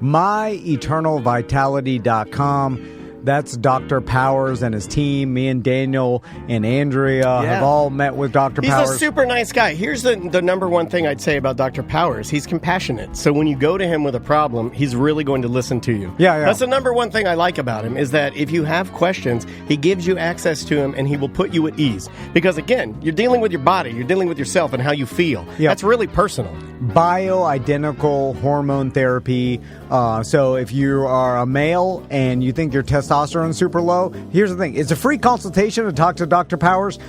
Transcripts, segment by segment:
myeternalvitality.com. That's Dr. Powers and his team. Me and Daniel and Andrea have all met with Dr. Powers. He's a super nice guy. Here's the number one thing I'd say about Dr. Powers. He's compassionate. So when you go to him with a problem, he's really going to listen to you. Yeah. That's the number one thing I like about him, is that if you have questions, he gives you access to him and he will put you at ease. Because, again, you're dealing with your body. You're dealing with yourself and how you feel. Yep. That's really personal. Bioidentical hormone therapy. So if you are a male and you think your testosterone is super low, here's the thing. It's a free consultation to talk to Dr. Powers.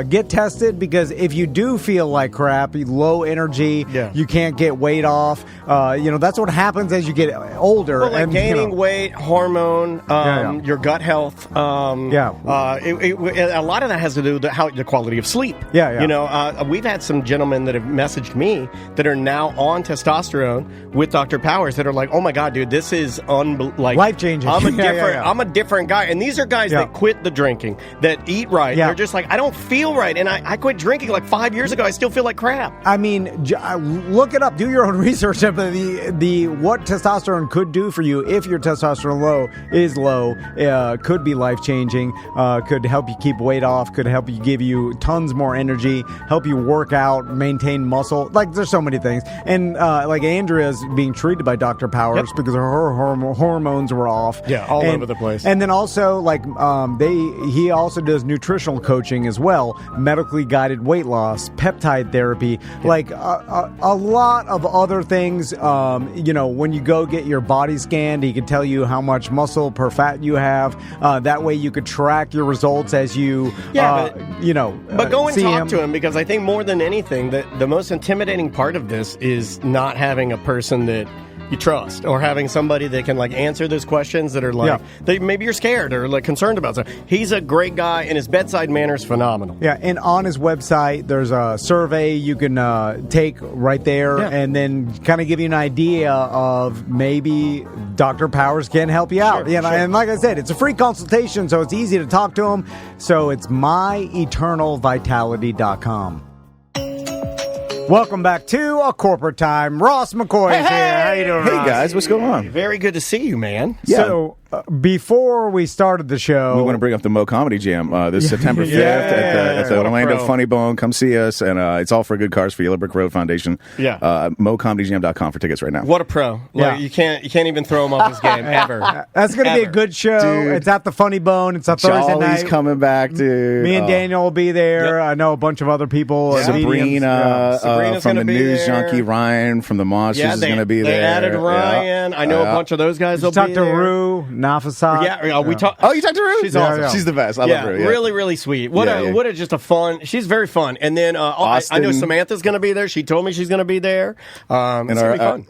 Get tested, because if you do feel like crap, low energy, you can't get weight off, that's what happens as you get older. Well, like and gaining weight, hormone, your gut health. A lot of that has to do with the quality of sleep. We've had some gentlemen that have messaged me that are now on testosterone with Dr. Powers that are like, oh my God, dude, this is life-changing. I'm a different guy. And these are guys that quit the drinking, that eat right. They're just like, I don't feel right. And I quit drinking like 5 years ago. I still feel like crap. I mean, look it up. Do your own research. The what testosterone could do for you if your testosterone is low, could be life-changing, could help you keep weight off, could help you give you tons more energy, help you work out, maintain muscle. Like, there's so many things. And like Andrea's being treated by Dr. Powers because her hormones were off. All over the place. And then also, he also does nutritional coaching as well, medically guided weight loss, peptide therapy, a lot of other things. When you go get your body scanned, he can tell you how much muscle per fat you have. That way you could track your results as you, but go and talk him. to him, because I think more than anything, the most intimidating part of this is not having a person that you trust, or having somebody that can answer those questions that are maybe you're scared or concerned about. So he's a great guy, and his bedside manner is phenomenal. And on his website there's a survey you can take right there, and then kind of give you an idea of maybe Dr. Powers can help you out. And like I said, it's a free consultation, so it's easy to talk to him. So it's myeternalvitality.com. Welcome back to A Corporate Time. Ross McCoy is here. How you doing, Ross? Hey, guys. What's going on? Very good to see you, man. Yeah. So, before we started the show... We want to bring up the Mo Comedy Jam this September 5th at the Orlando Funny Bone. Come see us, and it's all for good cause for Yellow Brick Road Foundation. MoComedyJam.com for tickets right now. What a pro. You can't even throw him off his game, ever. That's going to be a good show. Dude. It's at the Funny Bone. It's a Thursday night. Jolly's coming back, dude. Me and Daniel will be there. I know a bunch of other people. Sabrina from the News there. Junkie, Ryan from the Monsters is going to be there. They added Ryan. I know a bunch of those guys will be there. Talk to Rue, Nafasat. We talk. Oh, you talked to Rue? She's awesome. She's the best. I love Rue. Really, really sweet. What a just a fun. She's very fun. And then I know Samantha's going to be there. She told me she's going to be there. And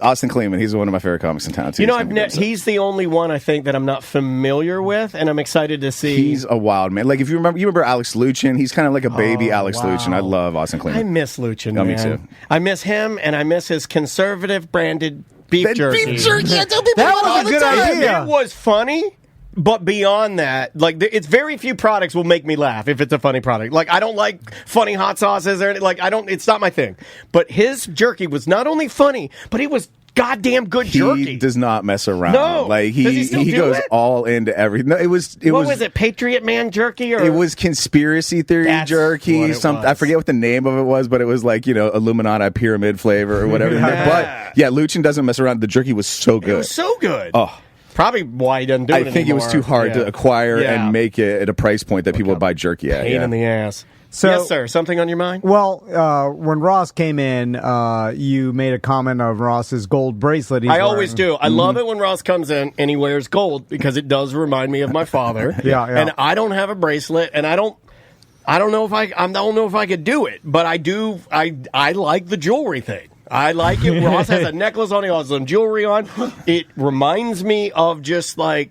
Austin Kleeman, he's one of my favorite comics in town too. He's the only one I think that I'm not familiar with, and I'm excited to see. He's a wild man. Like, if you remember Alex Luchin. He's kind of like a baby Alex Luchin. I love Austin Kleeman. I miss Luchin. Man. Me too. I miss him, and I miss his conservative branded beef jerky. Beef jerky. I tell people that was a good idea. It was funny. But beyond that, it's very few products will make me laugh if it's a funny product. I don't like funny hot sauces or it's not my thing. But his jerky was not only funny, but it was goddamn good jerky. He does not mess around. No. He goes all into everything. No, what was it? Patriot Man jerky? Or? It was conspiracy theory jerky. I forget what the name of it was, but it was Illuminati pyramid flavor or whatever. But Luchin doesn't mess around. The jerky was so good. It was so good. Oh. Probably why he doesn't do it anymore. I think it was too hard to acquire and make it at a price point that people would buy jerky at. Pain in the ass. So, yes, sir. Something on your mind? Well, when Ross came in, you made a comment of Ross's gold bracelet. I always do. I love it when Ross comes in and he wears gold, because it does remind me of my father. And I don't have a bracelet, and I don't know if I could do it, but I do. I like the jewelry thing. I like it. Ross has a necklace on. He has some jewelry on. It reminds me of just I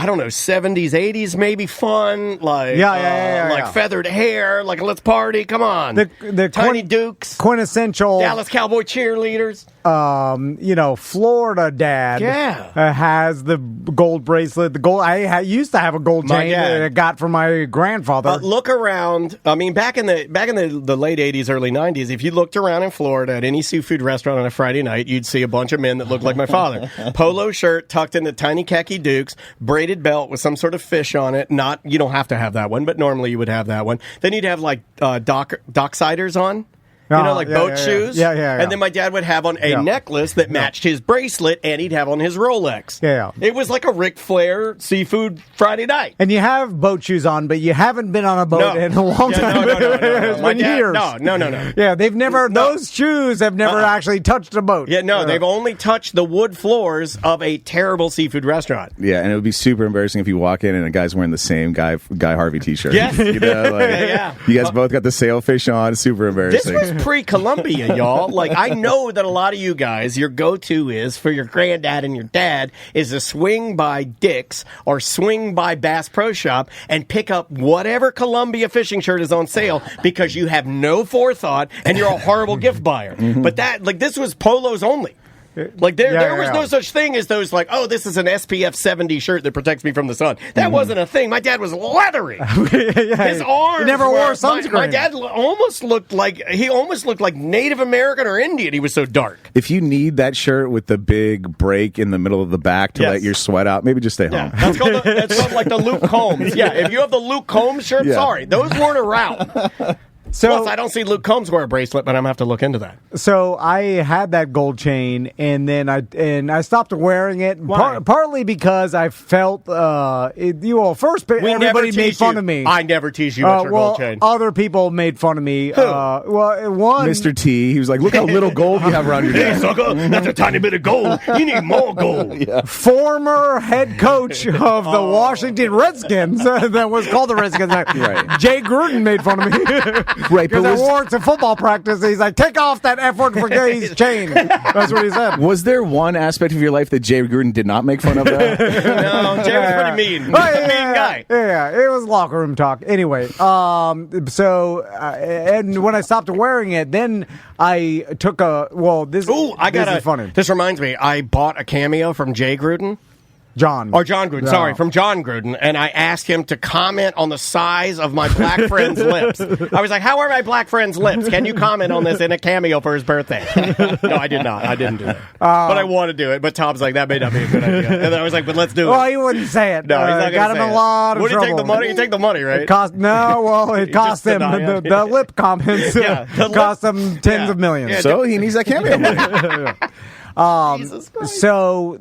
don't know, 70s, 80s, maybe fun. Feathered hair. Let's party. Come on. The Tiny Dukes. Quintessential. Dallas Cowboy cheerleaders. Florida dad has the gold bracelet. The gold. I used to have a gold chain that I got from my grandfather. Look around. I mean, back in the late 80s, early 90s, if you looked around in Florida at any seafood restaurant on a Friday night, you'd see a bunch of men that looked like my father. Polo shirt tucked into tiny khaki dukes, braided belt with some sort of fish on it. You don't have to have that one, but normally you would have that one. Then you'd have like docksiders on. Boat shoes. Yeah. And then my dad would have on a necklace that matched his bracelet, and he'd have on his Rolex. Yeah. It was like a Ric Flair seafood Friday night. And you have boat shoes on, but you haven't been on a boat in a long time. No. It's been years. No. Yeah, they've never, those shoes have never actually touched a boat. Yeah, no, they've only touched the wood floors of a terrible seafood restaurant. Yeah, and it would be super embarrassing if you walk in and a guy's wearing the same Guy Harvey t-shirt. Yes. You guys both got the sailfish on. Super embarrassing. This was pre-Columbia, y'all. Like, I know that a lot of you guys, your go-to is for your granddad and your dad is to swing by Dick's or swing by Bass Pro Shop and pick up whatever Columbia fishing shirt is on sale because you have no forethought and you're a horrible gift buyer. But this was polos only. Like there was no such thing as those this is an SPF 70 shirt that protects me from the sun. That wasn't a thing. My dad was leathery. His arms. He never wore sunscreen. My dad almost looked like Native American or Indian. He was so dark. If you need that shirt with the big break in the middle of the back to let your sweat out, maybe just stay home. That's called like the Luke Combs. Yeah, if you have the Luke Combs shirt, sorry, those weren't around. Plus, I don't see Luke Combs wear a bracelet, but I'm going to have to look into that. So I had that gold chain, and then I stopped wearing it. Partly because I felt everybody made fun of me. I never tease you about your gold chain. Other people made fun of me. Who? Mr. T. He was like, "Look how little gold you have around your neck. Hey, sucker, that's a tiny bit of gold. You need more gold." Former head coach of the Washington Redskins, that was called the Redskins. Right. Jay Gruden made fun of me. Right, because I wore it to football practice. He's like, take off that F-word for his chain. That's what he said. Was there one aspect of your life that Jay Gruden did not make fun of? No, Jay was pretty mean. Mean guy. Yeah, it was locker room talk. Anyway, and when I stopped wearing it, then I took this is funny. This reminds me, I bought a cameo from Jay Gruden. John Gruden. Yeah. Sorry, from John Gruden. And I asked him to comment on the size of my black friend's lips. I was like, how are my black friend's lips? Can you comment on this in a cameo for his birthday? No, I did not. I didn't do it. But I want to do it. But Tom's like, that may not be a good idea. And then I was like, but let's do it. Well, he wouldn't say it. No, he's not got him a lot of trouble. Would he take the money? You take the money, right? It cost him. The lip comments cost him tens of millions. Yeah, so he needs that cameo money. So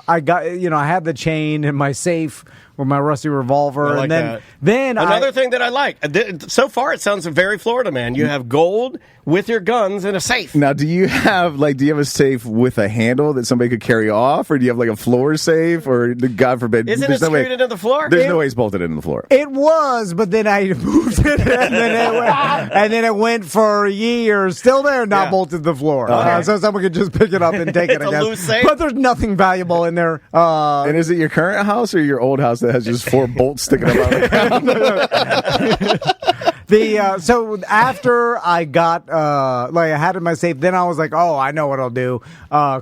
I got I had the chain in my safe with my rusty revolver, and then another thing that I like. So far, it sounds very Florida man. You have gold with your guns in a safe. Now, do you have a safe with a handle that somebody could carry off, or do you have like a floor safe, or God forbid, isn't it screwed into the floor? There's no way it's bolted into the floor. It was, but then I moved it, and then it went for years, still there, not bolted to the floor. So someone could just pick it up and take it. I guess. Loose safe? But there's nothing valuable in there. And is it your current house or your old house that has just 4 bolts sticking up out of the ground? So after I got I had it in my safe, then I was like, oh, I know what I'll do.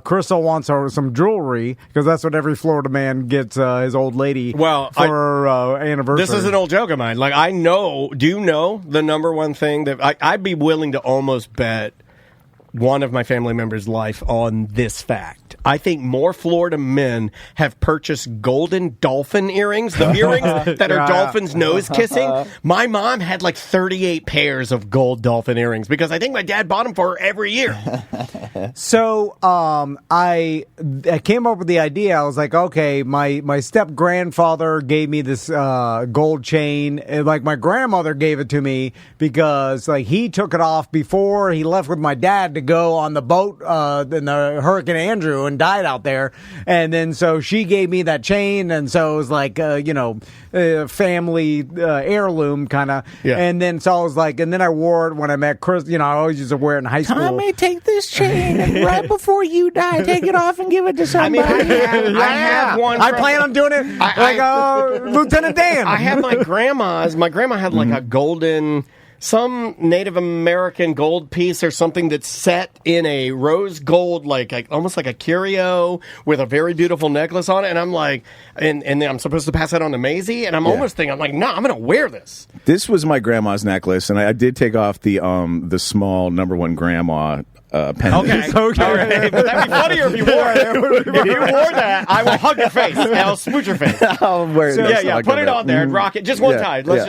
Crystal wants some jewelry because that's what every Florida man gets his old lady for her anniversary. This is an old joke of mine. Like, I know. Do you know the number one thing that I'd be willing to almost bet one of my family members' life on this fact? I think more Florida men have purchased golden dolphin earrings, the earrings that are dolphins' nose kissing. My mom had like 38 pairs of gold dolphin earrings because I think my dad bought them for her every year. So I came up with the idea. I was like, okay, my step grandfather gave me this gold chain. And, like, my grandmother gave it to me because he took it off before he left with my dad to go on the boat in the Hurricane Andrew and died out there. And then so she gave me that chain, and so it was like family heirloom kind of. Yeah. And then so I was like, and then I wore it when I met Chris. I always used to wear it in high school. Tommy, take this chain and right before you die, take it off and give it to somebody. I have one. I plan on doing it Lieutenant Dan. I have my grandma's. My grandma had like a golden some Native American gold piece or something that's set in a rose gold, like almost like a curio with a very beautiful necklace on it. And I'm like, and then I'm supposed to pass that on to Maisie, and I'm almost thinking, I'm like, no, I'm going to wear this. This was my grandma's necklace, and I did take off the small #1 grandma pendant. Okay. All right. But that'd be funnier if you wore it. If you wore that, I will hug your face. And I'll smooch your face. I'll wear it. Put it on there and rock it just one time. Let's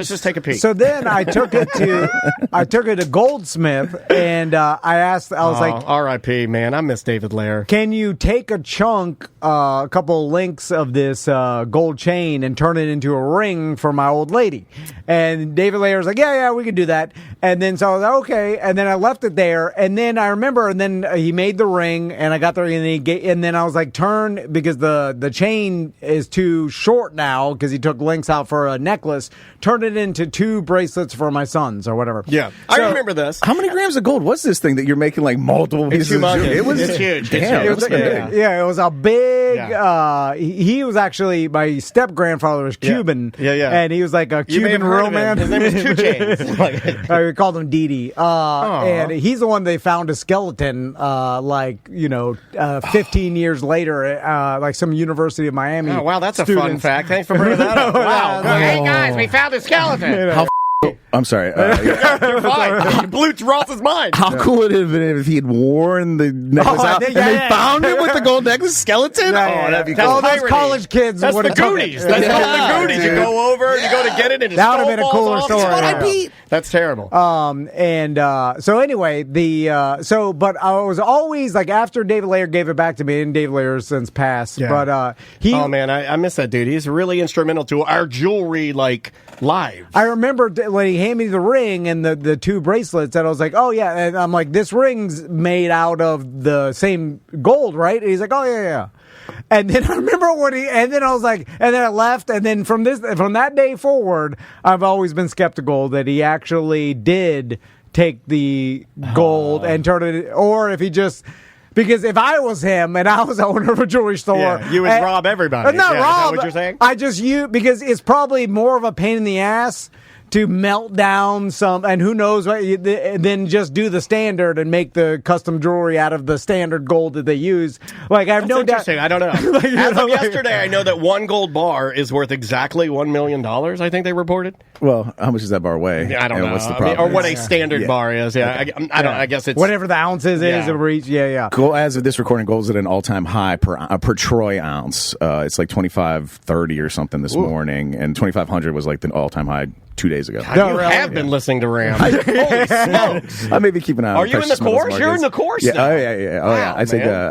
just take a peek. So then I took it to Goldsmith, and I was like, R.I.P. man, I miss David Lair. Can you take a chunk, a couple links of this gold chain and turn it into a ring for my old lady? And David Lair was like, yeah, we can do that. And then so I was like, okay. And then I left it there. And then I remember, and then he made the ring, and I got there, and then I was like, turn, because the chain is too short now, because he took links out for a necklace, turn it into 2 bracelets for my sons, or whatever. Yeah. I remember this. How many grams of gold was this thing that you're making, like, multiple pieces of jewelry? It's huge. Damn, it's huge. It was a big, he was actually, my step-grandfather was Cuban. Yeah. And he was like a Cuban romance. His name was 2 Chainz. We called him Didi. And he's the one they found a skeleton, 15 years later, like some University of Miami. Oh, wow, that's students. A fun fact. Thanks for bringing that up. Wow. Hey, guys, we found a skeleton. How I'm sorry. You're fine. You blew Ross's mind. How cool would it have been if he had worn the necklace out and they found it with the gold necklace skeleton? That'd be cool. All those college kids. That's the Goonies. That's the Goonies. You go over, you go to get it, and that would have been a cooler story. That's terrible. So anyway, but I was always like, after David Lair gave it back to me, and David Lair has since passed. Yeah. But oh man, I miss that dude. He's really instrumental to our jewelry lives. I remember when he handed me the ring and the 2 bracelets, and I was like, oh yeah, and I'm like, this ring's made out of the same gold, right? And he's like, oh yeah. And then I remember and then I was like, and then I left, and then from that day forward, I've always been skeptical that he actually did take the gold and turn it, or if he just. Because if I was him and I was the owner of a jewelry store, you would rob everybody. Not rob. Is that what you're saying? I just because it's probably more of a pain in the ass to melt down some, and who knows what, then just do the standard and make the custom jewelry out of the standard gold that they use. Like, I have no doubt. I don't know. As of yesterday, I know that 1 gold bar is worth exactly $1 million. I think they reported. Well, how much does that bar weigh? I don't know. What's the problem? Or what a standard bar is. Yeah, I don't. I guess it's whatever the ounces is. Yeah. Gold, as of this recording, gold's at an all-time high per troy ounce. It's like 25.30 or something this morning, and 2,500 was like the all-time high 2 days ago. God, you have been listening to Ram. Holy smokes! I may be keeping an eye on. Are you in the course? You're in the course. Yeah. Now. Oh yeah. Wow,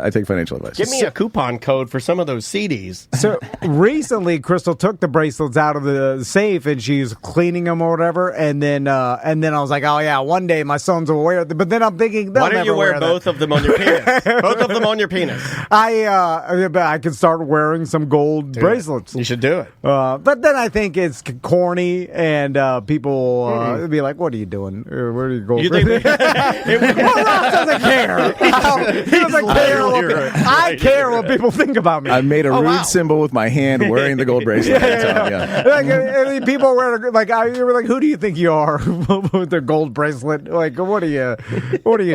I take financial advice. Give me a coupon code for some of those CDs. So recently, Crystal took the bracelets out of the safe and she's cleaning them or whatever, and then I was like, oh yeah, one day my sons will wear it. But then I'm thinking, why don't you wear both of them on your penis? Both of them on your penis. I could start wearing some gold bracelets. You should do it. But then I think it's corny, and people be like, "What are you doing? Where do you go?" Ross doesn't care. He doesn't care. I care what people think about me. I made a rude symbol with my hand, wearing the gold bracelet. Like, people wear you were like, "Who do you think you are with their gold bracelet?" Like, what are you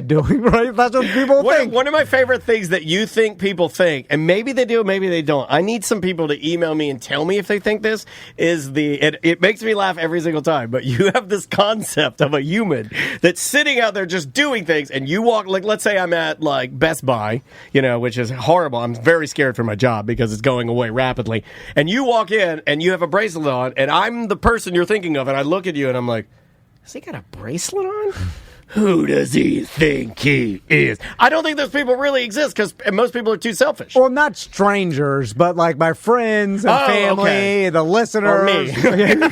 doing? Right? That's what people think. One of my favorite things that you think people think, and maybe they do, maybe they don't. I need some people to email me and tell me if they think this is it makes me laugh every single time. But you have this concept of a human that's sitting out there just doing things, and you walk, like, let's say I'm at like Best Buy, which is horrible. I'm very scared for my job because it's going away rapidly. And you walk in and you have a bracelet on, and I'm the person you're thinking of, and I look at you and I'm like, has he got a bracelet on? Who does he think he is? I don't think those people really exist because most people are too selfish. Well, not strangers, but like my friends and family, the listeners, or me. and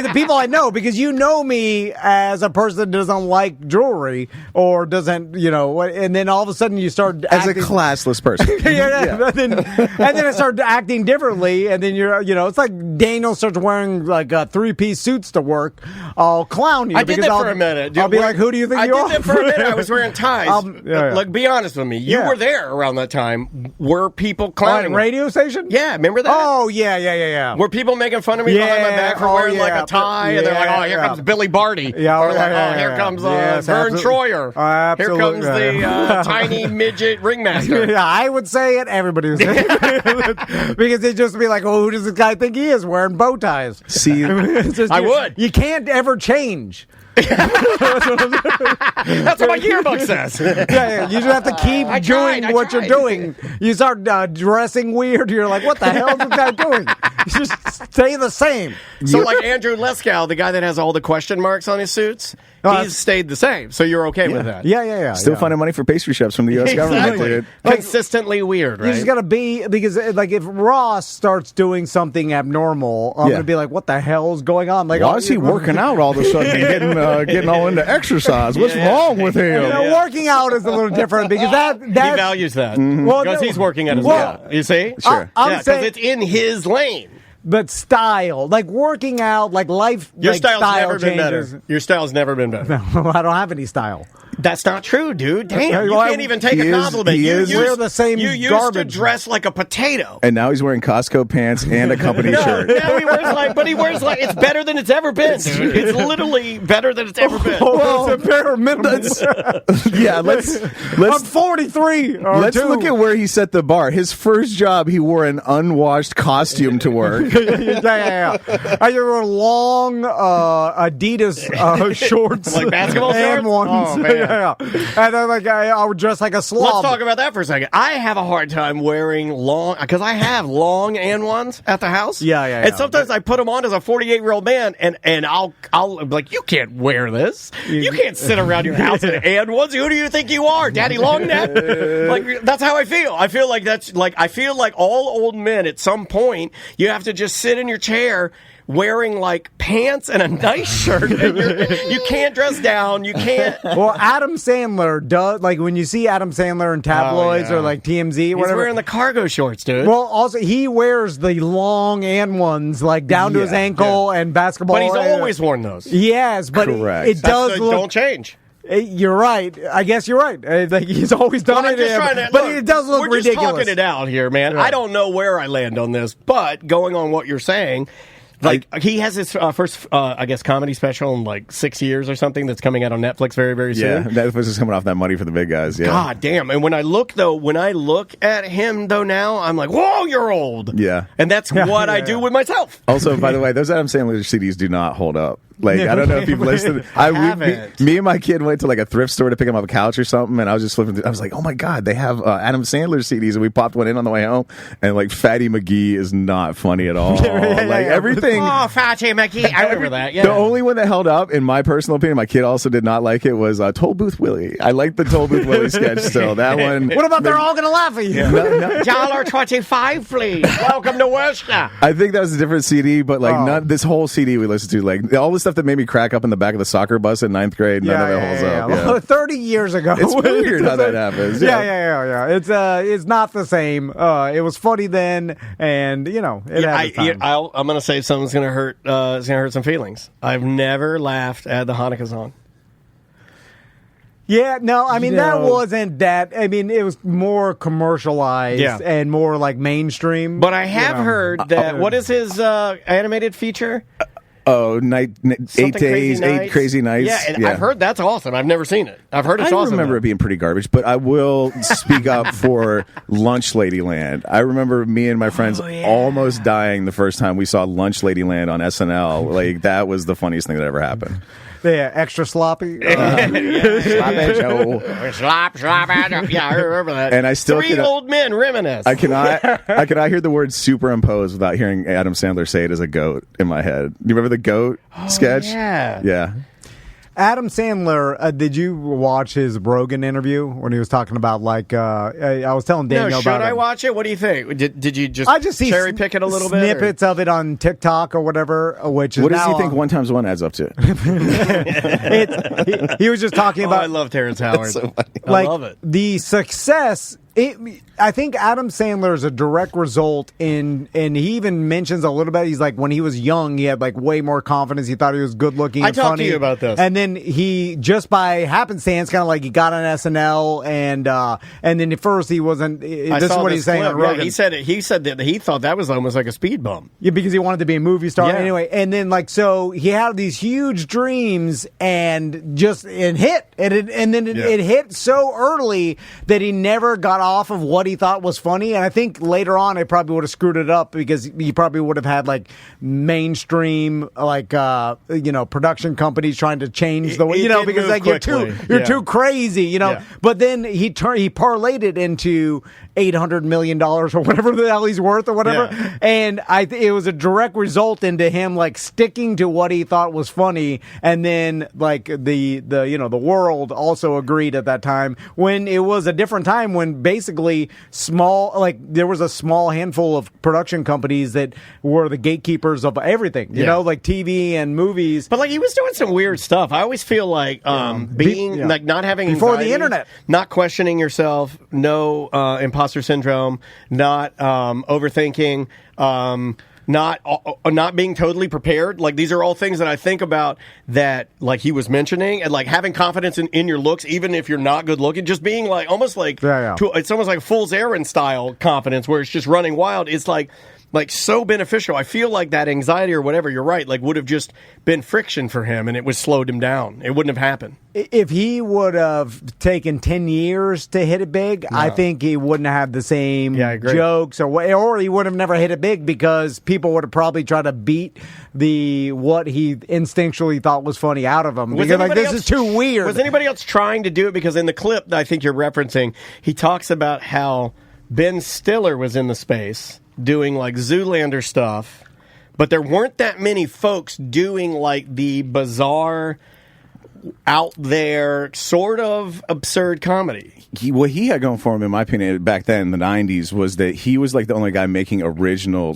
the people I know, because you know me as a person that doesn't like jewelry or doesn't, and then all of a sudden you start as a classless person. And then I start acting differently, and then it's like Daniel starts wearing like 3-piece suits to work. I'll clown you. I did that for a minute. I'll be like, who do you think you are? I did that for a minute. I was wearing ties. Like, be honest with me. You were there around that time. Were people clowning? Radio station? Yeah, remember that? Oh, yeah. Were people making fun of me behind my back for wearing like a tie? And they're like, oh, here comes Billy Barty. Yeah, or like, oh, here comes Vern Troyer. Here comes the tiny midget ringmaster. Yeah, I would say it. Everybody would say it. Because they'd just be like, oh, who does this guy think he is wearing bow ties? See, I would. You can't ever change. That's what my yearbook says. Yeah, you just have to keep doing what you're doing. You start dressing weird. You're like, what the hell is this guy doing? You just stay the same. So, like Andrew Leskow, the guy that has all the question marks on his suits, he's stayed the same. So you're okay with that? Yeah. Still finding money for pastry chefs from the U.S. government, dude. Consistently weird, right? You just got to be, because like if Ross starts doing something abnormal, I'm going to be like, what the hell's going on? Like, why is he working out all of a sudden and getting all into exercise? What's wrong with him? Working out is a little different because that he values that. Well, because he's working at his well. You see? Sure. Because it's in his lane. But style, like working out, like life, your like style's style never changes. been better. Your style's never been better. No, I don't have any style. That's not true, dude. Damn, you can't even take a compliment. We're the same You used garbage. to dress like a potato. And now he's wearing Costco pants and a company shirt. Now he wears like, it's better than it's ever been. It's literally better than it's ever been. Well, it's a bare minimum. Yeah, let's I'm 43. Let's look at where he set the bar. His first job, he wore an unwashed costume to work. Yeah. I wore long Adidas shorts. Like basketball and shorts? ones. Oh, man. Yeah. And then like I would dress like a slob. Let's talk about that for a second. I have a hard time wearing long, because I have long and ones at the house. Yeah. And sometimes I put them on as a 48-year-old man, and I'll be like, you can't wear this. You can't sit around your house in and ones. Who do you think you are, Daddy Longneck? Like, that's how I feel. I feel like all old men at some point, you have to just sit in your chair wearing like pants and a nice shirt, and you can't dress down. You can't. Well, Adam Sandler does, like when you see Adam Sandler in tabloids or like TMZ, whatever. He's wearing the cargo shorts, dude. Well, also he wears the long and ones, like down to his ankle and basketball. But he's always worn those. Yes, but it does look. Don't change. You're right. I guess you're right. Like he's always done it. But it does look ridiculous. We're just talking it out here, man. Right. I don't know where I land on this, but going on what you're saying. Like, he has his first, I guess, comedy special in like 6 years or something that's coming out on Netflix very, very soon. Yeah, Netflix is coming off that money for the big guys, yeah. God damn. And when I look at him, though, now, I'm like, whoa, you're old. Yeah. And that's what I do with myself. Also, by the way, those Adam Sandler CDs do not hold up. Like, I don't know if you've listened. Me and my kid went to like a thrift store to pick him up a couch or something, and I was just flipping through. I was like, oh my God, they have Adam Sandler CDs, and we popped one in on the way home, and like Fatty McGee is not funny at all. Everything. Oh, Fatty McGee. I remember that, yeah. The only one that held up, in my personal opinion, my kid also did not like it, was Toll Booth Willie. I like the Toll Booth Willie sketch still. That one. What about They're All Gonna Laugh at You? $1.25, please. Welcome to Worcester. I think that was a different CD, but like this whole CD we listened to, like all the stuff that made me crack up in the back of the soccer bus in 9th grade, none of it holds up. Well, 30 years ago. It's weird how that happens. Yeah. It's not the same. It was funny then, and it had its time. I'm going to say something's going to hurt. It's going to hurt some feelings. I've never laughed at the Hanukkah song. Yeah, no, I mean, that wasn't that. I mean, it was more commercialized and more like mainstream. But I have heard that. What is his animated feature? Oh, 8 days, 8 crazy nights. Yeah, and I've heard that's awesome. I've never seen it. I've heard it's awesome. I remember it being pretty garbage, but I will speak up for Lunch Ladyland. I remember me and my friends almost dying the first time we saw Lunch Ladyland on SNL. Like, that was the funniest thing that ever happened. Yeah, extra sloppy. Sloppy Joe. Slop. Yeah, I remember that. And I still Three old men reminisce. I cannot hear the word superimpose without hearing Adam Sandler say it as a goat in my head. Do you remember the goat sketch? Yeah. Adam Sandler, did you watch his Rogan interview when he was talking about, like, I was telling Daniel about it. Should I watch it? What do you think? Did you just see cherry pick it a little bit? Snippets of it on TikTok or whatever, which is what does he think 1 times 1 adds up to? He was just talking about... I love Terrence Howard. So funny. Like, I love it. The success I think Adam Sandler is a direct result and he even mentions a little bit. He's like, when he was young, he had like way more confidence. He thought he was good looking. I talked to you about this, and then he just by happenstance, kind of like he got on SNL, and then at first he wasn't. This is what he's saying on Rogan. Yeah, he said that he thought that was almost like a speed bump. Yeah, because he wanted to be a movie star anyway. And then like so he had these huge dreams and hit and then it hit so early that he never got off of what he thought was funny. And I think later on it probably would have screwed it up because he probably would have had like mainstream like production companies trying to change the way because like you're too crazy, Yeah. But then he parlayed it into $800 million or whatever the hell he's worth or whatever. Yeah. And it was a direct result into him like sticking to what he thought was funny. And then like the world also agreed at that time when it was a different time when basically there was a small handful of production companies that were the gatekeepers of everything, like TV and movies. But like he was doing some weird stuff. I always feel like like not having before anxiety, the internet, not questioning yourself, no imposter syndrome, not overthinking, not being totally prepared. Like these are all things that I think about that like he was mentioning, and like having confidence in your looks even if you're not good looking, just being like almost like it's almost like Fool's Errand style confidence where it's just running wild. It's like so beneficial. I feel like that anxiety or whatever, you're right, like would have just been friction for him and it would slowed him down. It wouldn't have happened. If he would have taken 10 years to hit it big, I think he wouldn't have had the same jokes or he would have never hit it big because people would have probably tried to beat what he instinctually thought was funny out of him. Because like, this is too weird. Was anybody else trying to do it? Because in the clip that I think you're referencing, he talks about how Ben Stiller was in the space doing like Zoolander stuff, but there weren't that many folks doing like the bizarre, out there, sort of absurd comedy. What he had going for him, in my opinion, back then in the 90s, was that he was like the only guy making original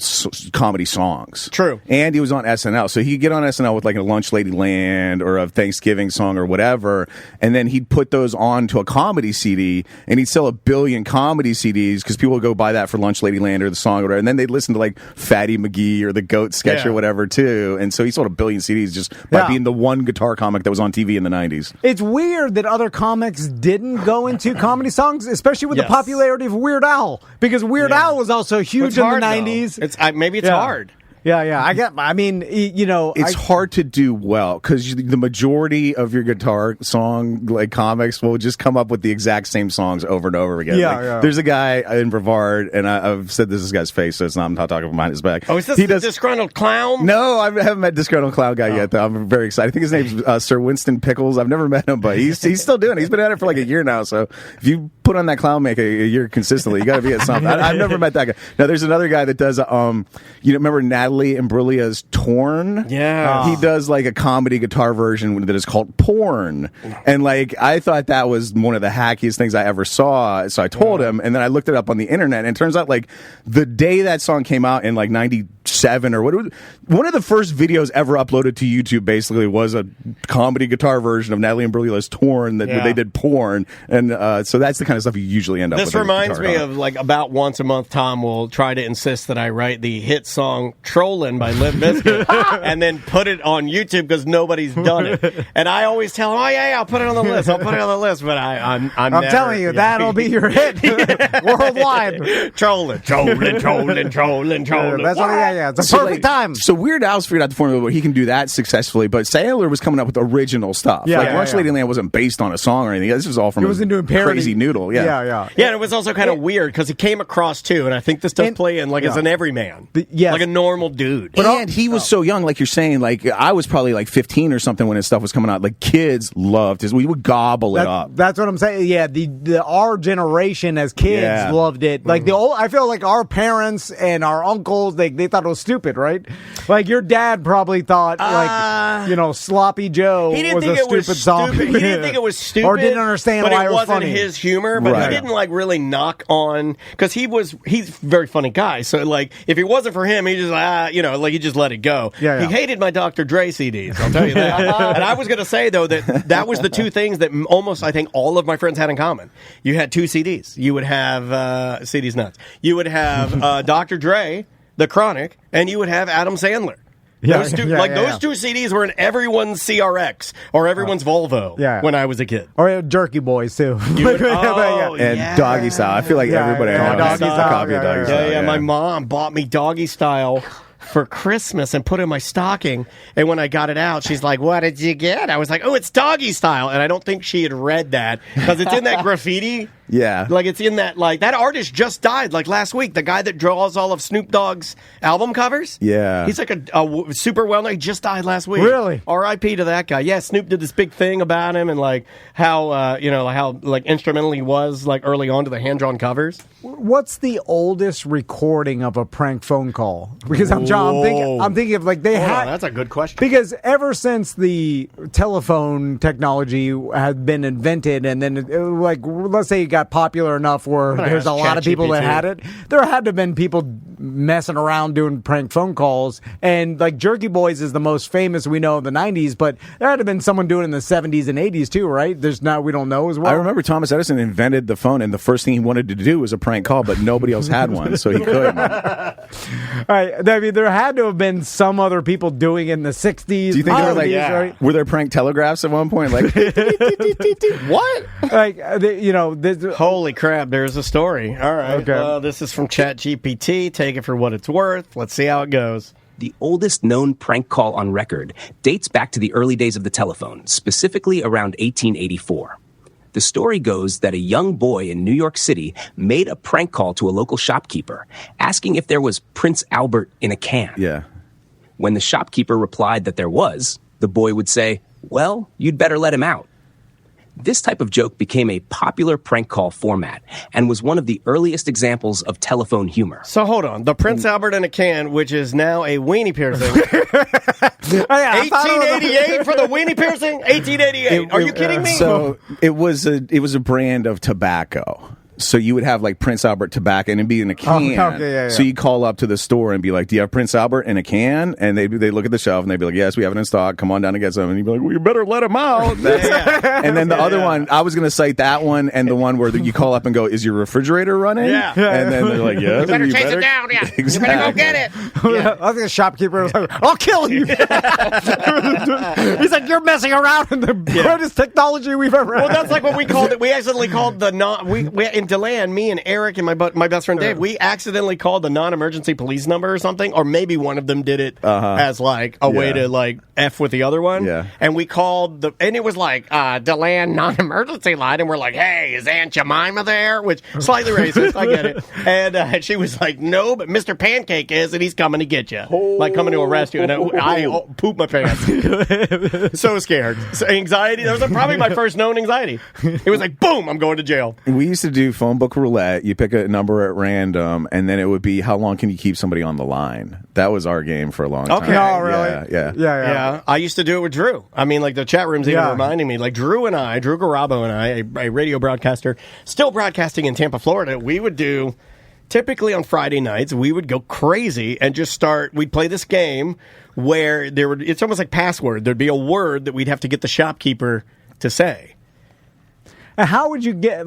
comedy songs. True. And he was on SNL. So he'd get on SNL with like a Lunch Lady Land or a Thanksgiving song or whatever, and then he'd put those on to a comedy CD, and he'd sell 1 billion comedy CDs because people would go buy that for Lunch Lady Land or the song or whatever, and then they'd listen to like Fatty McGee or the Goat sketch or whatever too. And so he sold 1 billion CDs just by being the one guitar comic that was on TV in the 90s. It's weird that other comics didn't go into comedy songs, especially with the popularity of Weird Al, because Weird Al was also huge in the 90s. Maybe it's hard. Yeah. It's hard to do well because the majority of your guitar song like comics will just come up with the exact same songs over and over again. There's a guy in Brevard, and I've said this guy's face, so I'm not talking behind his back. Oh, is this the disgruntled clown? No, I haven't met disgruntled clown guy yet, though. I'm very excited. I think his name's Sir Winston Pickles. I've never met him, but he's still doing it. He's been at it for like a year now, so if you put on that clown make a year consistently, you got to be at something. I've never met that guy. Now, there's another guy that does, remember Natalie Imbruglia's Torn? Yeah. He does like a comedy guitar version that is called Porn. And like, I thought that was one of the hackiest things I ever saw. So I told him, and then I looked it up on the internet, and it turns out like the day that song came out in like 97 or what, one of the first videos ever uploaded to YouTube basically was a comedy guitar version of Natalie Imbruglia's Torn that they did Porn. And so that's the kind of stuff you usually end up with. This reminds me of like about once a month, Tom will try to insist that I write the hit song Trollin' by Limp Bizkit and then put it on YouTube because nobody's done it. And I always tell him, I'll put it on the list. But I'm never, telling you, that'll be your hit worldwide. Trollin'. That's it's a perfect time. So Weird Al's figured out the formula where he can do that successfully, but Sandler was coming up with original stuff. Lunch Lady Land wasn't based on a song or anything. This was all from Crazy Noodle. Yeah, and it was also kind of weird because he came across too, and I think this does play in like as an everyman. Like a normal dude. And he was so young, like you're saying, like I was probably like 15 or something when his stuff was coming out. Like kids loved his. We would gobble it up. That's what I'm saying. Yeah, our generation as kids loved it. Like I feel like our parents and our uncles, they thought it it was stupid, right? Like your dad probably thought, Sloppy Joe was a stupid song. He didn't think it was stupid, or didn't understand why it was wasn't funny. his humor. But he didn't like really knock on because he's a very funny guy. So like if it wasn't for him, he just he just let it go. Yeah. He hated my Dr. Dre CDs. I'll tell you that. And I was going to say though that was the two things that almost I think all of my friends had in common. You had two CDs. You would have CDs nuts. You would have Dr. Dre, The Chronic, and you would have Adam Sandler. Those two CDs were in everyone's CRX or everyone's Volvo when I was a kid. Or Jerky Boys, too. Doggy Style. I feel like everybody had a copy of Doggy Style. Yeah, my mom bought me Doggy Style for Christmas and put it in my stocking. And when I got it out, she's like, "What did you get?" I was like, "Oh, it's Doggy Style." And I don't think she had read that because it's in that graffiti. Yeah. Like it's in that, like that artist just died like last week. The guy that draws all of Snoop Dogg's album covers. Yeah. He's like a super well-known. He just died last week. Really? R.I.P. to that guy. Yeah, Snoop did this big thing about him and like how, how like instrumental he was like early on to the hand-drawn covers. What's the oldest recording of a prank phone call? Because I'm thinking of like that's a good question. Because ever since the telephone technology had been invented and then let's say it got popular enough where there's a lot of people that had it, there had to have been people messing around doing prank phone calls, and like Jerky Boys is the most famous we know of the 90s, but there had to have been someone doing it in the 70s and 80s too, right? We don't know as well. I remember Thomas Edison invented the phone, and the first thing he wanted to do was a prank call, but nobody else had one, so he couldn't. All right, I mean, there had to have been some other people doing it in the 60s. Do you think there were right? Were there prank telegraphs at one point? Like, what? Like, holy crap, there's a story. All right. Okay. This is from ChatGPT. Take it for what it's worth. Let's see how it goes. The oldest known prank call on record dates back to the early days of the telephone, specifically around 1884. The story goes that a young boy in New York City made a prank call to a local shopkeeper, asking if there was Prince Albert in a can. Yeah. When the shopkeeper replied that there was, the boy would say, "Well, you'd better let him out." This type of joke became a popular prank call format and was one of the earliest examples of telephone humor. So hold on. The Prince Albert in a can, which is now a weenie piercing. 1888 for the weenie piercing? 1888. Are you kidding me? So it was a brand of tobacco. So you would have like Prince Albert tobacco, and it'd be in a can. So you call up to the store and be like, "Do you have Prince Albert in a can?" And they look at the shelf and they'd be like, "Yes, we have it in stock. Come on down and get some." And you'd be like, "Well, you better let him out." And then the other one, I was going to cite that one, and the one where you call up and go, "Is your refrigerator running?" Yeah. And then they're like, "Yes." You better chase it down. Yeah. Exactly. You better go get it. Yeah. I think the shopkeeper was like, "I'll kill you." He's like, "You're messing around in the greatest technology we've ever had." Well, that's like what we called it. We accidentally called the in Deland, me and Eric and my best friend Dave, we accidentally called the non-emergency police number or something, or maybe one of them did it as like a way to like F with the other one. Yeah. And we called and it was like Deland non-emergency line, and we're like, "Hey, is Aunt Jemima there?" Which slightly racist, I get it. And she was like, "No, but Mr. Pancake is, and he's coming to get you, like coming to arrest you." And I pooped my pants. So scared. So anxiety. That was probably my first known anxiety. It was like, boom, I'm going to jail. We used to do phone book roulette. You pick a number at random, and then it would be how long can you keep somebody on the line. That was our game for a long time. Okay. Oh, really? Yeah. I used to do it with Drew. I mean, like the chat room's even reminding me. Like Drew Garabo and I, a radio broadcaster, still broadcasting in Tampa, Florida, we would do, typically on Friday nights, we would go crazy and just we'd play this game where it's almost like password. There'd be a word that we'd have to get the shopkeeper to say. How would you get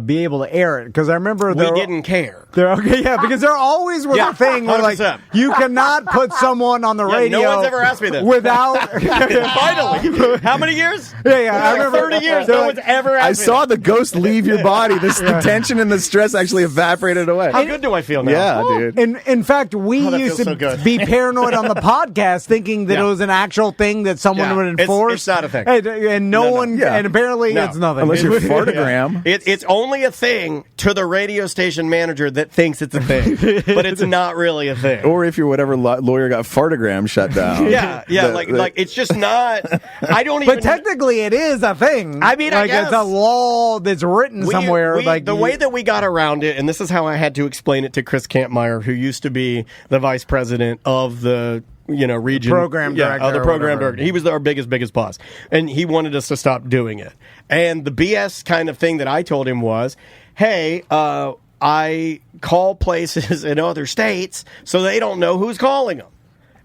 be able to air it? Because I remember we didn't care. Because there always was a thing where like 100%. you cannot put someone on the radio. No one's ever asked me this without. Finally, how many years? I remember 30 years. No one's ever asked me. I saw the ghost leave your body. The tension and the stress actually evaporated away. How good do I feel now? Yeah, dude. In fact, we used to be paranoid on the podcast, thinking that it was an actual thing that someone would enforce. It's not a thing. And no one. Yeah. And apparently, it's nothing. Unless you're fartogram. It's only a thing to the radio station manager that that thinks it's a thing, but it's not really a thing. Or if you're whatever lawyer got Fartagram shut down. Yeah, like it's just not. I don't even. But technically, it is a thing. I mean, like I guess it's a law that's written somewhere. Like the way that we got around it, and this is how I had to explain it to Chris Kampmeyer, who used to be the vice president of the region program director. The program director. He was our biggest boss, and he wanted us to stop doing it. And the BS kind of thing that I told him was, hey, I call places in other states so they don't know who's calling them.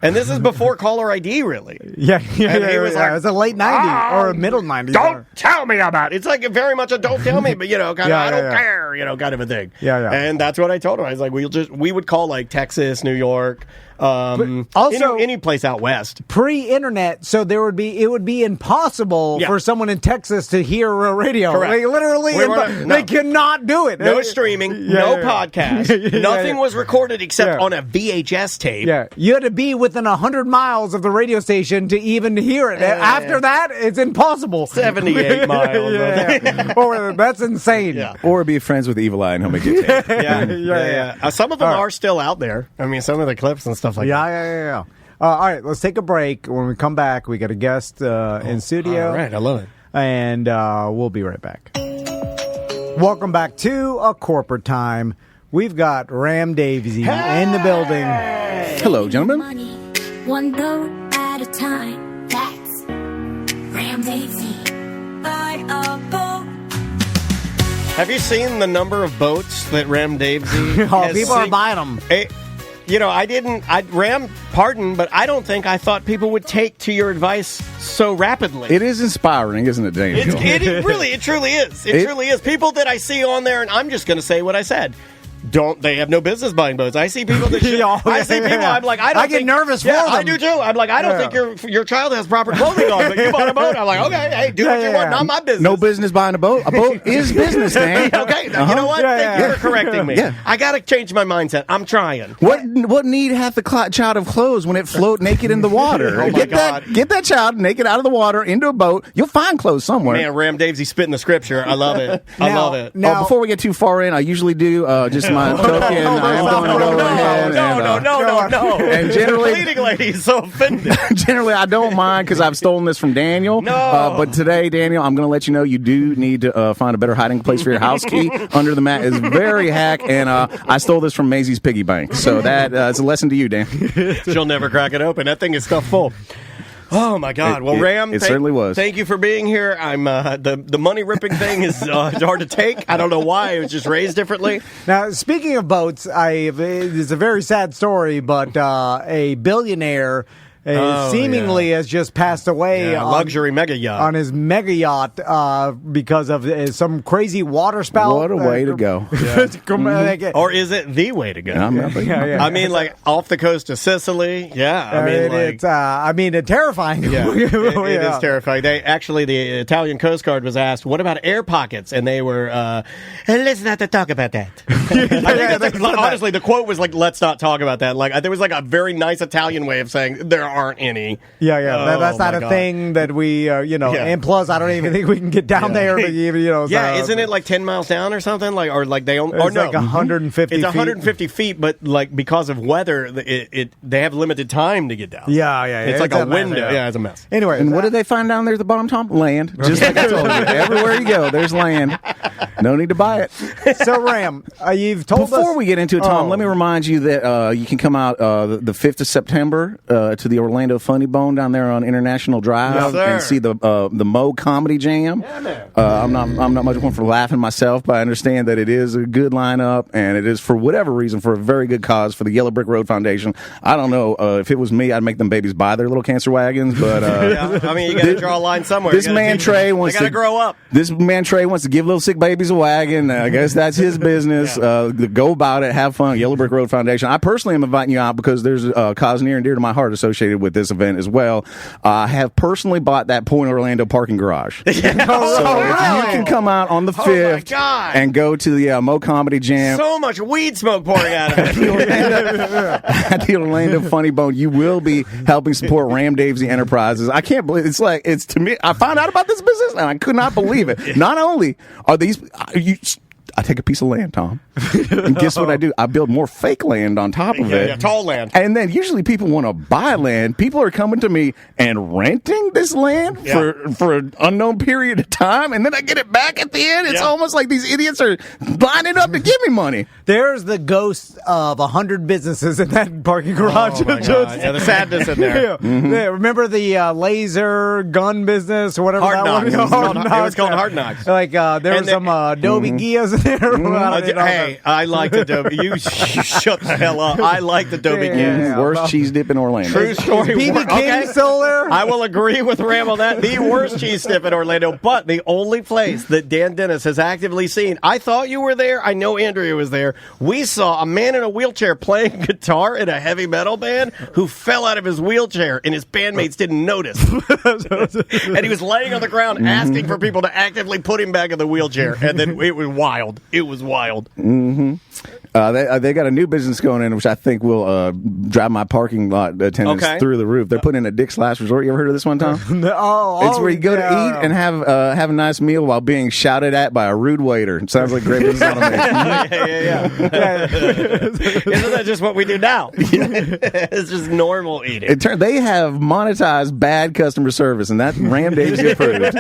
And this is before caller ID, really. Yeah. He was like, it's a late 90s or a middle 90s. Don't tell me about it. It's like very much a don't tell me, but, kind of, I don't care, kind of a thing. Yeah. And that's what I told him. I was like, we would call like Texas, New York, also any place out west. Pre-internet, so it would be impossible for someone in Texas to hear a radio. Correct. Like, literally, they cannot do it. No streaming, no podcast. Nothing was recorded except on a VHS tape. Yeah, you had to be within 100 miles of the radio station to even hear it. After that, it's impossible. 78 miles. Or that's insane. Yeah. Or be friends with Evil Eye and he'll make it tape. Yeah. Some of them are still out there. I mean, some of the clips and stuff like that. Yeah. All right, let's take a break. When we come back, we got a guest in studio. All right, I love it. And we'll be right back. Welcome back to A Corporate Time. We've got Ram Daviesy in the building. Hello, gentlemen. Money, one boat at a time. That's Ram Daviesy. Buy a boat. Have you seen the number of boats that Ram Daviesy has people are buying them. But I don't think I thought people would take to your advice so rapidly. It is inspiring, isn't it, Daniel? It truly is. It truly is. People that I see on there, and I'm just going to say what I said. They have no business buying boats. I see people that I'm like, I get nervous for them. I do too. I'm like, I don't think your child has proper clothing on, but you bought a boat. I'm like, okay, hey, do what you want. Not my business. No business buying a boat. A boat is business, Dan. Okay, you know what? Thank you for correcting me. Yeah. I got to change my mindset. I'm trying. What need hath the child of clothes when it float naked in the water? Oh my God. Get that child naked out of the water into a boat. You'll find clothes somewhere. Man, Ram Daviesy spitting the scripture. I love it. I love it. Now, before we get too far in, I usually do just my token. No. And generally, leading lady is so offended. Generally, I don't mind because I've stolen this from Daniel. No. But today, Daniel, I'm going to let you know you do need to find a better hiding place for your house key. Under the mat is very hack, and I stole this from Maisie's piggy bank. So it's a lesson to you, Dan. She'll never crack it open. That thing is stuffed full. Oh my God! Well, Ram, it certainly was. Thank you for being here. I'm the money ripping thing is hard to take. I don't know why it was just raised differently. Now, speaking of boats, it's a very sad story, but a billionaire seemingly has just passed away. Luxury mega yacht. On his mega yacht because of some crazy water spout. What a way to go. Or is it the way to go? I mean, like off the coast of Sicily. Yeah. I mean, it's terrifying. Yeah, it is terrifying. The Italian Coast Guard was asked, what about air pockets? And they were, let's not talk about that. Honestly, the quote was like, let's not talk about that. Like, there was like a very nice Italian way of saying there aren't any. That's not a thing that we, and plus, I don't even think we can get down there. But isn't it like 10 miles down or something? Like 150 It's 150 feet, but like because of weather, they have limited time to get down. It's like a window. It's a mess. Anyway, and what did they find down there at the bottom, Tom? Land. Just like I told you. Everywhere you go, there's land. No need to buy it. So, Ram, you've told us. Before we get into it, Tom, let me remind you that you can come out the 5th of September to the Orlando Funny Bone down there on International Drive and see the Mo Comedy Jam. I'm not much one for laughing myself, but I understand that it is a good lineup, and it is for whatever reason for a very good cause for the Yellow Brick Road Foundation. I don't know if it was me, I'd make them babies buy their little cancer wagons, but I mean, you got to draw a line somewhere. This man Trey wants to grow up. This man Trey wants to give little sick babies a wagon. I guess that's his business. Go about it, have fun. Yellow Brick Road Foundation. I personally am inviting you out because there's a cause near and dear to my heart associated with this event as well. I have personally bought that Point Orlando parking garage. So if you can come out on the 5th and go to the Mo Comedy Jam. So much weed smoke pouring out of it. At the Orlando Funny Bone, you will be helping support Ram Daviesy Enterprises. I can't believe it's to me. I found out about this business and I could not believe it. Not only are these I take a piece of land, Tom, and guess what I do? I build more fake land on top of it. Yeah, tall land. And then usually people want to buy land. People are coming to me and renting this land for an unknown period of time, and then I get it back at the end. It's almost like these idiots are lining up to give me money. There's the ghost of 100 businesses in that parking garage. Oh my God. Yeah, the sadness in there. Yeah, remember the laser gun business or whatever Hard that Knocks. one was? It was called Hard Knocks. Like there were some Adobe Gias in there. Hey, I like Adobe. You shut the hell up. I like Adobe Gias. Worst cheese dip in Orlando. True story. BB King still there? I will agree with Ram on that. The worst cheese dip in Orlando, but the only place that Dan Dennis has actively seen. I thought you were there. I know Andrea was there. We saw a man in a wheelchair playing guitar in a heavy metal band who fell out of his wheelchair, and his bandmates didn't notice. And he was laying on the ground asking for people to actively put him back in the wheelchair. And then it was wild. It was wild. Mm-hmm. They got a new business going in, which I think will drive my parking lot attendance through the roof. They're putting in a Dick's Last Resort. You ever heard of this one, Tom? It's where you go to eat and have a nice meal while being shouted at by a rude waiter. It sounds like great business on me. Yeah. Isn't that just what we do now? It's just normal eating. They have monetized bad customer service, and that Ram Dave's approved.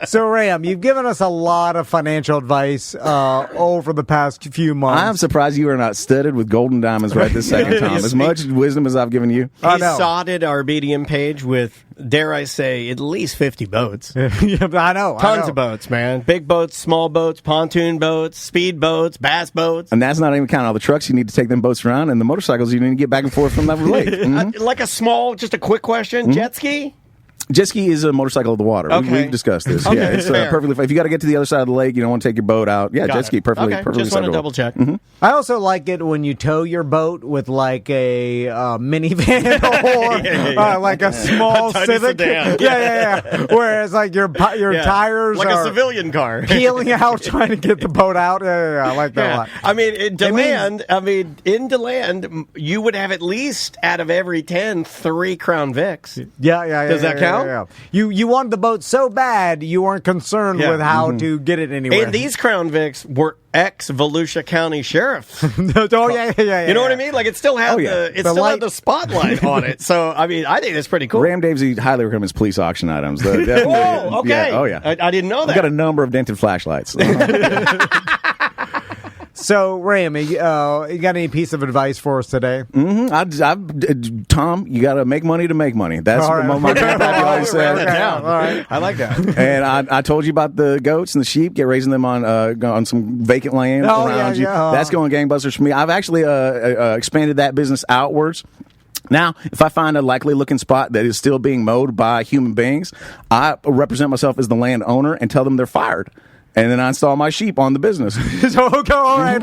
So, Ram, you've given us a lot of financial advice over the past few months. I'm surprised you are not studded with golden diamonds right this second, Tom. As much wisdom as I've given you. He sodded our BDM page with, dare I say, at least 50 boats. I know. Tons of boats, man. Big boats, small boats, pontoon boats, speed boats, bass boats. And that's not even counting all the trucks you need to take them boats around and the motorcycles you need to get back and forth from that lake. Mm-hmm. Like just a quick question, jet ski? Jet ski is a motorcycle of the water. Okay. We've discussed this. Okay, yeah, it's perfectly. If you got to get to the other side of the lake, you don't want to take your boat out. Yeah, jet ski, perfectly. Just want to double check. Mm-hmm. I also like it when you tow your boat with like a minivan or like a small tiny Civic. sedan. Yeah. Whereas like your tires like are a civilian car peeling out trying to get the boat out. Yeah, I like that a lot. I mean, in DeLand, you would have at least out of every 10, 3 Crown Vics. Yeah. Does that count? Yeah. You wanted the boat so bad you weren't concerned with how to get it anywhere. And these Crown Vics were ex-Volusia County sheriffs. Yeah. You know what I mean? Like it still had had the spotlight on it. So I mean, I think it's pretty cool. Ram Dave's highly recommends police auction items. Oh, okay. Yeah. Oh yeah. I didn't know that. I've got a number of dented flashlights. So, Ram, you got any piece of advice for us today? Mm-hmm. Tom, you got to make money to make money. That's what my grandpa always said. All right. I like that. And I told you about the goats and the sheep. Get raising them on some vacant land around you. That's going gangbusters for me. I've actually expanded that business outwards. Now, if I find a likely looking spot that is still being mowed by human beings, I represent myself as the landowner and tell them they're fired. And then I install my sheep on the business. All right.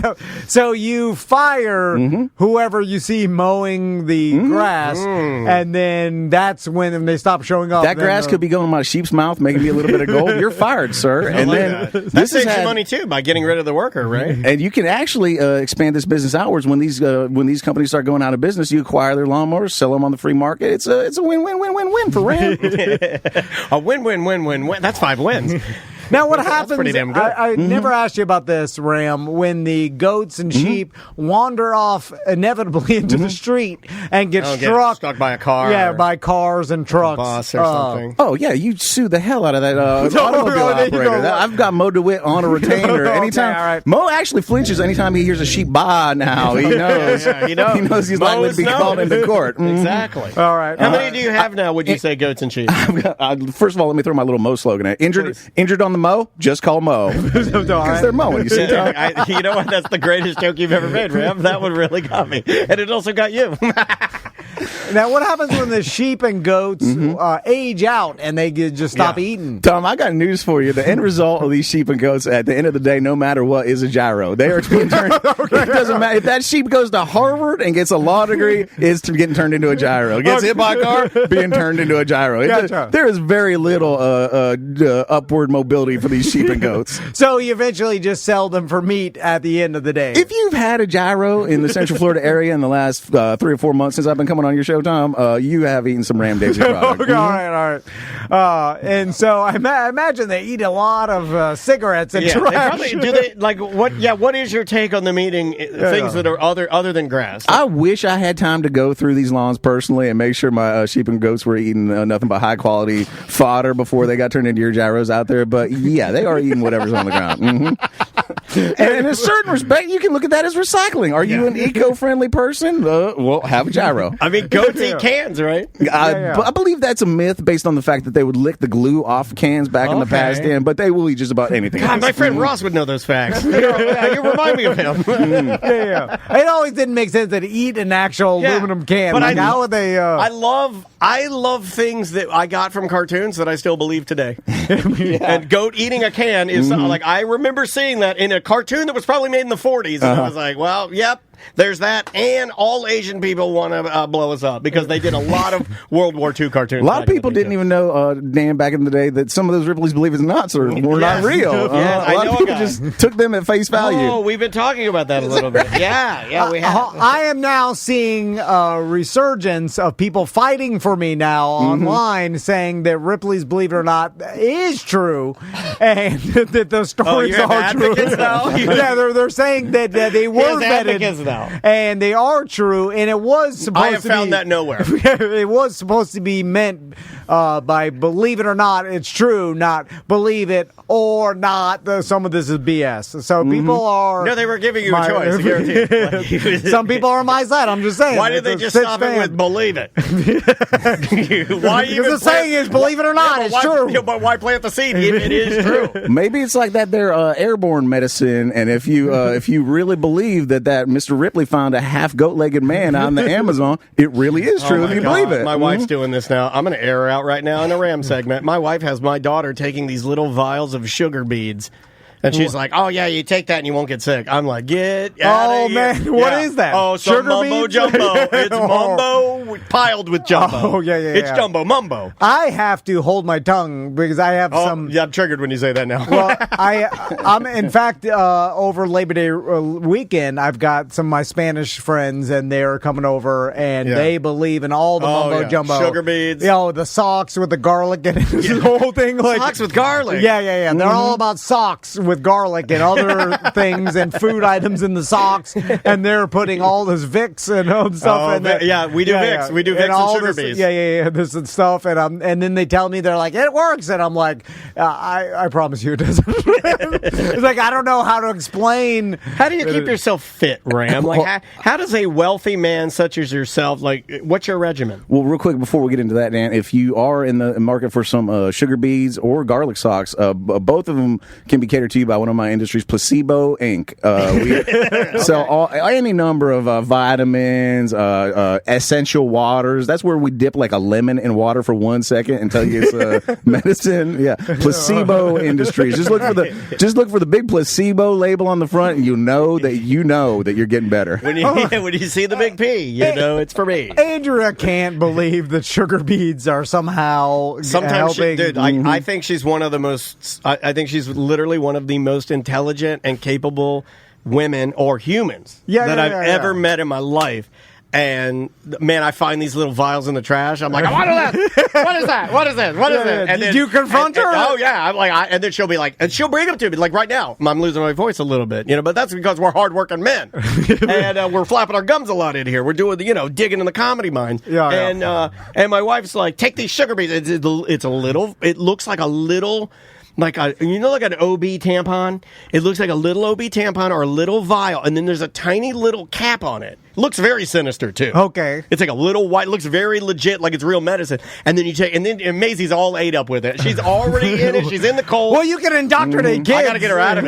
So you fire whoever you see mowing the grass, and then that's when they stop showing up. That grass could be going in my sheep's mouth, making me a little bit of gold. You're fired, sir. And then that saves you money too by getting rid of the worker, right? And you can actually expand this business outwards when these companies start going out of business. You acquire their lawnmowers, sell them on the free market. It's a win-win-win-win-win for Ram. A win-win-win-win-win. That's 5 wins. Now, what happens, pretty damn good. I never asked you about this, Ram, when the goats and sheep wander off inevitably into the street and get struck by a car. Yeah, by cars and trucks. Bus or something. Oh, yeah, you sue the hell out of that automobile operator. I've got Mo DeWitt on a retainer. Anytime. Okay, all right. Mo actually flinches anytime he hears a sheep baa now. He knows. He knows he's likely to be called into court. Exactly. All right. How many do you have now, would you say, goats and sheep? First of all, let me throw my little Mo slogan at Injured on the Mo? Just call Mo. Because they're mowing. You see, Tom? You know what? That's the greatest joke you've ever made, Ram. That one really got me. And it also got you. Now, what happens when the sheep and goats age out and they just stop eating? Tom, I got news for you. The end result of these sheep and goats, at the end of the day, no matter what, is a gyro. They are being turned. It doesn't matter. If that sheep goes to Harvard and gets a law degree, it's getting turned into a gyro. Gets hit by a car, being turned into a gyro. Gotcha. There is very little upward mobility for these sheep and goats. So you eventually just sell them for meat at the end of the day. If you've had a gyro in the Central Florida area in the last 3 or 4 months since I've been coming on your show, Tom, you have eaten some Ram Daisy product. Okay, all right. And so I imagine they eat a lot of cigarettes and trash. Do they like what? Yeah, what is your take on them eating things that are other than grass? I wish I had time to go through these lawns personally and make sure my sheep and goats were eating nothing but high quality fodder before they got turned into your gyros out there. But yeah, they are eating whatever's on the ground. Mm-hmm. And in a certain respect, you can look at that as recycling. Are you an eco-friendly person? Well, have a gyro. I mean, goats eat cans, right? I believe that's a myth based on the fact that they would lick the glue off cans back in the past, but they will eat just about anything. God, my friend Ross would know those facts. You remind me of him. It always didn't make sense to eat an actual aluminum can. But how would they? I love things that I got from cartoons that I still believe today. And goat eating a can is like, I remember seeing that in a cartoon that was probably made in the 40s, and I was like, well, yep. There's that, and all Asian people want to blow us up because they did a lot of World War II cartoons. A lot of people didn't even know, Dan, back in the day, that some of those Ripley's Believe It or Nots were not real. A lot of people just took them at face value. Oh, we've been talking about that a little bit. Yeah, we have. I am now seeing a resurgence of people fighting for me now online, saying that Ripley's Believe It or Not is true, and that the stories are true. Yeah, they're saying that they were vetted. And they are true, and it was supposed to be... I have found that nowhere. It was supposed to be meant by believe it or not, it's true, not believe it or not, some of this is BS. So people are... No, they were giving you a choice, I guarantee. Some people are on my side, I'm just saying. Why did they just stop it with believe it? Why because the saying is believe it or not, it's true. But why plant the seed? It is true. Maybe it's like that they're airborne medicine, and if you really believe that Mr. Ripley found a half goat-legged man out in the Amazon, it really is true if you believe it. My wife's doing this now. I'm going to air her out right now in a Ram segment. My wife has my daughter taking these little vials of sugar beads. And she's like, oh, yeah, you take that and you won't get sick. I'm like, get out of here. Man, what is that? Oh, sugar mumbo beads? Jumbo. It's mumbo piled with jumbo. Oh, yeah. It's jumbo mumbo. I have to hold my tongue because I have some... Yeah, I'm triggered when you say that now. Well, I'm in fact, over Labor Day weekend, I've got some of my Spanish friends, and they're coming over, and they believe in all the mumbo jumbo. Sugar beads. The socks with the garlic and the whole thing. Like, socks with garlic. Yeah. They're all about socks with garlic and other things and food items in the socks, and they're putting all this Vicks and all the stuff. We do Vicks. We do Vicks and sugar beads. Yeah. This and stuff, and then they tell me, they're like, it works, and I'm like, I promise you it doesn't. It's like, I don't know how to explain. How do you keep yourself fit, Ram? Like, how does a wealthy man such as yourself, like, what's your regimen? Well, real quick before we get into that, Dan, if you are in the market for some sugar beads or garlic socks, both of them can be catered to you by one of my industries, Placebo Inc. We sell any number of vitamins, essential waters. That's where we dip like a lemon in water for 1 second and tell you it's medicine. Yeah, Placebo Industries. Just look for the big placebo label on the front, and you know that you're getting better. When you see the big P, you know it's for me. Andrea can't believe that sugar beads are somehow helping. I think she's one of the most. I think she's literally one of the most intelligent and capable women or humans that I've ever met in my life. And man, I find these little vials in the trash. I'm like, what is that? What is that? What is this? What is it? And did you confront her? Oh yeah. I'm like, and then she'll be like, and she'll bring them to me. Like right now, I'm losing my voice a little bit, but that's because we're hardworking men, and we're flapping our gums a lot in here. We're doing, digging in the comedy mine. And my wife's like, take these sugar beads. It's a little. It looks like a little. Like an OB tampon? It looks like a little OB tampon or a little vial, and then there's a tiny little cap on it. It looks very sinister, too. Okay. It's like a little white, looks very legit, like it's real medicine. And then and Maisie's all ate up with it. She's already in it. She's in the cold. Well, you can indoctrinate kids. I got to get her out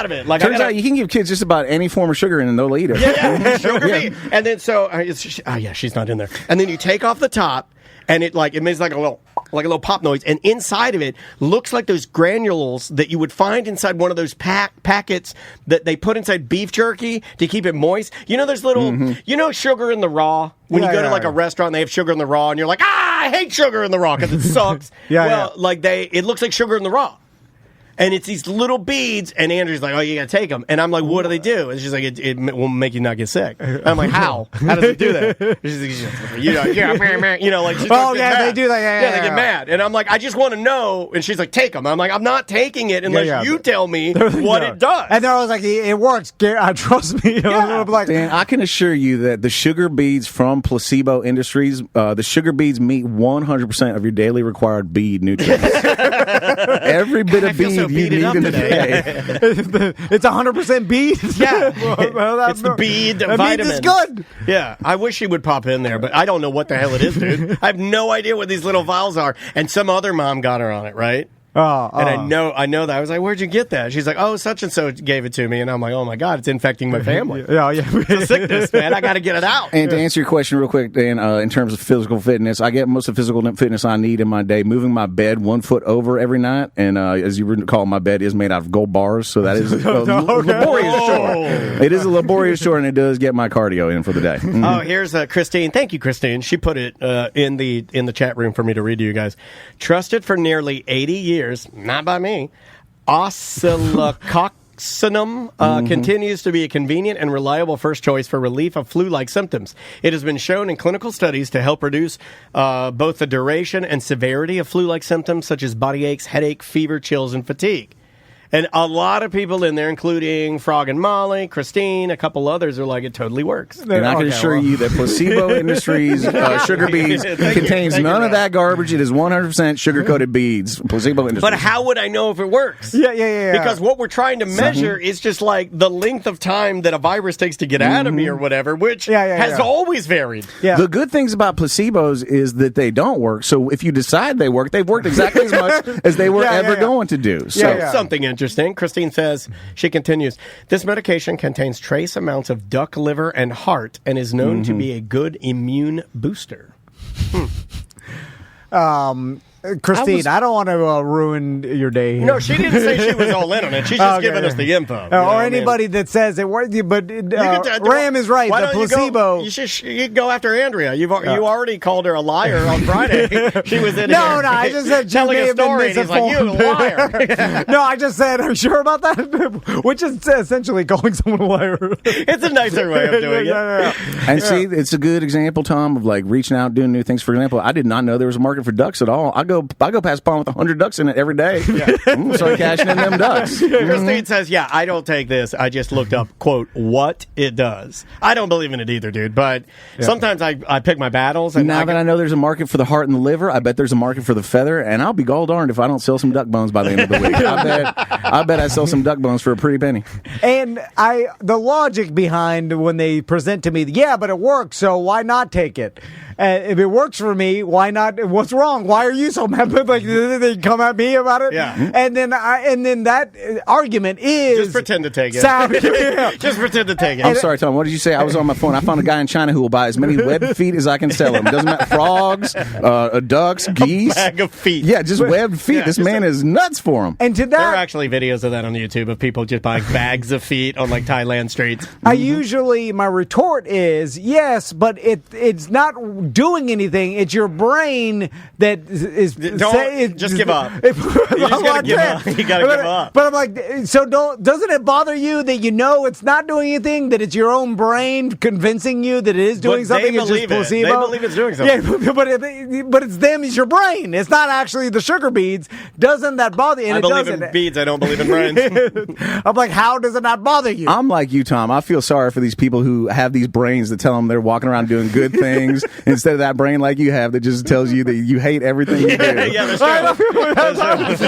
of it. Like, turns out you can give kids just about any form of sugar and they'll eat it. Yeah. Sugar beet. And then she's not in there. And then you take off the top, and it makes like a little pop noise, and inside of it looks like those granules that you would find inside one of those packets that they put inside beef jerky to keep it moist. There's little, sugar in the raw. When you go to like a restaurant, they have sugar in the raw, and you're like, I hate sugar in the raw because it sucks. It looks like sugar in the raw. And it's these little beads, and Andrew's like, "Oh, you gotta take them." And I'm like, "What do they do?" And she's like, "It will make you not get sick." And I'm like, "How? How does it do that?" And she's like, like she's oh yeah, mad. They do that. Yeah, they get mad. And I'm like, "I just want to know." And she's like, "Take them." I'm like, "I'm not taking it unless you tell me what it does." And they're always like, "It works. Trust me." Like, Dan, I can assure you that the sugar beads from Placebo Industries, the sugar beads meet 100% of your daily required bead nutrients. Every bit of bead you need in the day. It's 100% bead. Yeah, it's the bead vitamin. It's good. Yeah, I wish he would pop in there, but I don't know what the hell it is, dude. I have no idea what these little vials are. And some other mom got her on it, right? And I know that. I was like, "Where'd you get that?" She's like, "Oh, such and so gave it to me." And I'm like, "Oh my God, it's infecting my family." Yeah. It's a sickness, man. I got to get it out. And to answer your question real quick, Dan, in terms of physical fitness, I get most of the physical fitness I need in my day moving my bed 1 foot over every night. And as you recall, my bed is made out of gold bars, so that is a laborious chore. It is a laborious chore, and it does get my cardio in for the day. Mm-hmm. Oh, here's Christine. Thank you, Christine. She put it in the chat room for me to read to you guys. Trusted for nearly 80 years, not by me. Oscillococcinum continues to be a convenient and reliable first choice for relief of flu-like symptoms. It has been shown in clinical studies to help reduce both the duration and severity of flu-like symptoms such as body aches, headache, fever, chills, and fatigue. And a lot of people in there, including Frog and Molly, Christine, a couple others, are like, it totally works. And I can assure you that Placebo Industries sugar beads contains none of that garbage. It is 100% sugar-coated beads. Placebo Industries. But how would I know if it works? Yeah. Because what we're trying to measure is just like the length of time that a virus takes to get out of me or whatever, which has always varied. Yeah. The good things about placebos is that they don't work. So if you decide they work, they've worked exactly as much as they were ever going to do. So something interesting. Christine says, she continues, this medication contains trace amounts of duck liver and heart and is known to be a good immune booster. Christine, I don't want to ruin your day here. No, she didn't say she was all in on it. She's just giving us the info. Or anybody that says it worked. But Ram is right. The placebo. You should go after Andrea. You already called her a liar on Friday. She was in here. No, I just said telling a story. And he's like, you liar. No, I just said, are you sure about that? Which is essentially calling someone a liar. It's a nicer way of doing it. And see, it's a good example, Tom, of like reaching out, doing new things. For example, I did not know there was a market for ducks at all. I go past Palm with 100 ducks in it every day. Start cashing in them ducks. Christine says, I don't take this. I just looked up, quote, what it does. I don't believe in it either, dude. But sometimes I pick my battles. And now that I know there's a market for the heart and the liver, I bet there's a market for the feather, and I'll be gall darned if I don't sell some duck bones by the end of the week. I bet I sell some duck bones for a pretty penny. And the logic behind when they present to me, but it works, so why not take it? If it works for me, why not? What's wrong? Why are you so mad? Like they come at me about it. Yeah. And then that argument is just pretend to take it. Just pretend to take it. I'm sorry, Tom. What did you say? I was on my phone. I found a guy in China who will buy as many webbed feet as I can sell him. Doesn't matter. Frogs, ducks, geese. A bag of feet. Yeah, just webbed feet. This man is nuts for them. And to that, there are actually videos of that on YouTube of people just buying bags of feet on like Thailand streets. My retort is yes, but it's not doing anything. It's your brain that is. Just give up. You gotta give up. But I'm like, so doesn't it bother you that it's not doing anything? That it's your own brain convincing you that it is doing something? It's just placebo. They believe it's doing something. Yeah, but it's them. It's your brain. It's not actually the sugar beads. Doesn't that bother you? And I believe in beads. I don't believe in brains. I'm like, how does it not bother you? I'm like you, Tom. I feel sorry for these people who have these brains that tell them they're walking around doing good things instead of that brain like you have that just tells you that you hate everything you do. Yeah, that's true.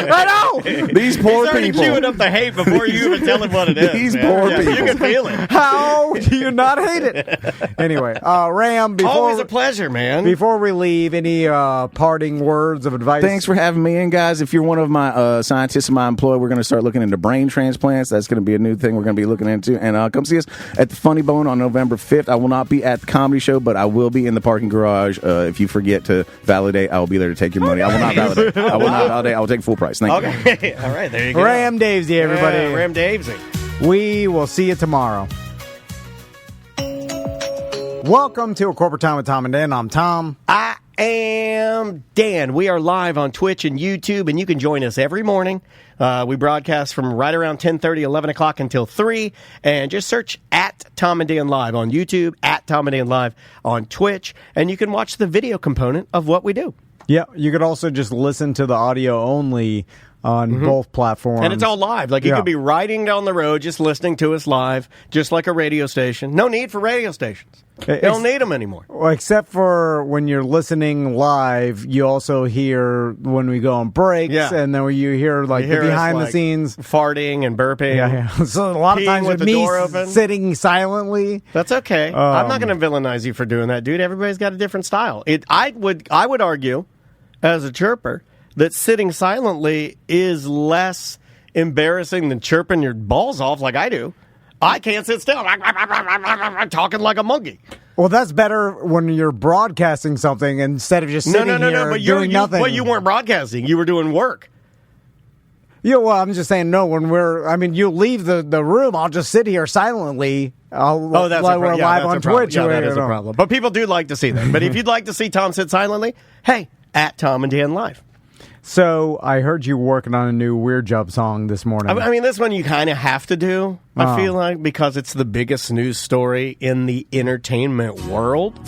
I know. These poor He's people. He's already queuing up the hate before you even tell him what it is. These poor people. You can feel it. How do you not hate it? Anyway, Ram, always a pleasure, man. Before we leave, any parting words of advice? Thanks for having me in, guys. If you're one of my scientists in my employ, we're going to start looking into brain transplants. That's going to be a new thing we're going to be looking into. And come see us at the Funny Bone on November 5th. I will not be at the comedy show, but I will be in the parking garage. If you forget to validate, I will be there to take your money. I will not validate. I will take full price. Thank you. Okay. All right. There you go. Ram Davesy, everybody. Ram Davesy. We will see you tomorrow. Welcome to A Corporate Time with Tom and Dan. I'm Tom. I am Dan. We are live on Twitch and YouTube, and you can join us every morning. We broadcast from right around 10:30, 11 o'clock until 3, and just search at Tom and Dan Live on YouTube, at Tom and Dan Live on Twitch, and you can watch the video component of what we do. Yeah, you could also just listen to the audio only on both platforms. And it's all live. Like, you could be riding down the road just listening to us live, just like a radio station. No need for radio stations. You don't need them anymore. Well, except for when you're listening live, you also hear when we go on breaks, and then you hear the behind the scenes farting and burping. Yeah. So a lot of times with the me door open. sitting silently. That's okay. I'm not going to villainize you for doing that, dude. Everybody's got a different style. I would argue, as a chirper, that sitting silently is less embarrassing than chirping your balls off like I do. I can't sit still. I'm talking like a monkey. Well, that's better when you're broadcasting something instead of just sitting here but doing nothing. Well, you weren't broadcasting. You were doing work. Yeah, well, I'm just saying, no, when you leave the room, I'll just sit here silently. That's we're live on Twitch. Yeah, that is a problem. But people do like to see that. But if you'd like to see Tom sit silently, hey, at Tom and Dan Live. So I heard you working on a new Weird Job song this morning. I mean, this one you kind of have to do, I feel like, because it's the biggest news story in the entertainment world.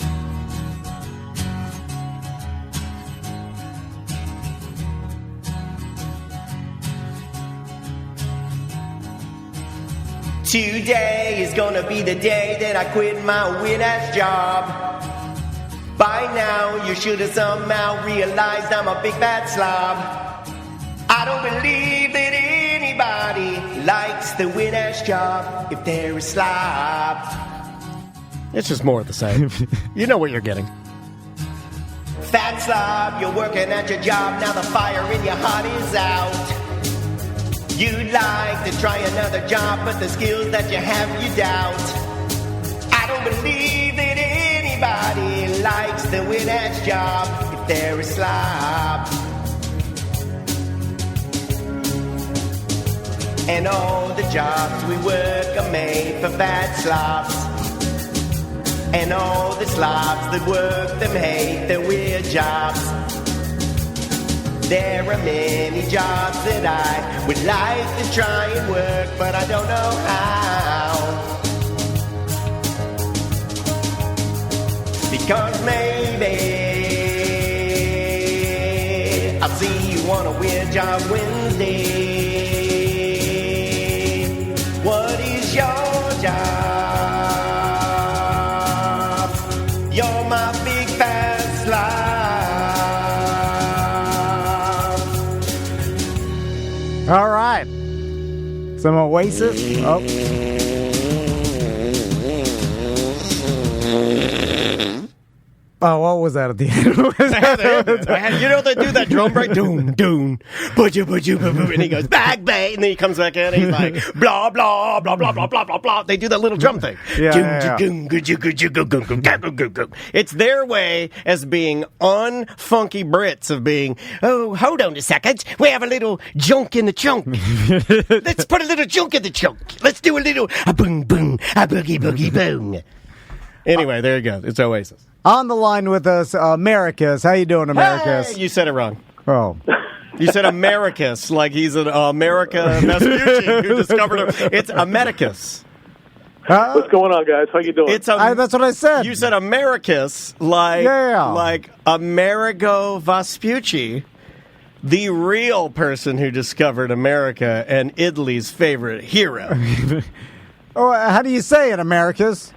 Today is gonna be the day that I quit my weird-ass job. By now, you should have somehow realized I'm a big fat slob. I don't believe that anybody likes the weird-ass job if they're a slob. It's just more of the same. You know what you're getting. Fat slob, you're working at your job, now the fire in your heart is out. You'd like to try another job, but the skills that you have, you doubt. I don't believe that anybody likes the weird-ass job if they're a slob. And all the jobs we work are made for fat slobs. And all the slobs that work them hate their weird jobs. There are many jobs that I would like to try and work, but I don't know how. Because maybe I'll see you on a Weird Job Wednesday. What is your job? You're my big fat slob. All right. Some Oasis. Oh. Oh, what was that at the end? You know they do that drum break, doom, doom, and he goes back, bay, and then he comes back in, and he's like blah blah blah blah blah blah blah blah. They do that little drum thing. It's their way as being unfunky Brits of being. Oh, hold on a second, we have a little junk in the chunk. Let's put a little junk in the chunk. Let's do a little a boom boom, a boogie boogie boom. Anyway, there you go. It's Oasis. On the line with us, Americus. How you doing, Americus? Hey, you said it wrong. Oh. You said Americus, like he's an America Vespucci who discovered it. It's Americus. What's going on, guys? How you doing? That's what I said. You said Americus, like Amerigo Vespucci, the real person who discovered America and Italy's favorite hero. Oh, how do you say it, Americus?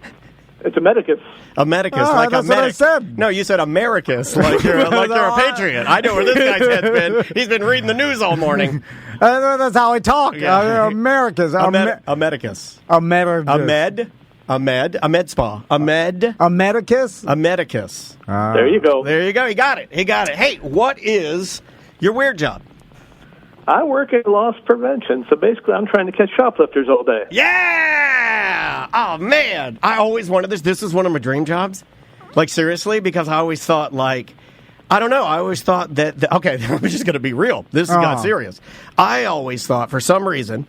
It's Americus. Americus, like that's a medic. What I said. No, you said Americus, like you're a patriot. I know where this guy's head's been. He's been reading the news all morning. That's how I talk. Yeah. Americus. Americus. Ahmed Spa. Americus? Americus. There you go. There you go. He got it. Hey, what is your weird job? I work in loss prevention, so basically I'm trying to catch shoplifters all day. Yeah! Oh, man. I always wanted this. This is one of my dream jobs. Like, seriously, because I always thought, like, I don't know. I always thought that okay, I'm just going to be real. This got serious. I always thought, for some reason,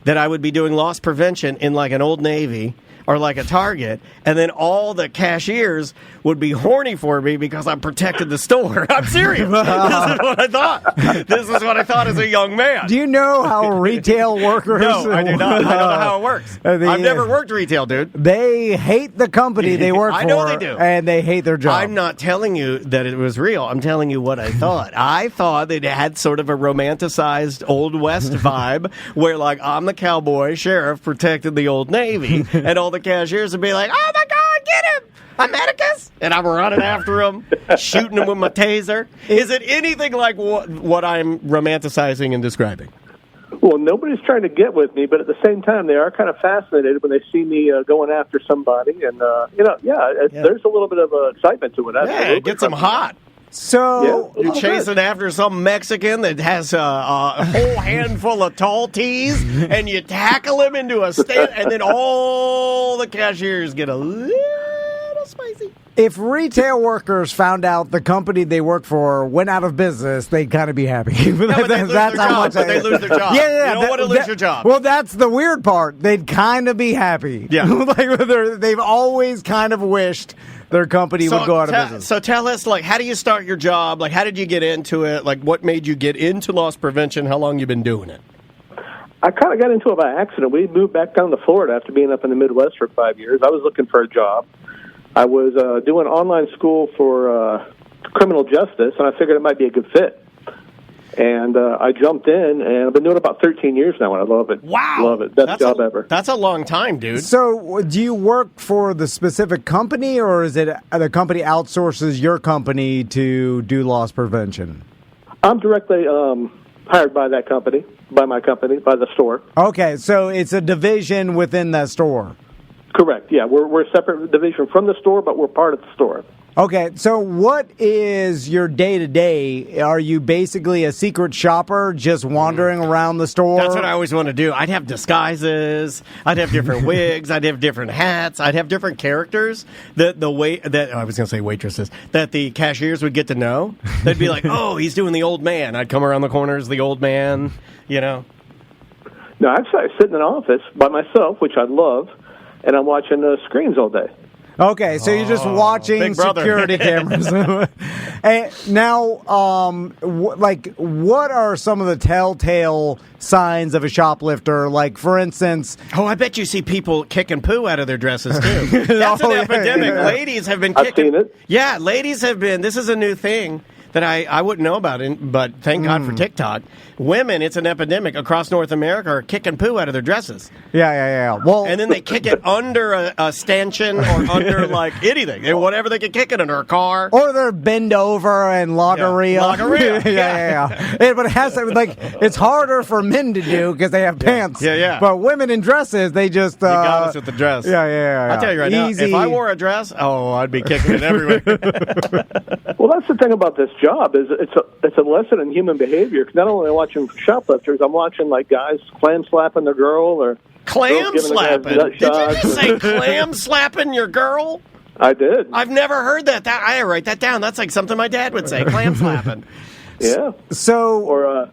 that I would be doing loss prevention in, like, an Old Navy or like a Target, and then all the cashiers would be horny for me because I protected the store. I'm serious. This is what I thought. This is what I thought as a young man. Do you know how retail workers... No, I do not. I don't know how it works. I've never worked retail, dude. They hate the company they work for. I know they do. And they hate their job. I'm not telling you that it was real. I'm telling you what I thought. I thought it had sort of a romanticized Old West vibe where, like, I'm the cowboy sheriff protecting the Old Navy, and all the cashiers would be like, oh, my God, get him! Americus! And I'm running after him, shooting him with my taser. Is it anything like what I'm romanticizing and describing? Well, nobody's trying to get with me, but at the same time, they are kind of fascinated when they see me going after somebody. And, there's a little bit of excitement to it. Yeah, it gets them hot. So you're chasing after some Mexican that has a whole handful of tall teas, and you tackle him into a stand, and then all the cashiers get a little spicy. If retail workers found out the company they work for went out of business, they'd kind of be happy. They lose their job. Yeah. You don't want to lose your job. Well, that's the weird part. They'd kind of be happy. Yeah. They've always kind of wished their company would go out of business. So tell us, like, how do you start your job? Like, how did you get into it? Like, what made you get into loss prevention? How long you been doing it? I kind of got into it by accident. We moved back down to Florida after being up in the Midwest for 5 years. I was looking for a job. I was doing online school for criminal justice, and I figured it might be a good fit. And I jumped in, and I've been doing it about 13 years now, and I love it. Wow. Love it. Best job ever. That's a long time, dude. So do you work for the specific company, or is it the company outsources your company to do loss prevention? I'm directly hired by that company, by my company, by the store. Okay, so it's a division within that store. Correct, yeah. We're a separate division from the store, but we're part of the store. Okay, so what is your day-to-day? Are you basically a secret shopper just wandering around the store? That's what I always want to do. I'd have disguises. I'd have different wigs. I'd have different hats. I'd have different characters I was going to say waitresses, that the cashiers would get to know. They'd be like, oh, he's doing the old man. I'd come around the corner as the old man, you know. No, I sit in an office by myself, which I love, and I'm watching screens all day. Okay, so you're just watching security cameras. And now, what are some of the telltale signs of a shoplifter? Like, for instance... Oh, I bet you see people kicking poo out of their dresses, too. That's an epidemic. Yeah. Ladies have been kicking... I've seen it. Yeah, ladies have been... This is a new thing that I wouldn't know about, but thank God for TikTok. Women, it's an epidemic across North America, are kicking poo out of their dresses. Yeah. Well, and then they kick it under a stanchion or under, like, anything. Whatever they can kick it under a car. Or they're bend over and logorrhea. Yeah. But it has to, like, it's harder for men to do because they have pants. Yeah. But women in dresses, they just... you got us with the dress. Yeah. I'll tell you right now, if I wore a dress, I'd be kicking it everywhere. Well, that's the thing about this job is it's a lesson in human behavior. Because not only am I watching shoplifters, I'm watching like guys clam slapping their girl or clam slapping. Did you just say clam slapping your girl? I did. I've never heard that. I write that down. That's like something my dad would say. Clam slapping. Yeah. So or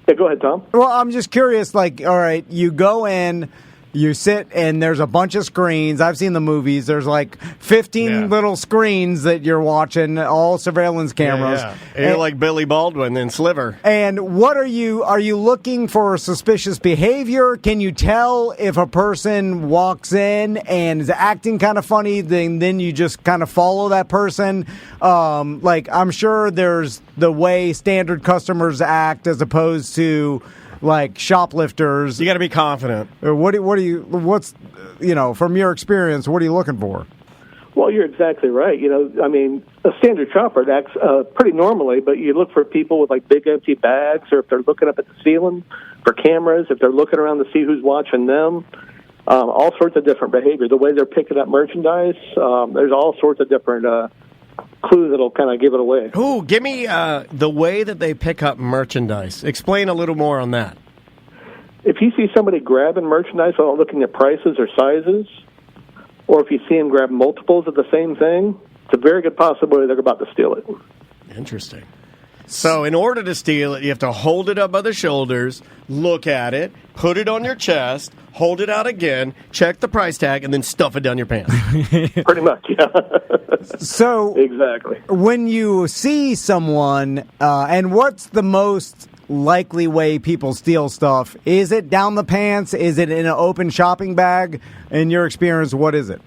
yeah, go ahead, Tom. Well, I'm just curious. Like, all right, you go in. You sit, and there's a bunch of screens. I've seen the movies. There's like 15 little screens that you're watching, all surveillance cameras. Yeah. And you're like Billy Baldwin in Sliver. And what are you looking for suspicious behavior? Can you tell if a person walks in and is acting kind of funny, then you just kind of follow that person? Like, I'm sure there's the way standard customers act as opposed to... like shoplifters. You got to be confident. What's from your experience, what are you looking for? Well, you're exactly right. I mean, a standard shopper acts pretty normally, but you look for people with like big empty bags, or if they're looking up at the ceiling for cameras, if they're looking around to see who's watching them, all sorts of different behavior. The way they're picking up merchandise, there's all sorts of different clue that'll kind of give it away. Ooh, give me the way that they pick up merchandise. Explain a little more on that. If you see somebody grabbing merchandise without looking at prices or sizes, or if you see them grab multiples of the same thing, it's a very good possibility they're about to steal it. Interesting. So in order to steal it, you have to hold it up by the shoulders, look at it, put it on your chest, hold it out again, check the price tag, and then stuff it down your pants. Pretty much, yeah. So exactly. When you see someone, and what's the most likely way people steal stuff? Is it down the pants? Is it in an open shopping bag? In your experience, what is it?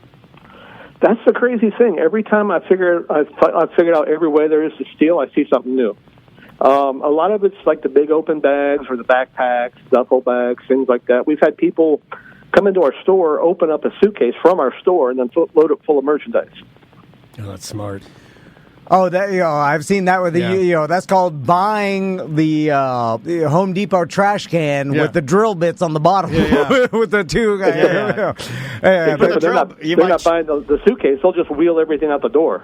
That's the crazy thing. Every time I've figured out every way there is to steal, I see something new. A lot of it's like the big open bags or the backpacks, duffel bags, things like that. We've had people come into our store, open up a suitcase from our store, and then load it full of merchandise. Oh, that's smart. Oh, that I've seen that with the that's called buying the Home Depot trash can with the drill bits on the bottom with the two. They're not buying the suitcase; they'll just wheel everything out the door.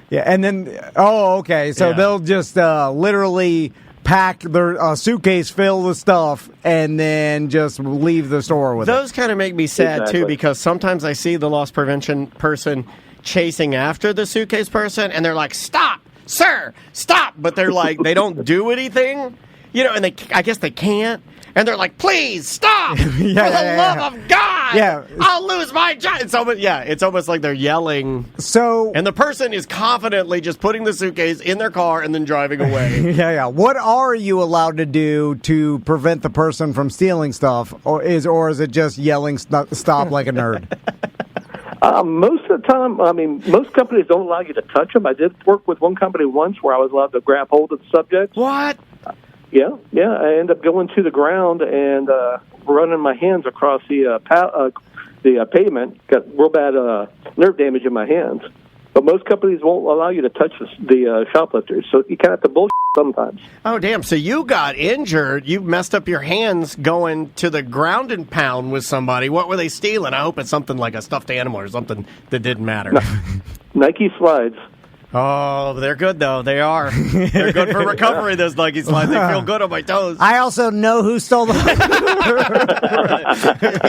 Yeah, and then okay, so they'll just literally pack their suitcase filled with stuff and then just leave the store with Those kind of make me sad too, because sometimes I see the loss prevention person chasing after the suitcase person, and they're like, "Stop, sir, stop!" But they're like, they don't do anything, and I guess they can't. And they're like, "Please stop! For the love of God, I'll lose my job." It's almost like they're yelling. So, and the person is confidently just putting the suitcase in their car and then driving away. What are you allowed to do to prevent the person from stealing stuff, or is it just yelling "stop" like a nerd? Most of the time, most companies don't allow you to touch them. I did work with one company once where I was allowed to grab hold of the subject. What? Yeah. I ended up going to the ground and running my hands across the pavement. Got real bad nerve damage in my hands. But most companies won't allow you to touch the shoplifters, so you kind of have to bullshit sometimes. Oh, damn. So you got injured. You messed up your hands going to the ground and pound with somebody. What were they stealing? I hope it's something like a stuffed animal or something that didn't matter. Nike slides. Oh, they're good, though. They are. They're good for recovery, those Nike slides. They feel good on my toes. I also know who stole them. And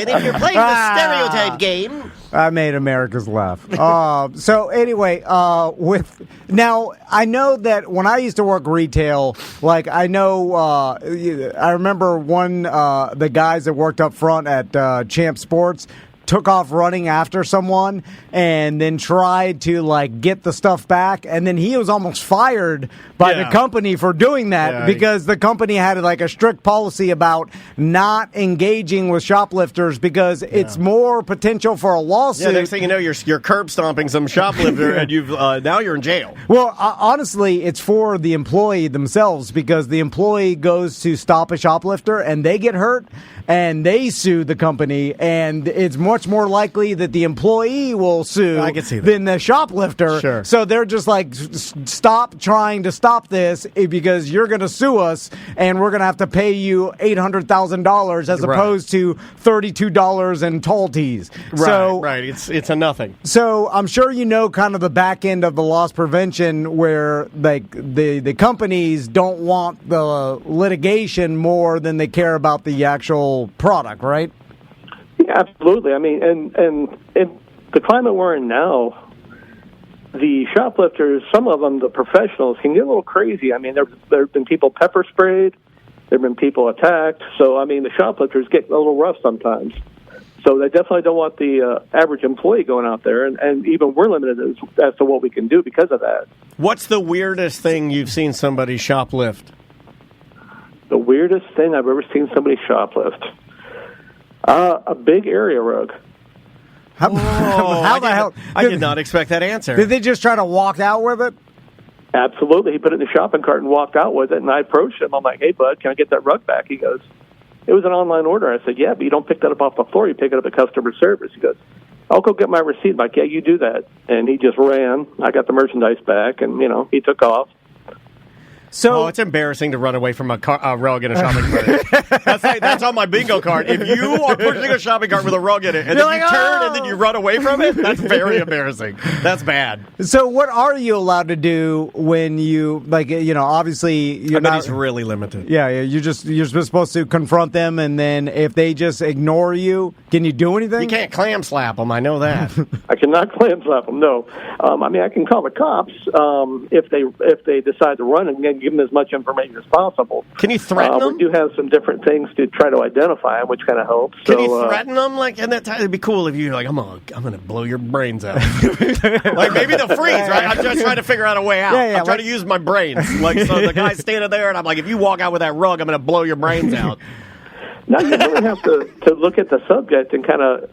if you're playing the stereotype game... I made America's laugh. So anyway, now I know that when I used to work retail, I remember the guys that worked up front at Champ Sports took off running after someone and then tried to get the stuff back, and then he was almost fired by the company for doing that because the company had a strict policy about not engaging with shoplifters because it's more potential for a lawsuit. Yeah, next thing you know, you're curb stomping some shoplifter and you've now you're in jail. Well, honestly, it's for the employee themselves because the employee goes to stop a shoplifter and they get hurt and they sue the company, and it's much more likely that the employee will sue than the shoplifter. Sure. So they're just stop trying to stop this because you're going to sue us, and we're going to have to pay you $800,000 as opposed to $32 in toll tees. Right. It's a nothing. So I'm sure kind of the back end of the loss prevention where the companies don't want the litigation more than they care about the actual product, right? Yeah, absolutely. And the climate we're in now, the shoplifters, some of them, the professionals, can get a little crazy. There have been people pepper sprayed, there have been people attacked. So, the shoplifters get a little rough sometimes. So they definitely don't want the average employee going out there, and even we're limited as to what we can do because of that. What's the weirdest thing you've seen somebody shoplift? The weirdest thing I've ever seen somebody shoplift? A big area rug. How the hell? I did not expect that answer. Did they just try to walk out with it? Absolutely. He put it in the shopping cart and walked out with it, and I approached him. I'm like, "Hey, bud, can I get that rug back?" He goes, "It was an online order." I said, "Yeah, but you don't pick that up off the floor. You pick it up at customer service." He goes, "I'll go get my receipt." I'm like, "Yeah, you do that." And he just ran. I got the merchandise back, and, he took off. So it's embarrassing to run away from a rug in a shopping cart. That's on my bingo card. If you are pushing a shopping cart with a rug in it, and then you turn and then you run away from it, that's very embarrassing. That's bad. So what are you allowed to do when you, obviously you're not... He's really limited. Yeah, you're supposed to confront them, and then if they just ignore you, can you do anything? You can't clam slap them, I know that. I cannot clam slap them, no. I can call the cops if they decide to run and and give them as much information as possible. Can you threaten them? We do have some different things to try to identify them, which kind of helps. Can you threaten them? Like, in that time, it'd be cool if you're like, I'm gonna blow your brains out. Like, maybe they'll freeze, right? I'm just trying to figure out a way out. I'm trying to use my brains. Like, so the guy's standing there, and I'm like, if you walk out with that rug, I'm gonna blow your brains out. Now, you really have to look at the subject and kind of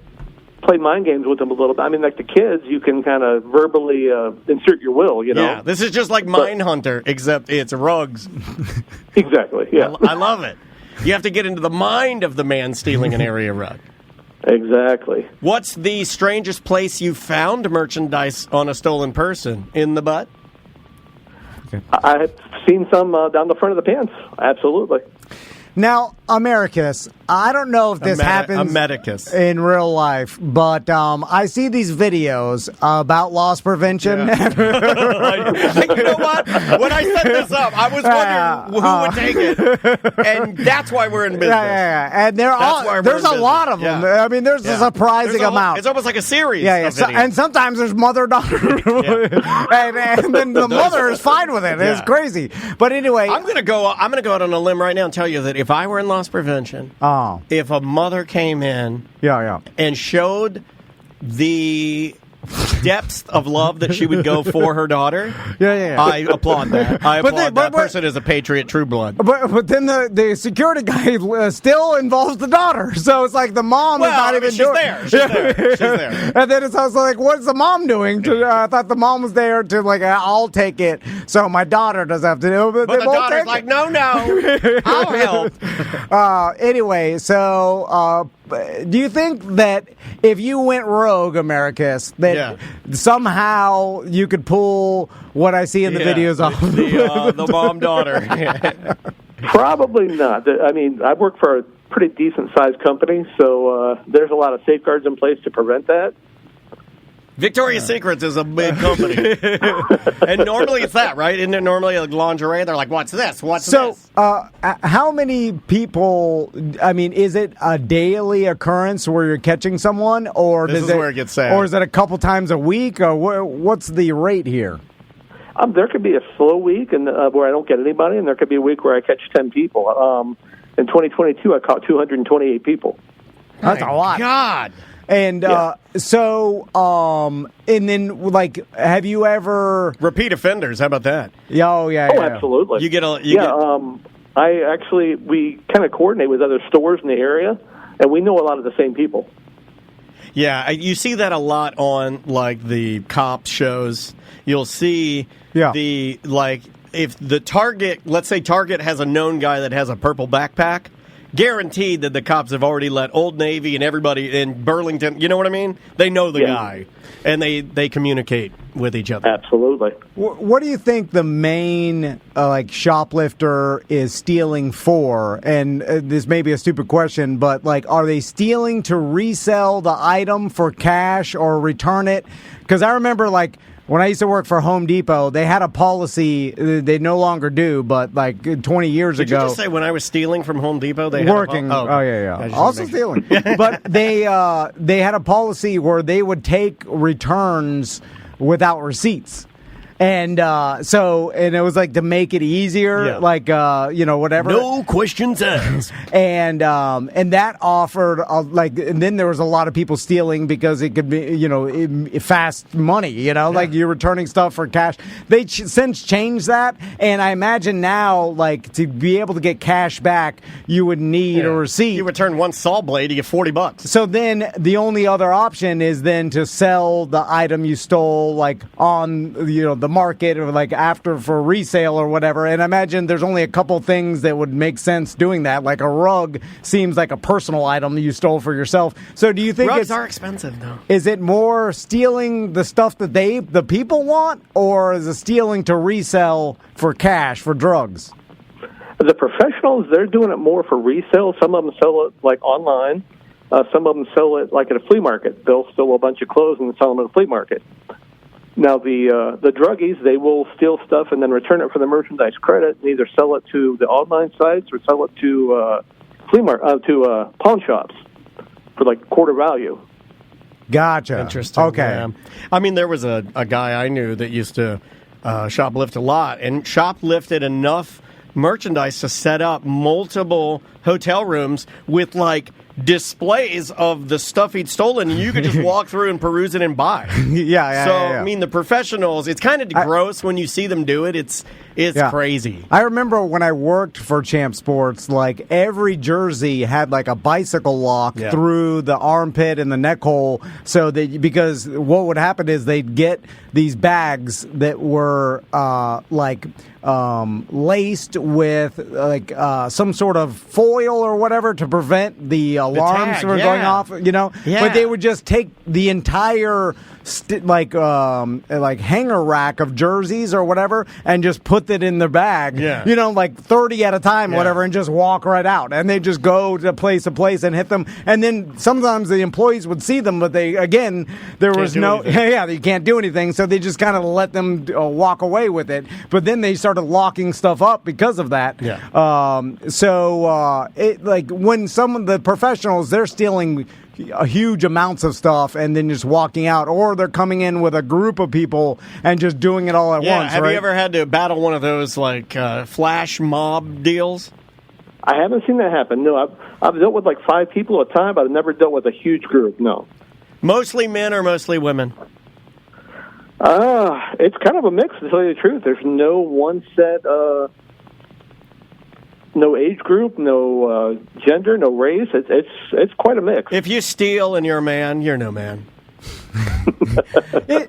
play mind games with them a little bit. I mean, like the kids, you can kind of verbally insert your will, you know? Yeah, this is just like Mindhunter, except it's rugs. Exactly, yeah. I love it. You have to get into the mind of the man stealing an area rug. Exactly. What's the strangest place you found merchandise on a stolen person? In the butt? I've seen some down the front of the pants, absolutely. Now, Americus, I don't know if this happens in real life, but I see these videos about loss prevention. Yeah. You know what? When I set this up, I was wondering who would take it, and that's why we're in business. And there's a lot of them. I mean, there's a surprising amount. It's almost like a series. And sometimes there's mother-daughter, and then the mother is fine with it. It's crazy. But anyway, I'm gonna go out on a limb right now and tell you that if I were in loss prevention, if a mother came in and showed the depth of love that she would go for her daughter, I applaud that. That person is a patriot, true blood. But then the security guy still involves the daughter, so it's like the mom is not even doing it. She's there. And then it's also like, what's the mom doing? I thought the mom was there to like, I'll take it, so my daughter doesn't have to do it. But the daughter's like, no, I'll help. Anyway, so do you think that if you went rogue, Americus, that somehow you could pull what I see in the videos off? The mom-daughter. Probably not. I mean, I work for a pretty decent-sized company, so there's a lot of safeguards in place to prevent that. Victoria's Secrets is a big company. And normally it's that, right? Isn't it normally like lingerie? They're like, what's this? What's this? So, how many people, I mean, is it a daily occurrence where you're catching someone? Or this is where it gets sad. Or is it a couple times a week? Or what's the rate here? There could be a slow week and where I don't get anybody, and there could be a week where I catch 10 people. In 2022, I caught 228 people. That's a lot. God. And and then, like, have you ever... Repeat offenders, how about that? Oh, absolutely. You get we kind of coordinate with other stores in the area, and we know a lot of the same people. Yeah, you see that a lot on, like, the cop shows. You'll see if the Target, let's say Target has a known guy that has a purple backpack, guaranteed that the cops have already let Old Navy and everybody in Burlington, you know what I mean? They know the guy, and they communicate with each other. Absolutely. What do you think the main shoplifter is stealing for? And this may be a stupid question, but are they stealing to resell the item for cash or return it? Because I remember when I used to work for Home Depot, they had a policy they no longer do, but 20 years ago. Did you just say when I was stealing from Home Depot, they working? Had Also stealing. But they had a policy where they would take returns without receipts. And and it was to make it easier, whatever. No questions asked. And that offered and then there was a lot of people stealing because it could be fast money, you're returning stuff for cash. They since changed that, and I imagine now to be able to get cash back, you would need a receipt. You return one saw blade, you get $40. So then the only other option is then to sell the item you stole on the market or after for resale or whatever. And I imagine there's only a couple things that would make sense doing that. Like a rug seems like a personal item that you stole for yourself. So do you think rugs are expensive though? Is it more stealing the stuff that the people want, or is it stealing to resell for cash for drugs? The professionals, they're doing it more for resale. Some of them sell it online. Some of them sell it at a flea market. They'll steal a bunch of clothes and sell them at a flea market. Now, the druggies, they will steal stuff and then return it for the merchandise credit and either sell it to the online sites or sell it to pawn shops for quarter value. Gotcha. Interesting. Okay. Yeah. I mean, there was a guy I knew that used to shoplift a lot, and shoplifted enough merchandise to set up multiple hotel rooms with like displays of the stuff he'd stolen, and you could just walk through and peruse it and buy. I mean, the professionals, it's kind of gross when you see them do it. It's crazy. I remember when I worked for Champ Sports, like every jersey had like a bicycle lock through the armpit and the neck hole, so that because what would happen is they'd get these bags that were laced with like some sort of foil or whatever to prevent the alarms from going off, but they would just take the entire hanger rack of jerseys or whatever and just put it in their bag, like 30 at a time, whatever, and just walk right out. And they just go to place and hit them. And then sometimes the employees would see them, but you can't do anything. So they just kind of let them walk away with it. But then they started locking stuff up because of that. When some of the professionals, they're stealing huge amounts of stuff and then just walking out, or they're coming in with a group of people and just doing it all at once. Have you ever had to battle one of those like flash mob deals? I haven't seen that happen. No, I've dealt with like 5 people at a time, but I've never dealt with a huge group. No. Mostly men or mostly women? It's kind of a mix, to tell you the truth. There's no one set. No age group, no gender, no race. It's quite a mix. If you steal and you're a man, you're no man.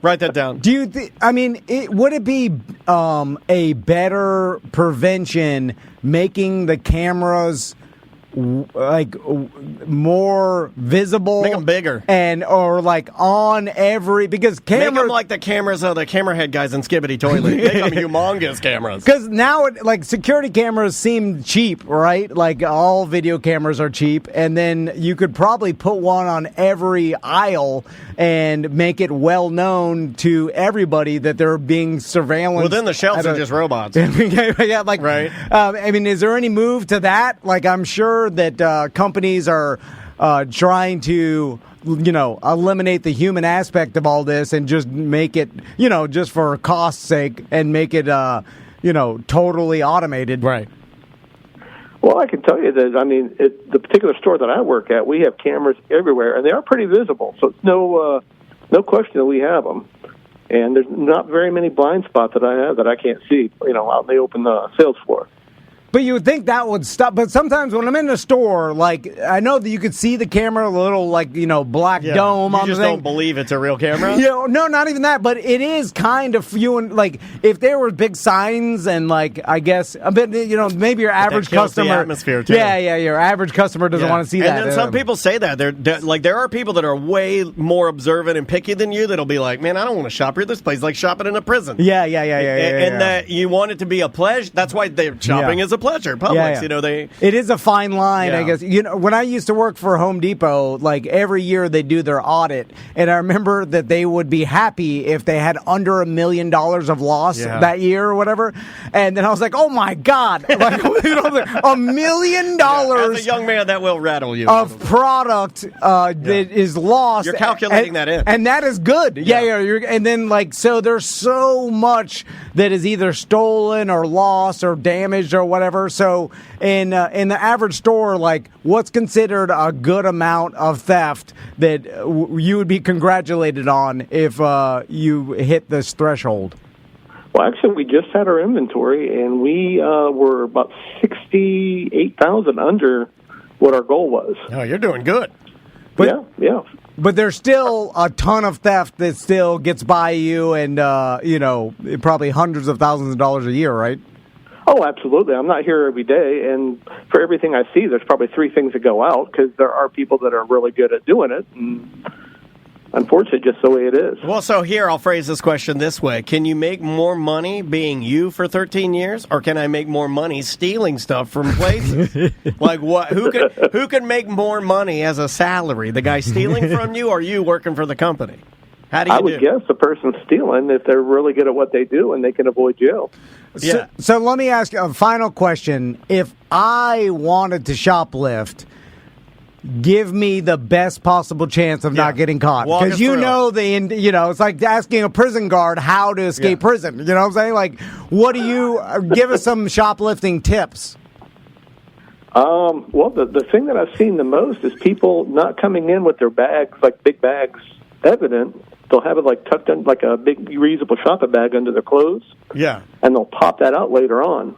Write that down. Do you? Would it be a better prevention making the cameras like more visible, make them bigger, or like on every, because cameras, make them like the cameras of the camera head guys in Skibbity Toilet. Make them humongous cameras. Because now security cameras seem cheap, right? Like all video cameras are cheap, and then you could probably put one on every aisle and make it well known to everybody that they're being surveilled. Well, then the shelves are just robots. Right. Is there any move to that? Like, I'm sure that companies are trying to, eliminate the human aspect of all this and just make it, just for cost's sake, and make it, totally automated. Right. Well, I can tell you that, the particular store that I work at, we have cameras everywhere, and they are pretty visible. So it's no question that we have them. And there's not very many blind spots that I have that I can't see, out in the open sales floor. But you would think that would stop. But sometimes when I'm in a store, like, I know that you could see the camera, a little, black dome on the thing. You just don't believe it's a real camera? No, not even that. But it is kind of few. And, if there were big signs and, I guess, maybe your average customer. The atmosphere, too. Yeah, your average customer doesn't want to see that. And then some people say that. There are people that are way more observant and picky than you that'll be like, man, I don't want to shop here. This place is like shopping in a prison. Yeah. And that you want it to be a pleasure. That's why shopping is a pleasure. Publix, it is a fine line, I guess. When I used to work for Home Depot, every year they do their audit, and I remember that they would be happy if they had under $1 million of loss that year or whatever. And then I was like, oh my God, $1 million as a young man, that will rattle you of product that is lost. You're calculating that in, and that is good. And then so there's so much that is either stolen or lost or damaged or whatever. So in the average store, what's considered a good amount of theft that you would be congratulated on if you hit this threshold? Well, actually, we just had our inventory, and we were about 68,000 under what our goal was. Oh, you're doing good. But, yeah. But there's still a ton of theft that still gets by you, and probably hundreds of thousands of dollars a year, right? Oh, absolutely. I'm not here every day, and for everything I see, there's probably 3 things that go out, because there are people that are really good at doing it, and unfortunately, just the way it is. Well, so here, I'll phrase this question this way. Can you make more money being you for 13 years, or can I make more money stealing stuff from places? What? Who can make more money as a salary? The guy stealing from you, or you working for the company? How do you I would guess the person stealing, if they're really good at what they do, and they can avoid jail. So let me ask you a final question. If I wanted to shoplift, give me the best possible chance of not getting caught. Because it's like asking a prison guard how to escape prison. You know what I'm saying? Like, what do you give us some shoplifting tips? Well, the thing that I've seen the most is people not coming in with their bags, like big bags, evident. They'll have it like tucked in, like a big reusable shopping bag under their clothes. Yeah. And they'll pop that out later on.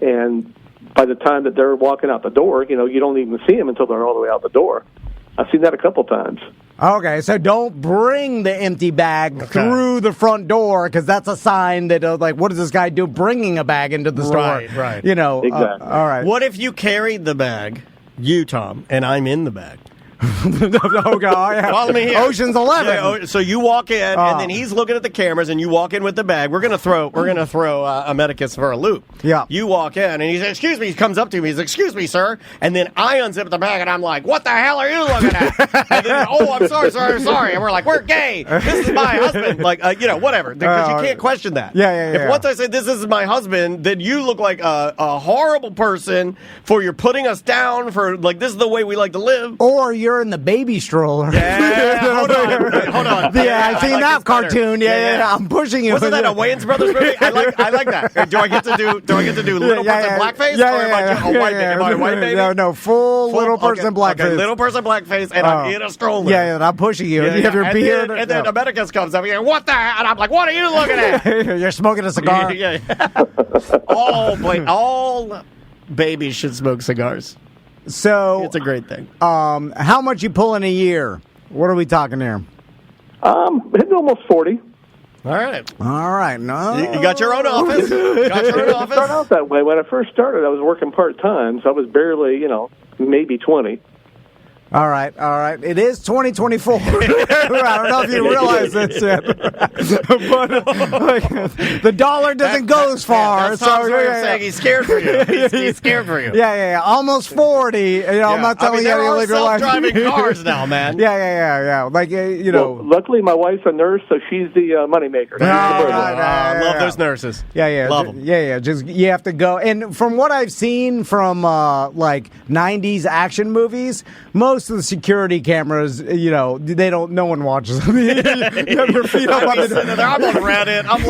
And by the time that they're walking out the door, you don't even see them until they're all the way out the door. I've seen that a couple times. Okay, so don't bring the empty bag through the front door, because that's a sign that, what does this guy do bringing a bag into the store? Right. Exactly. All right. What if you carried the bag, you, Tom, and I'm in the bag? Oh, God. Yeah. Follow me here. Ocean's 11. Yeah, so you walk in, and then he's looking at the cameras, and you walk in with the bag. We're gonna throw Americus for a loop. Yeah. You walk in, and he says, "Excuse me." He comes up to me. He's like, "Excuse me, sir." And then I unzip the bag, and I'm like, "What the hell are you looking at?" And then, I'm sorry. And we're like, "We're gay. This is my husband." Like, whatever, because you can't question that. Yeah. If once I say this is my husband, then you look like a horrible person for you're putting us down for this is the way we like to live. Or you're in the baby stroller. Yeah, hold on. Yeah, I've seen like that cartoon. Yeah, I'm pushing you. Wasn't that a Wayans Brothers movie? I like that. Do I get to do little person blackface? Yeah, or am I a white baby? Am I a white baby? No, full little person blackface. Okay, little person blackface, and I'm in a stroller. Yeah, and I'm pushing you. And you have your beard. And then Americus comes up and what the hell? And I'm like, what are you looking at? You're smoking a cigar? Yeah. All babies should smoke cigars. So it's a great thing. How much you pull in a year? What are we talking here? Hitting almost 40. All right. No, you got your own office. It started out that way. When I first started, I was working part time, so I was barely, maybe 20. All right. It is 2024. I don't know if you realize this yet, but the dollar doesn't go as far. That's Tom's way of saying he's scared for you. He's scared for you. Yeah. Almost 40. I'm not telling you how to live your life. There are self-driving cars now, man. Yeah. Well, luckily, my wife's a nurse, so she's the moneymaker. I love those nurses. Yeah. Love them. Yeah. Just you have to go. And from what I've seen from 90s action movies, most of the security cameras, no one watches them. You have your feet up on the. I'm on Reddit. I'm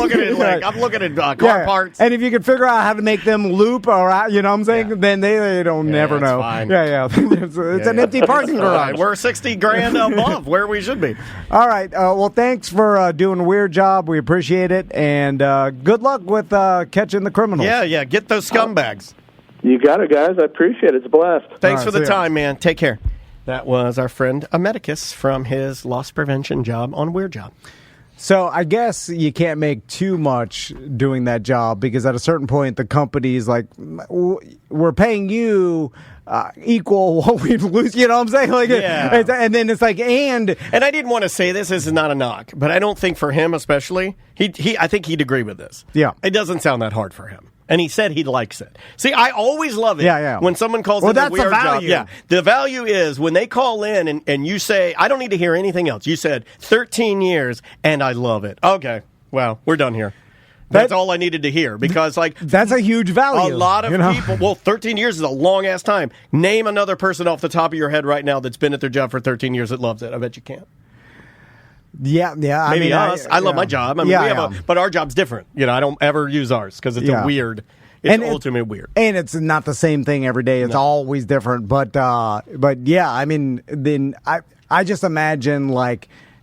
looking at car parts. And if you can figure out how to make them loop, or what I'm saying, then they don't never know. Fine. Yeah. It's an empty parking garage. We're $60,000 above where we should be. All right. Well, thanks for doing a weird job. We appreciate it, and good luck with catching the criminals. Yeah. Get those scumbags. You got it, guys. I appreciate it. It's a blast. Thanks for the time, man. Take care. That was our friend Americus from his loss prevention job on Weird Job. So I guess you can't make too much doing that job, because at a certain point the company's like, we're paying you equal what we'd lose. You know what I'm saying? And then it's like, and I didn't want to say this is not a knock, but I don't think for him especially, I think he'd agree with this. Yeah. It doesn't sound that hard for him. And he said he likes it. See, I always love it when someone calls it a weird job. Yeah, the value is when they call in and you say, I don't need to hear anything else. You said 13 years and I love it. Okay, well, we're done here. That's all I needed to hear, because that's a huge value. A lot of people. Well, 13 years is a long ass time. Name another person off the top of your head right now that's been at their job for 13 years that loves it. I bet you can't. Yeah. Maybe us. I love my job. But our job's different. I don't ever use ours because it's weird. It's ultimately weird, and it's not the same thing every day. It's always different. But yeah. Then I just imagine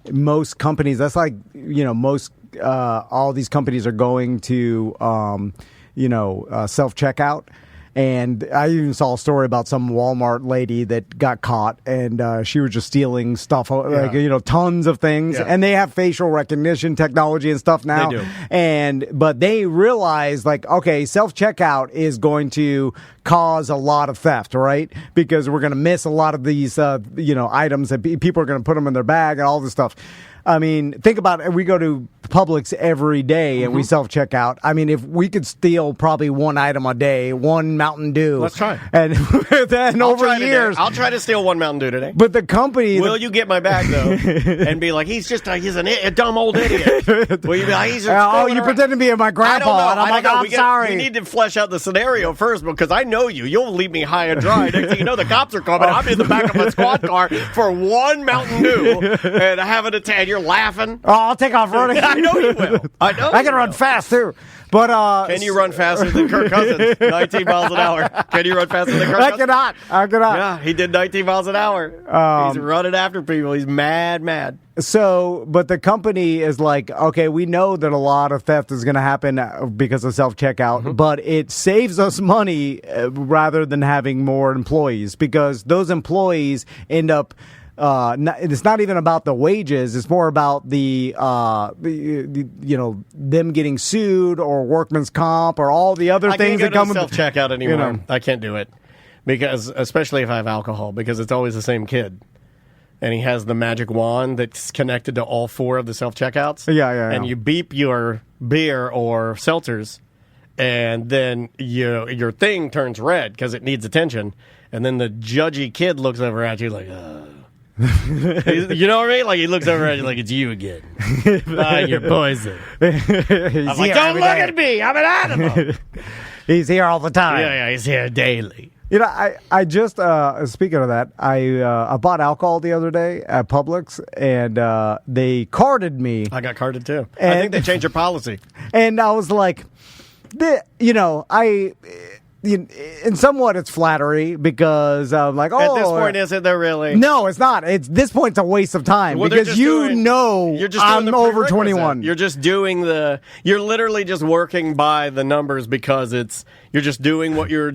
most companies. That's most all these companies are going to self checkout. And I even saw a story about some Walmart lady that got caught, and she was just stealing stuff, tons of things. Yeah. And they have facial recognition technology and stuff now. They do. But they realize, self-checkout is going to cause a lot of theft, right? Because we're going to miss a lot of these, items that people are going to put them in their bag and all this stuff. Think about it. We go to Publix every day and we self-check out. I mean, if we could steal probably one item a day, one Mountain Dew. Let's try. And then over years. I'll try to steal one Mountain Dew today. But the company... Will you get my bag, though, and be like, he's a dumb old idiot? Will you be like, he's just you pretend to be my grandpa, and I'm like, I'm sorry. We need to flesh out the scenario first, because I know you. You'll leave me high and dry. Next thing you know, the cops are coming. I'm in the back of my squad car for one Mountain Dew, and I have it and you're laughing. Oh, I'll take off running. I know you will. I can run fast, too. But can you run faster than Kirk Cousins? 19 miles an hour. Can you run faster than Kirk Cousins? I cannot. Yeah, he did 19 miles an hour. He's running after people. He's mad. So, but the company is like, okay, we know that a lot of theft is going to happen because of self-checkout, but it saves us money rather than having more employees, because those employees end up... it's not even about the wages. It's more about the them getting sued or workman's comp or all the other things that come with self-checkout anymore. I can't do it, because especially if I have alcohol, because it's always the same kid. And he has the magic wand that's connected to all 4 of the self-checkouts. Yeah. And you beep your beer or seltzers, and then your thing turns red because it needs attention. And then the judgy kid looks over at you like, you know what I mean? Like, he looks over at you like, it's you again. Buying your poison. I'm like, don't look at me. I'm an animal. He's here all the time. Yeah, he's here daily. You know, I just, speaking of that, I bought alcohol the other day at Publix, and they carded me. I got carded too. I think they changed their policy. And I was like, and somewhat it's flattery, because I'm like, at this point, is it though, really? No, it's not. This point's a waste of time, because you're just I'm over 21. You're just doing you're literally just working by the numbers, because you're just doing what you're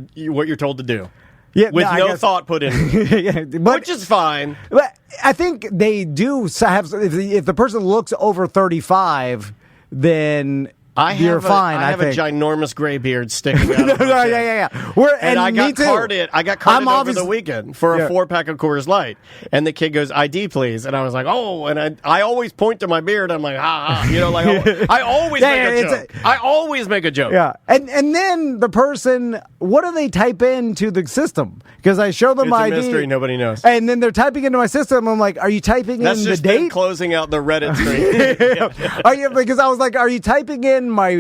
told to do. Yeah, with no thought put in it, which is fine. But I think they do have, if the person looks over 35, then... You're fine. I have a ginormous gray beard sticking out. Yeah. And I got carded. I got carded over the weekend for a 4-pack of Coors Light, and the kid goes, "ID, please." And I was like, "Oh!" And I always point to my beard. I'm like, "Ha ha!" Like I always make a joke. I always make a joke. Yeah, and then the person, what do they type into the system? Because I show them my ID. It's a mystery. Nobody knows. And then they're typing into my system. I'm like, "Are you typing in the date?" Closing out the Reddit stream. Because I was like, "Are you typing in my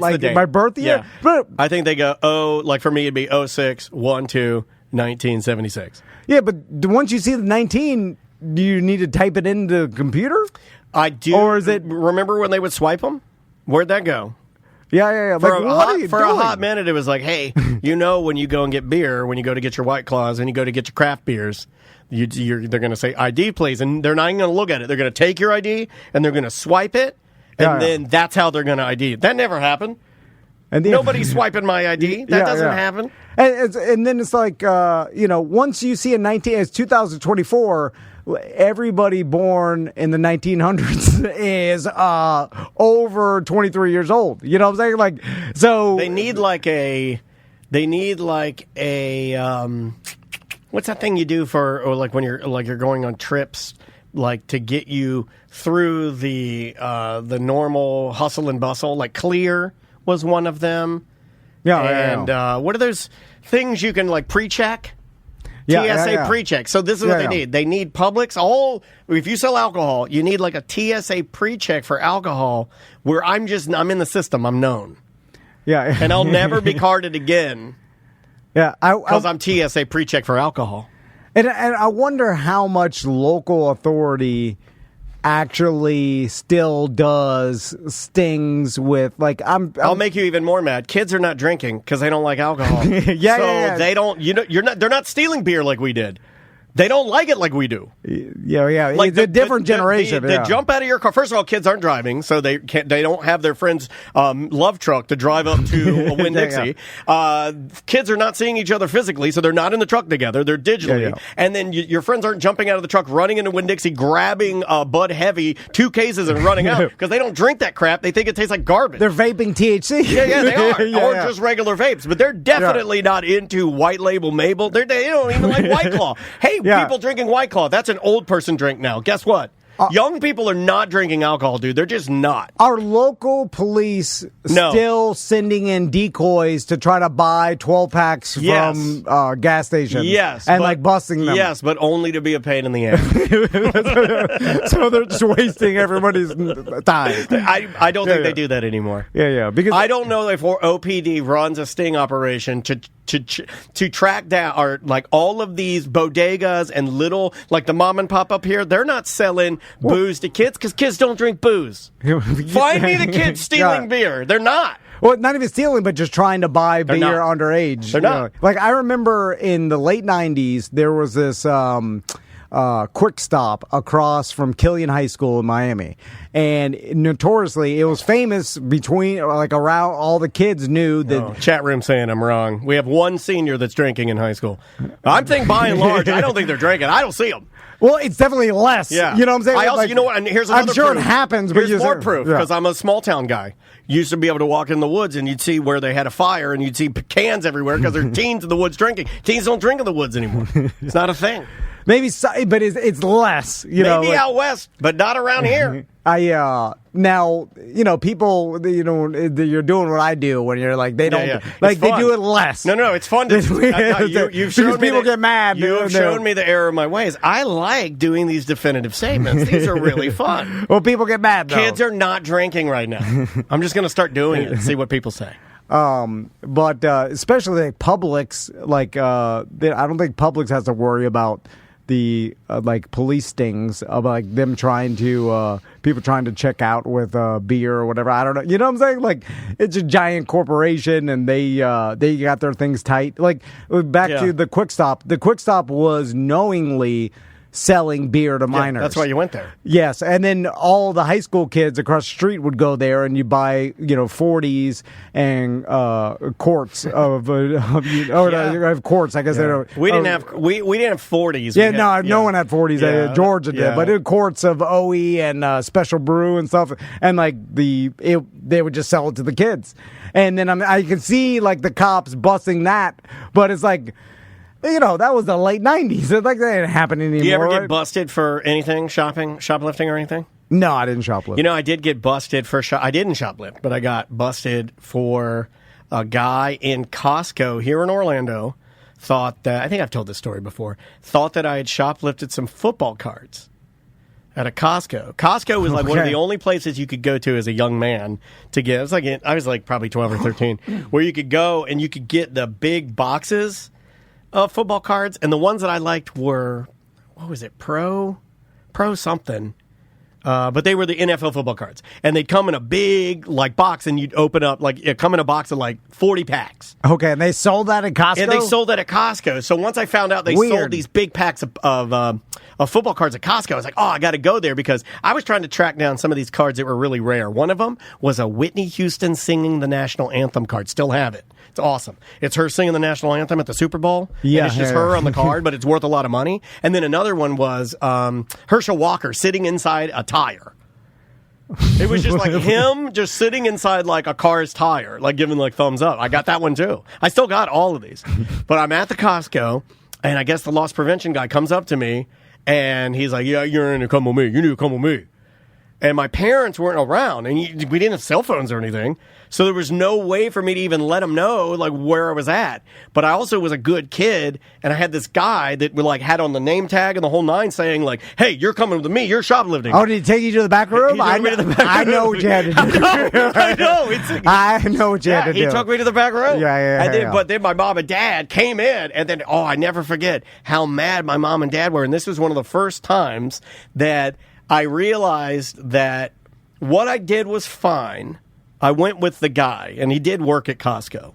my birth year?" Yeah. But I think they go, like for me it'd be 06/12/1976. Yeah, but once you see the 19, do you need to type it into the computer? I do. Or is it? Remember when they would swipe them? Where'd that go? Yeah. For a hot minute, it was like, hey, when you go and get beer, when you go to get your White Claws, and you go to get your craft beers, they're going to say ID, please, and they're not even going to look at it. They're going to take your ID and they're going to swipe it. And then that's how they're going to ID it. That never happened. And nobody's swiping my ID. That doesn't happen. And then it's like, once you see a 19, it's 2024, everybody born in the 1900s is over 23 years old. You know what I'm saying? Like, so they need like a what's that thing you do when you're going on trips, like to get you through the normal hustle and bustle. Like Clear was one of them. What are those things you can like pre-check? TSA pre-check. So this is what they need. They need Publix. If you sell alcohol, you need like a TSA pre-check for alcohol, where I'm in the system. I'm known. Yeah. And I'll never be carded again. Yeah. Because I'm TSA pre-check for alcohol. And I wonder how much local authority actually still does stings with, like, I'll make you even more mad. Kids are not drinking because they don't like alcohol. They don't. They're not stealing beer like we did. They don't like it like we do. Yeah. Like it's a different generation. They jump out of your car. First of all, kids aren't driving, so they don't have their friend's love truck to drive up to a Winn-Dixie. Kids are not seeing each other physically, so they're not in the truck together. They're digitally. And then your friends aren't jumping out of the truck, running into Winn-Dixie, grabbing Bud Heavy, 2 cases, and running out because they don't drink that crap. They think it tastes like garbage. They're vaping THC. Yeah, they are. Or just regular vapes. But they're definitely not into white label Mabel. They don't even like White Claw. Hey, people drinking White Claw. That's an old person drink now. Guess what? Young people are not drinking alcohol, dude. They're just not. Are local police still sending in decoys to try to buy 12 packs from gas stations? Yes. And busting them? Yes, but only to be a pain in the ass. So they're just wasting everybody's time. I don't think they do that anymore. Yeah. Because I don't know if OPD runs a sting operation to track down all of these bodegas and little, like the mom and pop up here. They're not selling booze to kids because kids don't drink booze. Find me the kids stealing beer. They're not. Well, not even stealing, but just trying to buy beer underage. They're not. I remember in the late 90s, there was this Quick Stop across from Killian High School in Miami. And notoriously, it was famous around all the kids knew that. Chat room saying I'm wrong. We have one senior that's drinking in high school. I'm thinking by and large, I don't think they're drinking. I don't see them. Well, it's definitely less. Yeah. You know what I'm saying? I also, you know what? And here's another I'm sure proof. it happens, but here's more proof because I'm a small town guy. Used to be able to walk in the woods and you'd see where they had a fire and you'd see cans everywhere because there are teens in the woods drinking. Teens don't drink in the woods anymore. It's not a thing. Maybe, but it's less. Maybe out west, but not around here. Now, people, you're doing what I do when you're they don't, they do it less. No, it's fun to you've shown me people get mad. You've shown me the error of my ways. I like doing these definitive statements. These are really fun. Well, people get mad, though. Kids are not drinking right now. I'm just going to start doing it and see what people say. But especially Publix, I don't think Publix has to worry about the police stings of them trying to people trying to check out with beer or whatever. I don't know. You know what I'm saying? It's a giant corporation and they got their things tight. Back to the Quick Stop. The Quick Stop was knowingly selling beer to minors. That's why you went there. Yes, and then all the high school kids across the street would go there, and you buy 40s and quarts of quarts. I guess we didn't have 40s. Yeah, no one had 40s. Georgia did, but quarts of OE and Special Brew and stuff, and they would just sell it to the kids, and then I can see the cops busting that, but it's that was the late 90s. That ain't happening anymore. Do you ever get busted for anything, shoplifting or anything? No, I didn't shoplift. I did get busted for I didn't shoplift, but I got busted for a guy in Costco here in Orlando thought that, I think I've told this story before, thought that I had shoplifted some football cards at a Costco. Costco was one of the only places you could go to as a young man to get, I was probably 12 or 13, where you could go and you could get the big boxes of football cards, and the ones that I liked were, what was it, Pro something. But they were the NFL football cards. And they'd come in a big, box, and you'd open up, it come in a box of, 40 packs. Okay, and they sold that at Costco? And they sold that at Costco. So once I found out they sold these big packs of football cards at Costco, I was like, I got to go there because I was trying to track down some of these cards that were really rare. One of them was a Whitney Houston singing the national anthem card. Still have it. It's awesome. It's her singing the national anthem at the Super Bowl. Yeah, and it's just her on the card, but it's worth a lot of money. And then another one was Herschel Walker sitting inside a tire. It was just him just sitting inside a car's tire, giving thumbs up. I got that one too. I still got all of these. But I'm at the Costco, and I guess the loss prevention guy comes up to me, and he's like, yeah, you need to come with me. You need to come with me. And my parents weren't around, and we didn't have cell phones or anything. So there was no way for me to even let them know where I was at. But I also was a good kid, and I had this guy that had on the name tag and the whole nine saying hey, you're coming with me. You're shoplifting. Oh, did he take you to the back room? I know what you had to do. I know. I know what you had to do. He took me to the back room. Yeah. But then my mom and dad came in, and then I never forget how mad my mom and dad were. And this was one of the first times that I realized that what I did was fine. I went with the guy, and he did work at Costco.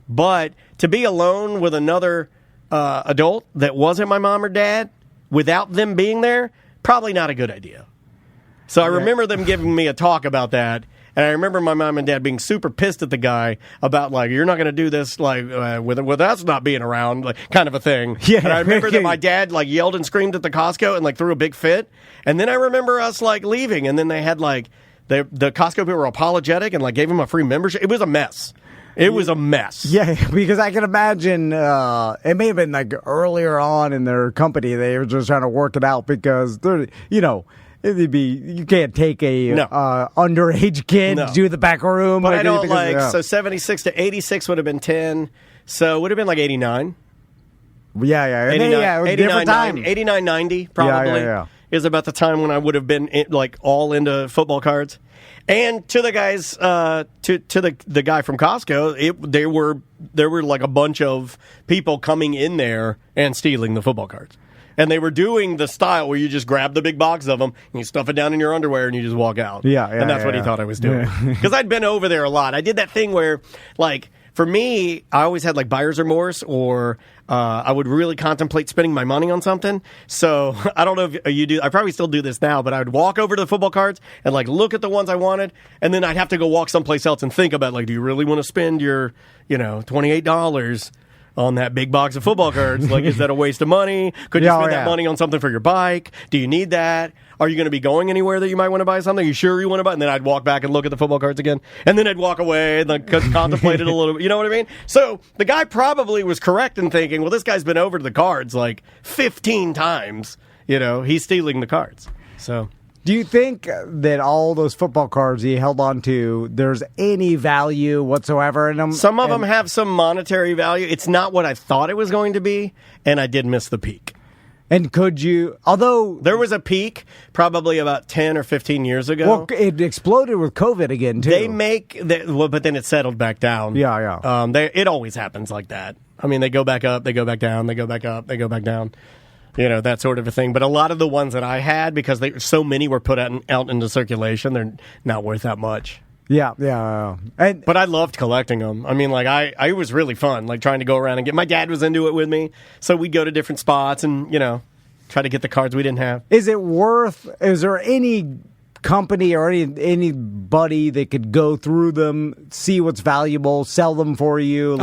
But to be alone with another adult that wasn't my mom or dad, without them being there, probably not a good idea. So I remember them giving me a talk about that, and I remember my mom and dad being super pissed at the guy about, you're not going to do this, with us not being around, kind of a thing. Yeah. And I remember that my dad, yelled and screamed at the Costco and, threw a big fit. And then I remember us, leaving, and then they had, the Costco people were apologetic and gave him a free membership. It was a mess. It was a mess. Yeah, because I can imagine it may have been earlier on in their company they were just trying to work it out because they're you can't take a underage kid to do the back room. But I don't so 76 to 86 would have been 10, so it would have been like 89. Yeah. 89, 90 probably is about the time when I would have been all into football cards. And to the guys, to the guy from Costco, there were like a bunch of people coming in there and stealing the football cards. And they were doing the style where you just grab the big box of them, and you stuff it down in your underwear, and you just walk out. And that's what he thought I was doing. Because I'd been over there a lot. I did that thing where, for me, I always had buyer's remorse, or I would really contemplate spending my money on something. So I don't know if you do. I probably still do this now, but I would walk over to the football cards and look at the ones I wanted, and then I'd have to go walk someplace else and think about do you really want to spend your $28 on that big box of football cards? Is that a waste of money? Could you spend that money on something for your bike? Do you need that? Are you going to be going anywhere that you might want to buy something? Are you sure you want to buy? And then I'd walk back and look at the football cards again. And then I'd walk away and contemplate it a little bit. You know what I mean? So the guy probably was correct in thinking, well, this guy's been over to the cards 15 times. He's stealing the cards. So... Do you think that all those football cards he held on to, there's any value whatsoever in them? Some of them have some monetary value. It's not what I thought it was going to be, and I did miss the peak. And could you, although... There was a peak probably about 10 or 15 years ago. Well, it exploded with COVID again, too. But then it settled back down. Yeah. It always happens like that. I mean, they go back up, they go back down, they go back up, they go back down. That sort of a thing. But a lot of the ones that I had, because so many were put out into circulation, they're not worth that much. Yeah. But I loved collecting them. I mean, I was really fun, trying to go around and get... My dad was into it with me, so we'd go to different spots and, try to get the cards we didn't have. Is there any company or anybody that could go through them, see what's valuable, sell them for you,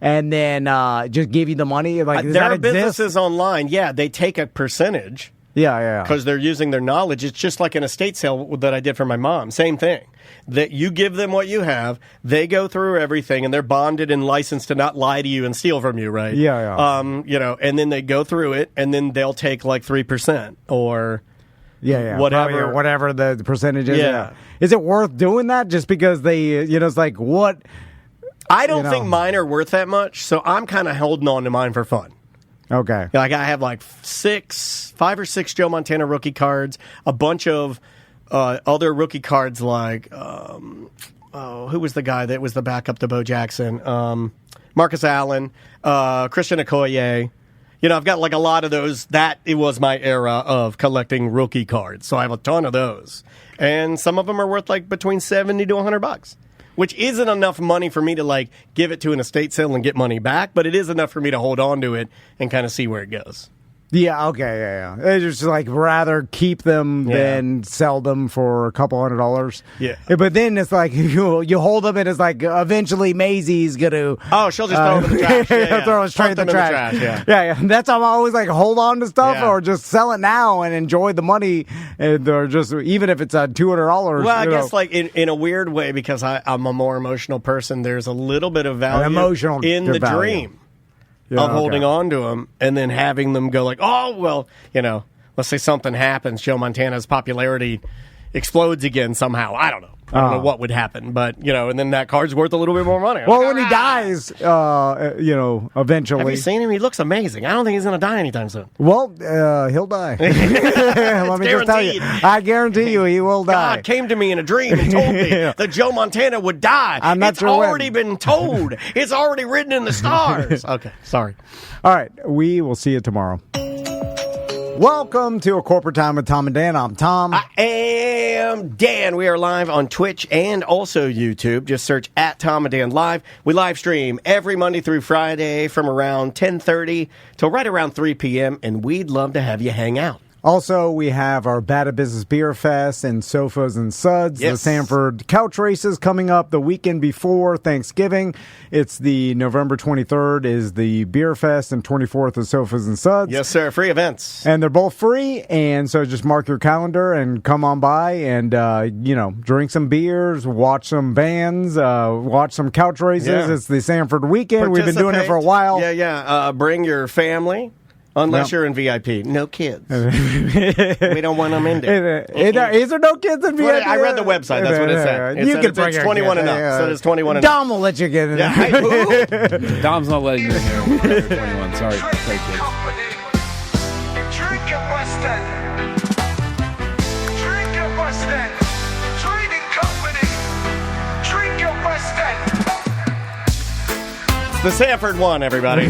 and then just give you the money? There are businesses online. Yeah, they take a percentage. Yeah. Because they're using their knowledge. It's just like an estate sale that I did for my mom. Same thing. That you give them what you have, they go through everything, and they're bonded and licensed to not lie to you and steal from you, right? Yeah. And then they go through it, and then they'll take 3% or... Yeah. Whatever the percentage is. Yeah. Is it worth doing that just because they, it's what? I don't think mine are worth that much, so I'm kind of holding on to mine for fun. Okay. I have 5 or 6 Joe Montana rookie cards, a bunch of other rookie cards who was the guy that was the backup to Bo Jackson? Marcus Allen, Christian Okoye. I've got a lot of those. It was my era of collecting rookie cards, so I have a ton of those. And some of them are worth between $70 to $100, which isn't enough money for me to give it to an estate sale and get money back, but it is enough for me to hold on to it and kind of see where it goes. Yeah, okay, yeah. They just rather keep them than sell them for a couple $100. Yeah. But then it's you hold them and it's eventually Maisie's going to... Oh, she'll just throw them in the trash. Throw them straight in the trash. Yeah. That's how I'm always hold on to stuff or just sell it now and enjoy the money, or just even if it's $200. Well, I guess in a weird way, because I'm a more emotional person, there's a little bit of value in the dream. Of holding on to them and then having them go let's say something happens, Joe Montana's popularity explodes again somehow. I don't know. I don't know what would happen, but, and then that card's worth a little bit more money. Well, when he dies, eventually. Have you seen him? He looks amazing. I don't think he's going to die anytime soon. Well, he'll die. Let me just tell you. I guarantee you he will die. God came to me in a dream and told me that Joe Montana would die. It's already been told. It's already written in the stars. Okay, sorry. All right, we will see you tomorrow. Welcome to A Corporate Time with Tom and Dan. I'm Tom. I am Dan. We are live on Twitch and also YouTube. Just search at Tom and Dan Live. We live stream every Monday through Friday from around 10:30 till right around 3 p.m., and we'd love to have you hang out. Also, we have our Bad at Business Beer Fest and Sofas and Suds. Yes. The Sanford Couch Races coming up the weekend before Thanksgiving. It's the November 23rd is the Beer Fest and 24th is Sofas and Suds. Yes, sir. Free events. And they're both free. And so just mark your calendar and come on by and, drink some beers, watch some bands, watch some couch races. Yeah. It's the Sanford weekend. We've been doing it for a while. Yeah. Bring your family. Unless you're in VIP. No kids. We don't want them in there. Is there no kids in VIP? I read the website. That's what it said. It's 21 and up. So it's 21 and up. Dom will let you get in there. Hey, Dom's not letting you in here. When you're 21. Sorry, kids. Drink your Mustang. Drink your Mustang. Trading company. Drink your Mustang. The Sanford one, everybody.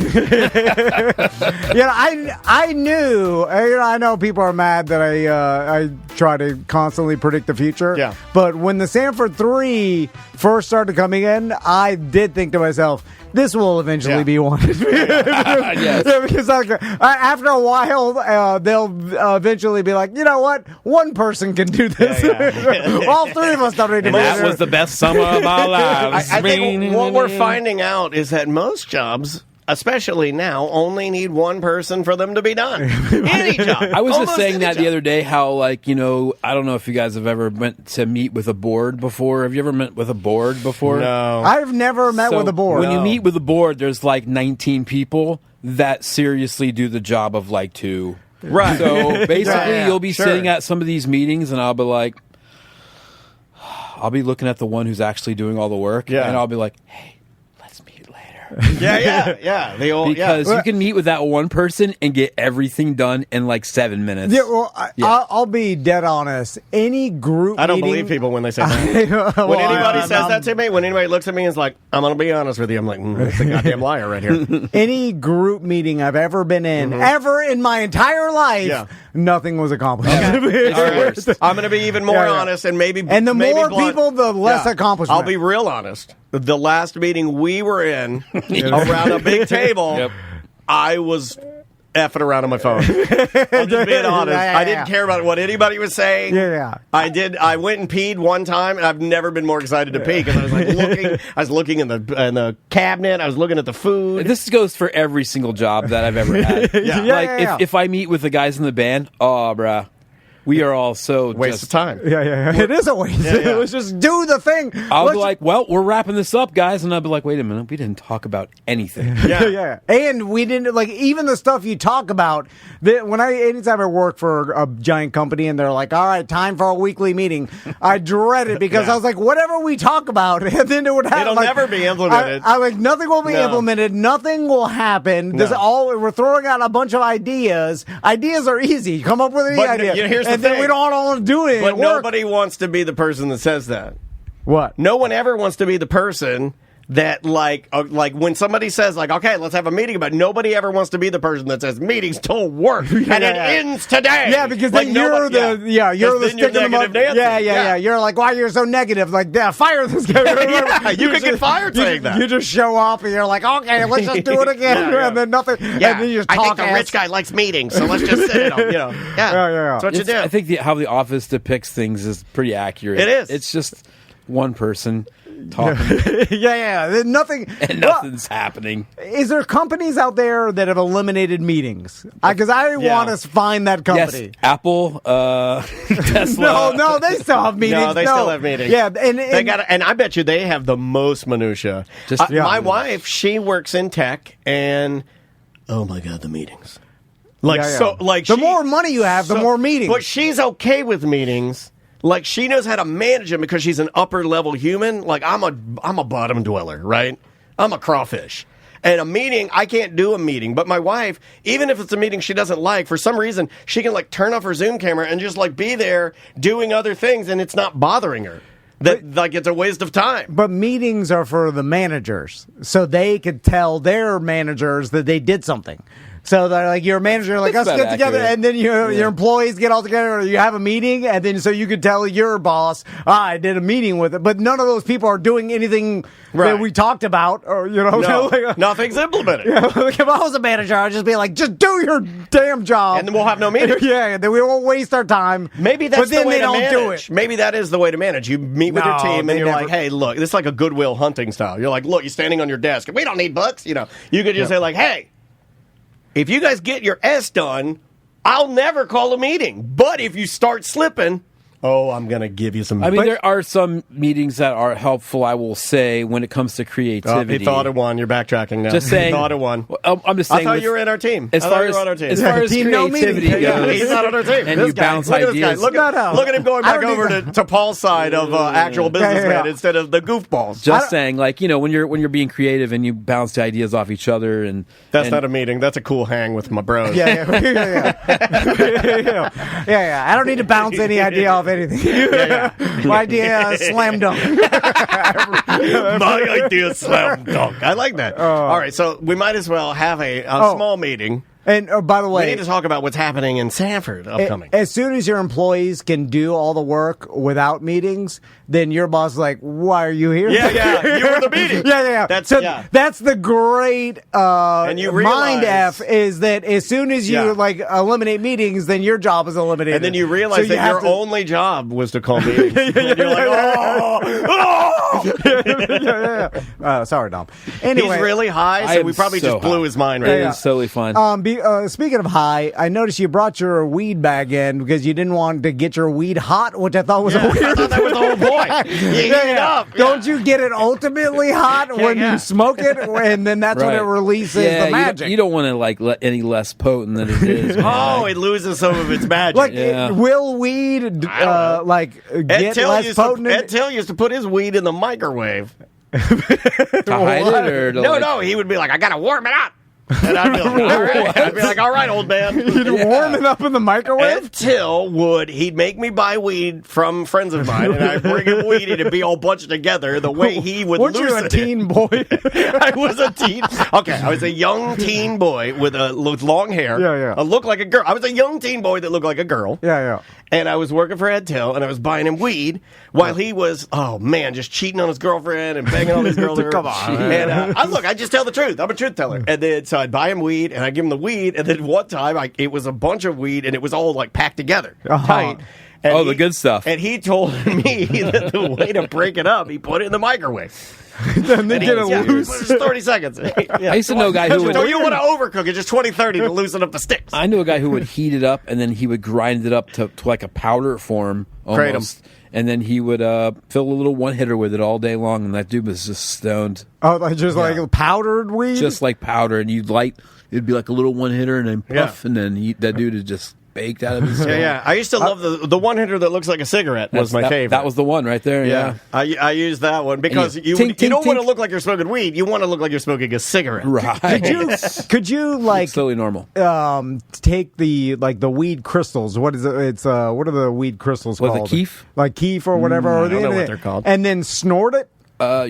I knew. I know people are mad that I try to constantly predict the future. Yeah. But when the Sanford 3 first started coming in, I did think to myself, this will eventually be one. Yes. Because after a while, they'll eventually be like, you know what? One person can do this. All three of us don't need to be That was the best summer of our lives. I think what we're finding out is that most jobs, especially now, only need one person for them to be done. Any job. I was just saying that job. the other day, how, I don't know if you guys have ever meant to meet with a board before. Have you ever met with a board before? No. I've never met with a board. When you meet with a board, there's 19 people that seriously do the job of 2. Right. So basically, you'll be sure. sitting at some of these meetings, and I'll be looking at the one who's actually doing all the work, and I'll be like, hey, let's meet later. Yeah. Because you can meet with that one person and get everything done in 7 minutes. Yeah, well, I'll be dead honest. Any group I don't meeting, believe people when they say that. When anybody says that to me, when anybody looks at me and is like, I'm going to be honest with you, I'm like, that's a goddamn liar right here. Any group meeting I've ever been in, ever in my entire life, nothing was accomplished. Right. I'm going to be even more honest and maybe And the more blunt. people, the less accomplishment. I'll be real honest. The last meeting we were in around a big table, I was effing around on my phone. I'm just being honest. I didn't care about what anybody was saying. Yeah. I went and peed one time, and I've never been more excited to pee because I was looking. I was looking in the cabinet. I was looking at the food. This goes for every single job that I've ever had. If I meet with the guys in the band, bruh. We are all so waste of time. Yeah. It is a waste. Let's just do the thing. I'll be like, well, we're wrapping this up, guys. And I'll be like, wait a minute. We didn't talk about anything. Yeah. And we didn't, even the stuff you talk about, anytime I work for a giant company and they're like, all right, time for a weekly meeting, I dread it because I was like, whatever we talk about, and then it would happen. It'll never be implemented. I'm like, nothing will be implemented. Nothing will happen. We're throwing out a bunch of ideas. Ideas are easy. Come up with any idea. Here's and then we don't all want to do it. But nobody wants to be the person that says that. What? No one ever wants to be the person that like when somebody says okay, let's have a meeting, but nobody ever wants to be the person that says meetings don't work and it ends today. Yeah, because then you're the stick in the mud. Yeah. You're like, why you're so negative? Like, fire this guy. You could get fired saying that. You just show up and you're like, okay, let's just do it again, and then nothing. Yeah. And then you just talk. I think the rich guy likes meetings, so let's just sit it. Yeah. That's what you do. I think how The Office depicts things is pretty accurate. It is. It's just one person talking. Yeah. Nothing. And nothing's happening. Is there companies out there that have eliminated meetings? Because I want to find that company. Yes, Apple, Tesla. No, they still have meetings. No, they still have meetings. Yeah, and I bet you they have the most minutia. My wife, she works in tech, and oh my god, the meetings. The more money you have, the more meetings. But she's okay with meetings. She knows how to manage them because she's an upper level human. I'm a bottom dweller, right? I'm a crawfish. And a meeting, I can't do a meeting. But my wife, even if it's a meeting she doesn't like, for some reason, she can turn off her Zoom camera and just be there doing other things, and it's not bothering her. It's a waste of time. But meetings are for the managers, so they could tell their managers that they did something. So they're like, your manager, let's get together, and then your employees get all together, or you have a meeting, and then so you could tell your boss, I did a meeting with it. But none of those people are doing anything that we talked about, or nothing's implemented. If I was a manager, I'd just be like, just do your damn job, and then we'll have no meeting. And then we won't waste our time. Maybe that's the way to manage. Do it. Maybe that is the way to manage. You meet with your team, and you're like, hey, look, this is like a Goodwill Hunting style. You're like, look, you're standing on your desk. We don't need books. You could just say hey. If you guys get your S done, I'll never call a meeting. But if you start slipping, Oh, I'm going to give you some. I mean, there are some meetings that are helpful, I will say, when it comes to creativity. He thought of one. You're backtracking now. Just saying. He thought of one. I'm just saying. I thought you were in our team. As far as creativity goes. He's not on our team. And you bounce ideas. Look at him going back over to Paul's side of actual businessman instead of the goofballs. Just saying, like, when you're being creative and you bounce the ideas off each other. That's not a meeting. That's a cool hang with my bros. Yeah. I don't need to bounce any idea off anything. My idea, slam dunk. My idea, slam dunk. I like that. All right, so we might as well have a small meeting. And by the way, we need to talk about what's happening in Sanford upcoming. As soon as your employees can do all the work without meetings, then your boss is like, "Why are you here?" Yeah, you were the meeting. That's the great and you mind f is that as soon as you eliminate meetings, then your job is eliminated, and then you realize that your only job was to call meetings. And you're like, sorry, Dom. Anyway, he's really high, so we probably just blew his mind. Right, it's totally fine. Speaking of high, I noticed you brought your weed bag in because you didn't want to get your weed hot, which I thought was a weird. I thought that was the whole point. You heat it up. Don't you get it ultimately hot when you smoke it, and then that's when it releases the magic? You don't want to let any less potent than it is. It loses some of its magic. Will weed get less potent? Ed Till used to put his weed in the microwave. To hide it, or no, he would be like, I gotta warm it up. And I'd be like, all right, old man. You'd warm it up in the microwave? Ed Till he'd make me buy weed from friends of mine, and I'd bring him weed, and it'd be all bunched together the way he would loosen it. Weren't you a teen boy? I was a teen. Okay, I was a young teen boy with long hair. I looked like a girl. I was a young teen boy that looked like a girl. And I was working for Ed Till, and I was buying him weed while he was, just cheating on his girlfriend and banging all these girls. Come on. And I just tell the truth. I'm a truth teller. And then so I'd buy him weed, and I'd give him the weed, and then one time it was a bunch of weed, and it was all packed together, tight. And the good stuff. And he told me that the way to break it up, he put it in the microwave. Then they get it loose. Just 30 seconds. I used to know a guy who would... So you want to overcook it, just 20-30 to loosen up the sticks. I knew a guy who would heat it up, and then he would grind it up to like a powder form, almost. And then he would fill a little one-hitter with it all day long, and that dude was just stoned. Oh, like powdered weed? Just like powder, and you'd light... It'd be like a little one-hitter, and then puff, and then that dude is just... baked out of his skull. I used to love the one hitter that looks like a cigarette. Was my favorite. That was the one right there. Yeah. I used that one because you don't want to look like you're smoking weed. You want to look like you're smoking a cigarette. Right. Could you it's totally normal. Take the weed crystals? What is it? It's what are the weed crystals called? Was it keef? Like keef or whatever. I don't know what they're called. And then snort it.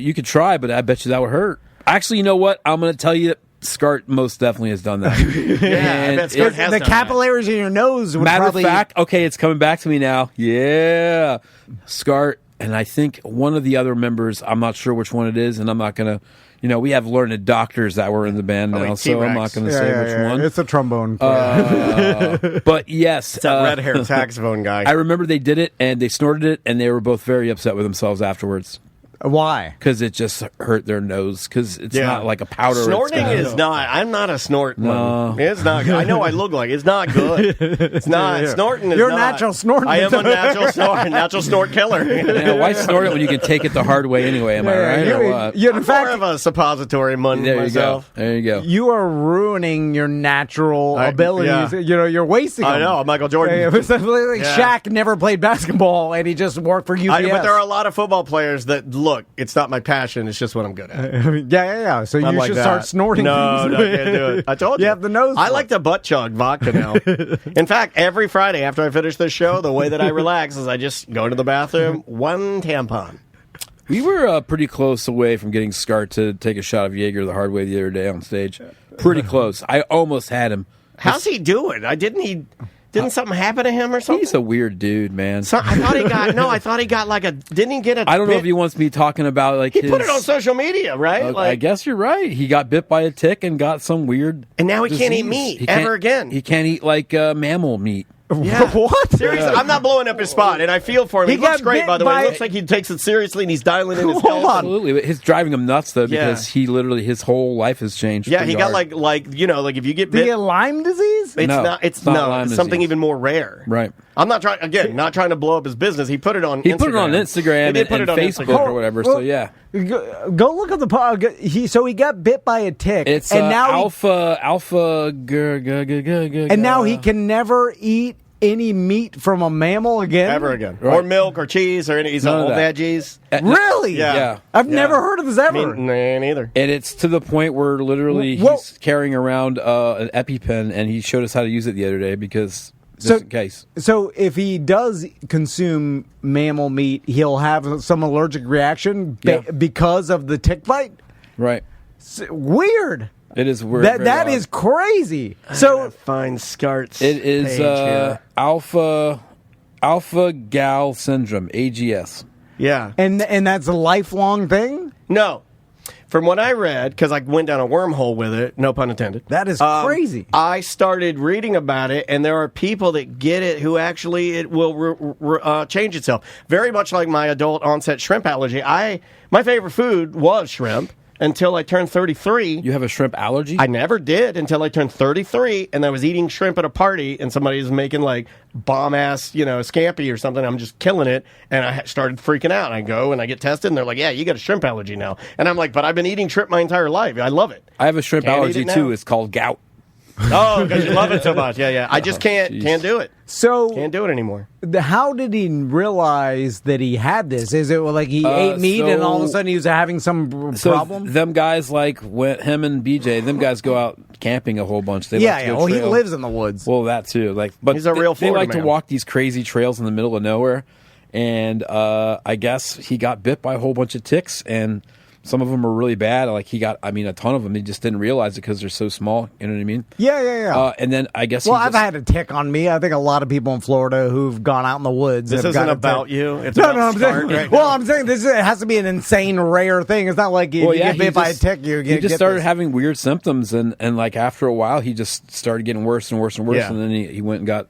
You could try, but I bet you that would hurt. Actually, you know what? I'm going to tell you. SCART most definitely has done that. I bet SCART has the done capillaries in your nose would Matter of fact, okay, it's coming back to me now. Yeah. SCART, and I think one of the other members, I'm not sure which one it is, and I'm not going to, we have learned doctors that were in the band now, so I'm not going to say which one. It's a trombone player. But yes. It's that red-haired saxophone guy. I remember they did it, and they snorted it, and they were both very upset with themselves afterwards. Why? Because it just hurt their nose. Because it's not like a powder. Snorting is not. I'm not a snort. No, it's not good. I know I look like it's not good. It's not. Snorting is You're not. natural snorting. I am a natural snort killer. Why snort it when you can take it the hard way anyway? Am I right? Or what? I'm more of a suppository myself. There you go. You are ruining your natural abilities. Yeah. You're wasting them. I know. Michael Jordan. Shaq never played basketball, and he just worked for UPS. But there are a lot of football players that look. It's not my passion. It's just what I'm good at. Yeah. So you should start snorting. No, I can't do it. I told you. You have the nose. I like to butt chug vodka now. In fact, every Friday after I finish this show, the way that I relax is I just go to the bathroom, one tampon. We were pretty close away from getting SCART to take a shot of Jaeger the hard way the other day on stage. Pretty close. I almost had him. How's he doing? Didn't something happen to him or something? He's a weird dude, man. I thought he got didn't he get a I don't know if he wants me talking about he put it on social media, right? I guess you're right. He got bit by a tick and got some weird and now he can't eat meat ever again. He can't eat mammal meat. Yeah. What? Seriously, I'm not blowing up his spot, and I feel for him. He looks great, by the way. He looks like he takes it seriously, and he's dialing in his health. Absolutely. It's driving him nuts, though, because he literally, his whole life has changed. Yeah, he got like if you get bit. Did he get Lyme disease? not. It's something even more rare. Right. I'm not trying to blow up his business. He put it on. He put it on Instagram and Facebook or whatever. So yeah, go look at the pod. So he got bit by a tick. It's and now alpha. And now he can never eat any meat from a mammal again, ever again, or milk or cheese or any. He's all veggies. Really? Yeah. I've never heard of this ever. Me neither. And it's to the point where literally he's carrying around an EpiPen, and he showed us how to use it the other day because. Just in case. So if he does consume mammal meat, he'll have some allergic reaction because of the tick bite? Right. Weird. It is weird. That is crazy. So find Scart's. It is alpha gal syndrome, AGS. Yeah. And that's a lifelong thing? No. From what I read, because I went down a wormhole with it, no pun intended. That is crazy. I started reading about it, and there are people that get it who actually it will change itself. Very much like my adult onset shrimp allergy. My favorite food was shrimp until I turned 33. You have a shrimp allergy? I never did until I turned 33, and I was eating shrimp at a party, and somebody was making like bomb-ass, scampi or something. I'm just killing it, and I started freaking out. I go and I get tested, and they're like, yeah, you got a shrimp allergy now. And I'm like, but I've been eating shrimp my entire life. I love it. I have a shrimp allergy, too. It's called gout. Oh, because you love it so much. Yeah. I just can't do it. So can't do it anymore. How did he realize that he had this? Is it like he ate meat and all of a sudden he was having some problem? Them guys him and BJ, them guys go out camping a whole bunch. They he lives in the woods. Well, that too. But he's a real Florida They like man. to walk these crazy trails in the middle of nowhere. And I guess he got bit by a whole bunch of ticks, and some of them are really bad. Like he got, a ton of them. He just didn't realize it because they're so small. You know what I mean? Yeah. And then I guess. Well, I've had a tick on me. I think a lot of people in Florida who've gone out in the woods. This have isn't got about you. It's no, about I'm saying. right Well, now. I'm saying it has to be an insane rare thing. It's not like if you get bit by a tick, you He just started having weird symptoms, and like after a while, he just started getting worse and worse and worse. Yeah. And then he went and got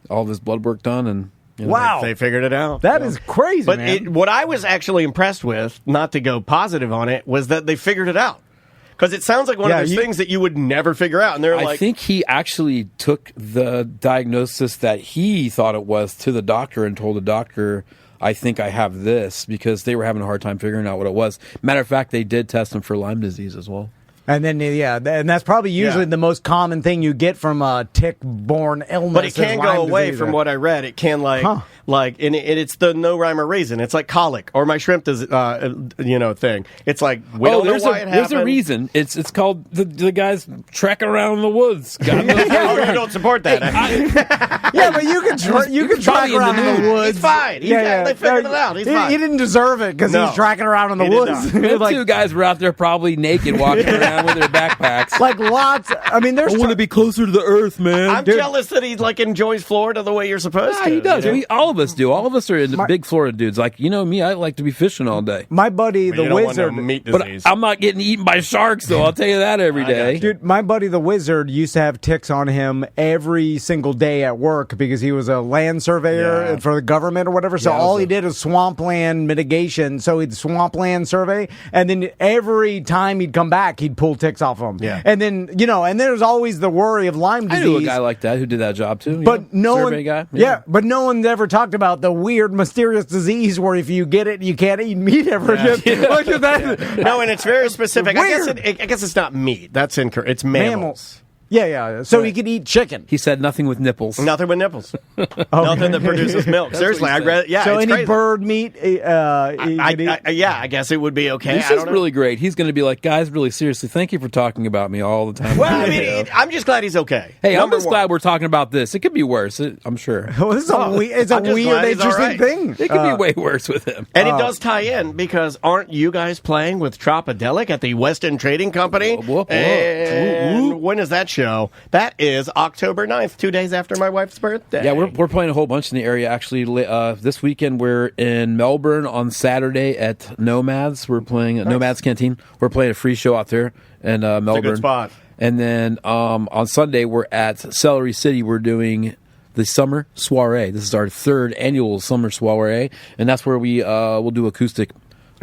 all of his blood work done, and. Wow. They figured it out. That is crazy, but man. What I was actually impressed with, not to go positive on it, was that they figured it out. Because it sounds like one of those things that you would never figure out. And I think he actually took the diagnosis that he thought it was to the doctor and told the doctor, I think I have this, because they were having a hard time figuring out what it was. Matter of fact, they did test him for Lyme disease as well. And then, and that's probably usually the most common thing you get from a tick-borne illness. But it can go away from what I read. It can and it's the no rhyme or reason. It's like colic or my shrimp thing. It's like we don't know why it happened. There's a reason. It's called the guys trekking around in the woods. God knows you don't support that. Yeah, but you can track around in the woods. He's fine. They figured it out. He's fine. He didn't deserve it because he's tracking around in the woods. The two guys were out there probably naked walking around with their backpacks. Like lots. I mean, I want to be closer to the earth, man. I'm jealous that he enjoys Florida the way you're supposed to. He does. All of us do. All of us are into big Florida dudes. Like me, I like to be fishing all day. My buddy, the wizard. But I'm not getting eaten by sharks, though. I'll tell you that every day. Dude, my buddy, the wizard, used to have ticks on him every single day at work because he was a land surveyor for the government or whatever. So all he did was swampland mitigation. So he'd swampland survey, and then every time he'd come back, he'd pull ticks off him. Yeah. And then, and there's always the worry of Lyme disease. I knew a guy like that who did that job too. But no one, survey guy. But no one's ever talked about the weird, mysterious disease where if you get it, you can't eat meat ever again. No, and it's very specific. I guess it's not meat. That's incorrect. It's mammals. Yeah. So he could eat chicken. He said nothing with nipples. Nothing with nipples. Nothing that produces milk. Seriously, I read. Yeah. So it's any crazy. bird meat. I guess it would be okay. He's just really great. He's going to be like, guys, really seriously, thank you for talking about me all the time. Well, I'm just glad he's okay. Hey, I'm just glad we're talking about this. It could be worse. I'm sure. Well, it's a weird, interesting thing. It could be way worse with him. And it does tie in because aren't you guys playing with Tropidelic at the Weston Trading Company? And when is that show? That is October 9th, 2 days after my wife's birthday. Yeah, we're playing a whole bunch in the area, actually. This weekend, we're in Melbourne on Saturday at Nomads. We're playing at Nomads Canteen. We're playing a free show out there in Melbourne. It's a good spot. And then on Sunday, we're at Celery City. We're doing the Summer Soiree. This is our third annual Summer Soiree, and that's where we will do acoustic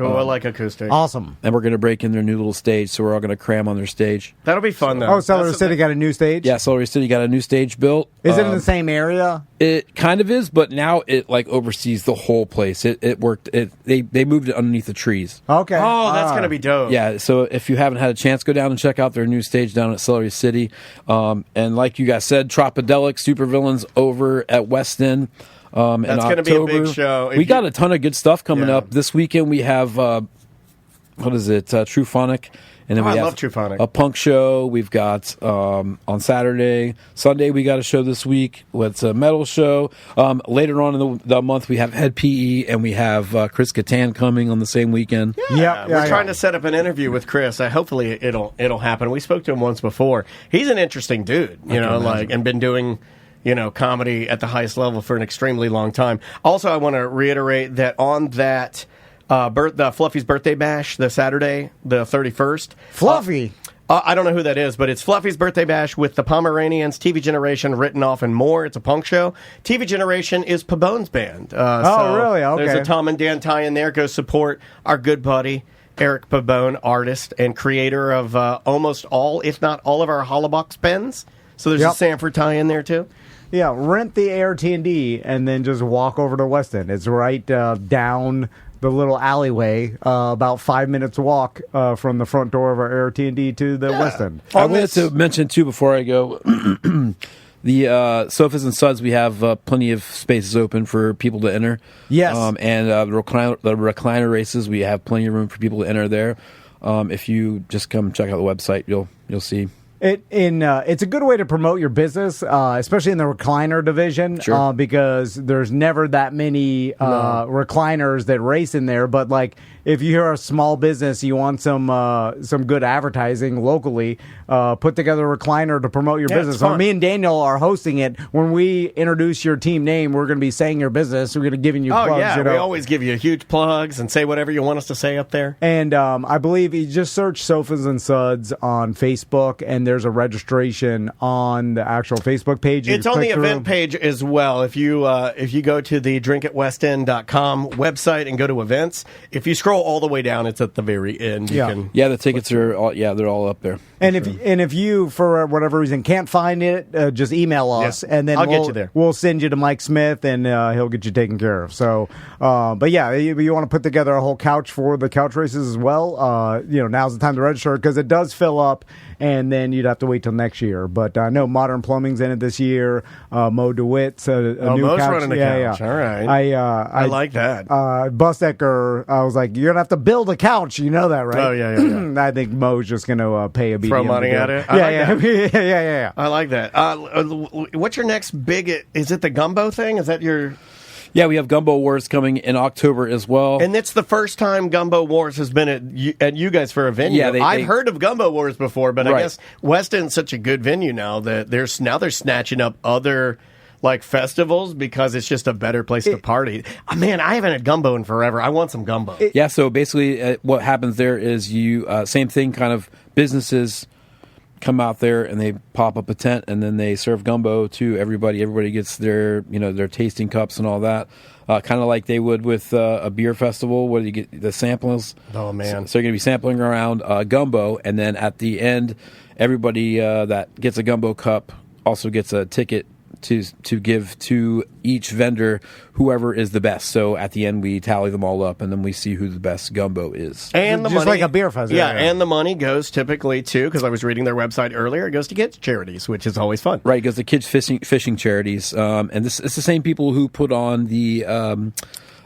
Oh, I like acoustic. Awesome. And we're going to break in their new little stage, so we're all going to cram on their stage. That'll be fun, though. Oh, Celery City got a new stage? Yeah, Celery City got a new stage built. Is it in the same area? It kind of is, but now it like oversees the whole place. It worked. They moved it underneath the trees. Okay. Oh, that's going to be dope. Yeah, so if you haven't had a chance, go down and check out their new stage down at Celery City. And like you guys said, Tropodelic Supervillains over at West End. That's going to be a big show. We got a ton of good stuff coming up. This weekend we have, what is it, Truephonic. And then we I have love Truephonic. a punk show. We've got on Saturday. Sunday we got a show this week. It's a metal show. Later on in the month we have Head PE and we have Chris Kattan coming on the same weekend. Yeah, we're trying to set up an interview with Chris. Hopefully it'll happen. We spoke to him once before. He's an interesting dude, and been doing comedy at the highest level for an extremely long time. Also, I want to reiterate that on that the Fluffy's birthday bash, the Saturday, the 31st. Fluffy. I don't know who that is, but it's Fluffy's birthday bash with the Pomeranians, TV Generation, Written Off, and more. It's a punk show. TV Generation is Pabone's band. So really? Okay. There's a Tom and Dan tie in there. Go support our good buddy Eric Pabone, artist and creator of almost all, if not all, of our Holobox pens. So there's a Sanford tie in there too. Yeah, rent the AirT&D and then just walk over to West End. It's right down the little alleyway, about 5 minutes walk from the front door of our AirT&D to the West End. I wanted to mention, too, before I go, the Sofas and Suds, we have plenty of spaces open for people to enter. Yes. And the recliner races, we have plenty of room for people to enter there. If you just come check out the website, you'll see. It's a good way to promote your business, especially in the recliner division, because there's never that many recliners that race in there. But like, if you're a small business, you want some good advertising locally, put together a recliner to promote your business. So me and Daniel are hosting it. When we introduce your team name, we're going to be saying your business. We're going to be giving you plugs. Yeah, we always give you huge plugs and say whatever you want us to say up there. And I believe you just search Sofas and Suds on Facebook, and there's a registration on the actual Facebook page. It's on the event page as well. If you go to the drinkatwestend.com website and go to events, if you scroll all the way down, it's at the very end. The tickets are they're all up there. And if you for whatever reason can't find it, just email us, and then I'll get you there. We'll send you to Mike Smith, and he'll get you taken care of. So, but yeah, you want to put together a whole couch for the couch races as well. Now's the time to register because it does fill up, and then you'd have to wait till next year. But I know Modern Plumbing's in it this year. Mo DeWitt's a new Mo's couch. running a couch. All right. I like that. Bustecker, I was like, you're gonna have to build a couch. You know that, right? Oh yeah. I think Mo's just gonna pay a BDM Throw money at it. Yeah. I like that. What's your next big? Is it the Gumbo thing? Is that your? Yeah, we have Gumbo Wars coming in October as well. And it's the first time Gumbo Wars has been at you guys for a venue. Yeah, I've heard of Gumbo Wars before, but I guess West End's such a good venue now that they're snatching up other like festivals because it's just a better place to party. Man, I haven't had gumbo in forever. I want some gumbo. So basically what happens there is you same thing, kind of businesses come out there and they pop up a tent and then they serve gumbo to everybody. Everybody gets their their tasting cups and all that, kind of like they would with a beer festival where you get the samples. Oh man! So you're gonna be sampling around gumbo, and then at the end, everybody that gets a gumbo cup also gets a ticket to give to each vendor, whoever is the best. So at the end, we tally them all up, and then we see who the best gumbo is. And the just money, like a beer festival. Yeah, and the money goes typically to, because I was reading their website earlier, it goes to kids' charities, which is always fun. Right, it goes to kids' fishing charities. And it's the same people who put on the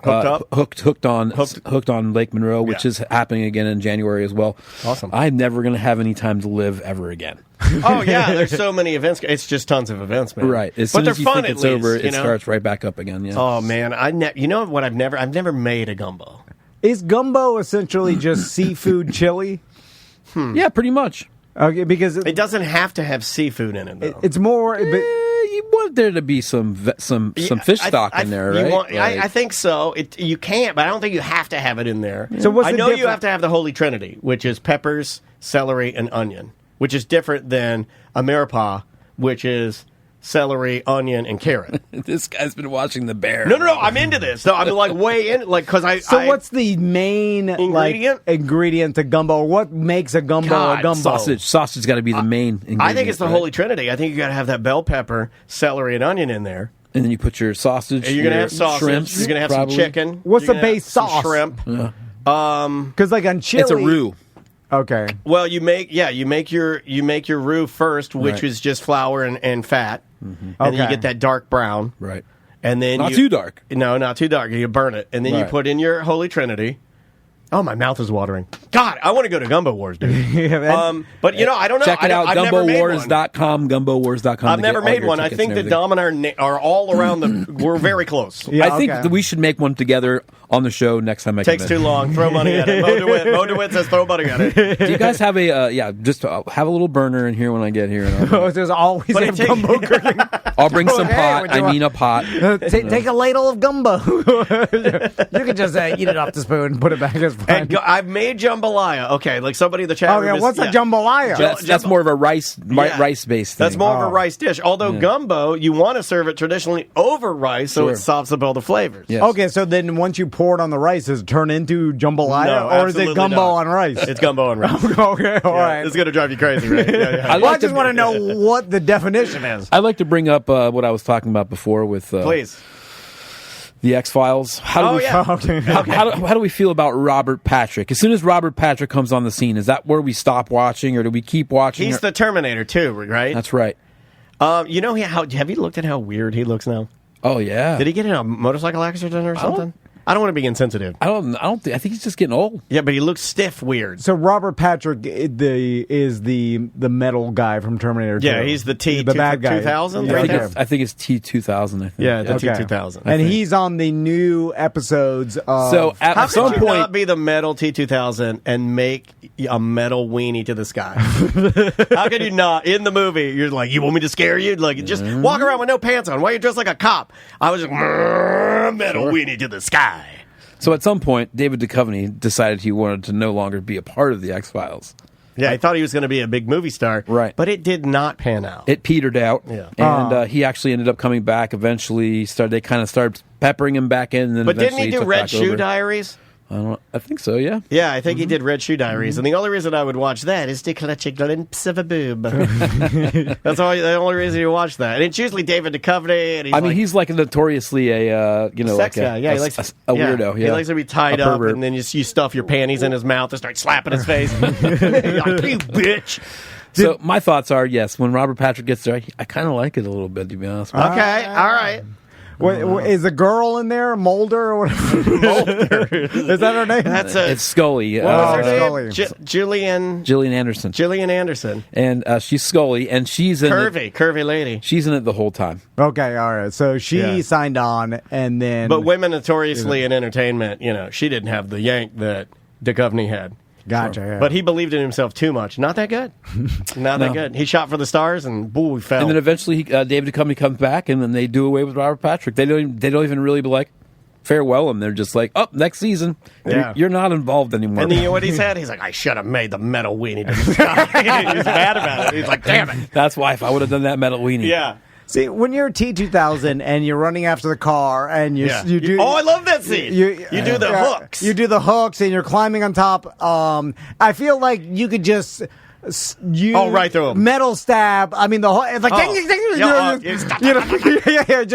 Hooked on Lake Monroe, which is happening again in January as well. Awesome. I'm never going to have any time to live ever again. Oh yeah, there's so many events. It's just tons of events, man. Right. As but soon they're as you fun. think At it's least, over, it starts right back up again. Yeah. Oh man, you know what? I've never made a gumbo. Is gumbo essentially just seafood chili? Yeah, pretty much. Okay, because it doesn't have to have seafood in it, though. It's more. You want there to be some fish stock in there, right? I think so. You can't, but I don't think you have to have it in there. Yeah. So what's I the know you difference? have to have the Holy Trinity, which is peppers, celery, and onion, which is different than a mirepoix, which is celery, onion, and carrot. This guy's been watching The Bear. No, I'm into this. No, I'm like way in, like, because I. So what's the main ingredient to gumbo? What makes a gumbo a gumbo? Sausage got to be the main ingredient. I think it's the Holy Trinity. I think you got to have that bell pepper, celery, and onion in there. And then you put your sausage. And you're gonna have sausage. Shrimps, you're gonna have probably. some chicken. What's the base sauce? Shrimp. Yeah. Because like on chili, it's a roux. Okay. Well, you make your roux first, which Right. is just flour and fat, and then you Okay. get that dark brown. Right. And then Not too dark. No, not too dark. You burn it, and then you Right. put in your Holy Trinity. Oh, my mouth is watering. God, I want to go to Gumbo Wars, dude. But you know, I don't know. Check it out, I've never made one. GumboWars.com, GumboWars.com. I've never made one. I think that Dom and I are all around the. We're very close. I think that we should make one together on the show next time. Takes too long. Throw money at it. Mo DeWitt says throw money at it. Do you guys have a just have a little burner in here when I get here? And There's always a gumbo cooking. I'll bring some pot. I mean a pot. Take a ladle of gumbo. You can just eat it off the spoon and put it back. It's fine. I've made jambalaya. Okay, like somebody in the chat room. What's a jambalaya? That's more of a rice based thing. That's more of a rice dish. Although gumbo, you want to serve it traditionally over rice, so it softs up all the flavors. Yes. Okay, so then once you pour it on the rice, does it turn into jambalaya, No, or is it absolutely gumbo not. on rice? It's gumbo on rice. Okay, all right. It's going to drive you crazy, right? Yeah. I just want to know what the definition is. I'd like to bring up what I was talking about before with Please. The X-Files. How do we feel about Robert Patrick? As soon as Robert Patrick comes on the scene, is that where we stop watching, or do we keep watching? He's the Terminator too, right? That's right. You know, have you looked at how weird he looks now? Oh yeah. Did he get in a motorcycle accident or something? I don't want to be insensitive. I think he's just getting old. Yeah, but he looks stiff, weird. So Robert Patrick is the metal guy from Terminator 2. Yeah, he's the bad guy. 2000. I think it's T2000. Yeah, the T2000. And he's on the new episodes of... So at some could you point, not be the metal T2000 and make a metal weenie to the sky? How could you not? In the movie, you're like, you want me to scare you? Like, just walk around with no pants on. Why are you dressed like a cop? I was just metal weenie to the sky. So at some point, David Duchovny decided he wanted to no longer be a part of the X-Files. Yeah, I thought he was going to be a big movie star. Right. But it did not pan out. It petered out. Yeah. And he actually ended up coming back eventually. They kind of started peppering him back in. And then But didn't he do took Red back Shoe over. Diaries? I think so, yeah. Yeah, I think he did Red Shoe Diaries. And the only reason I would watch that is to clutch a glimpse of a boob. That's the only reason you watch that. And it's usually David Duchovny. And he's like notoriously a sex guy. Yeah, he likes a weirdo. Yeah. He likes to be tied up, and then you stuff your panties in his mouth and start slapping his face. You're like, you bitch. So my thoughts are, yes, when Robert Patrick gets there, I kind of like it a little bit, to be honest. Okay, all right. Is a girl in there, Mulder or whatever? Mulder. Is that her name? It's Scully. What was her Scully. name? Gillian Anderson. Gillian Anderson. And she's Scully, and she's in curvy lady. She's in it the whole time. Okay, all right. So she signed on, and then... But women notoriously in entertainment, she didn't have the yank that Duchovny had. Gotcha. Yeah. But he believed in himself too much. Not that good. Not that good. He shot for the stars and boo, he fell. And then eventually David Duchovny comes back, and then they do away with Robert Patrick. They don't even really be like, farewell him. They're just like, next season. Yeah. You're not involved anymore. And then you know what he said? He's like, I should have made the metal weenie to the sky. He's mad about it. He's like, damn it. That's why if I would have done that metal weenie. Yeah. See, when you're a T2000 and you're running after the car and you do... Oh, I love that scene. You do the hooks. You do the hooks and you're climbing on top. I feel like you could just... right through them. Metal stab. I mean, the whole... It's like...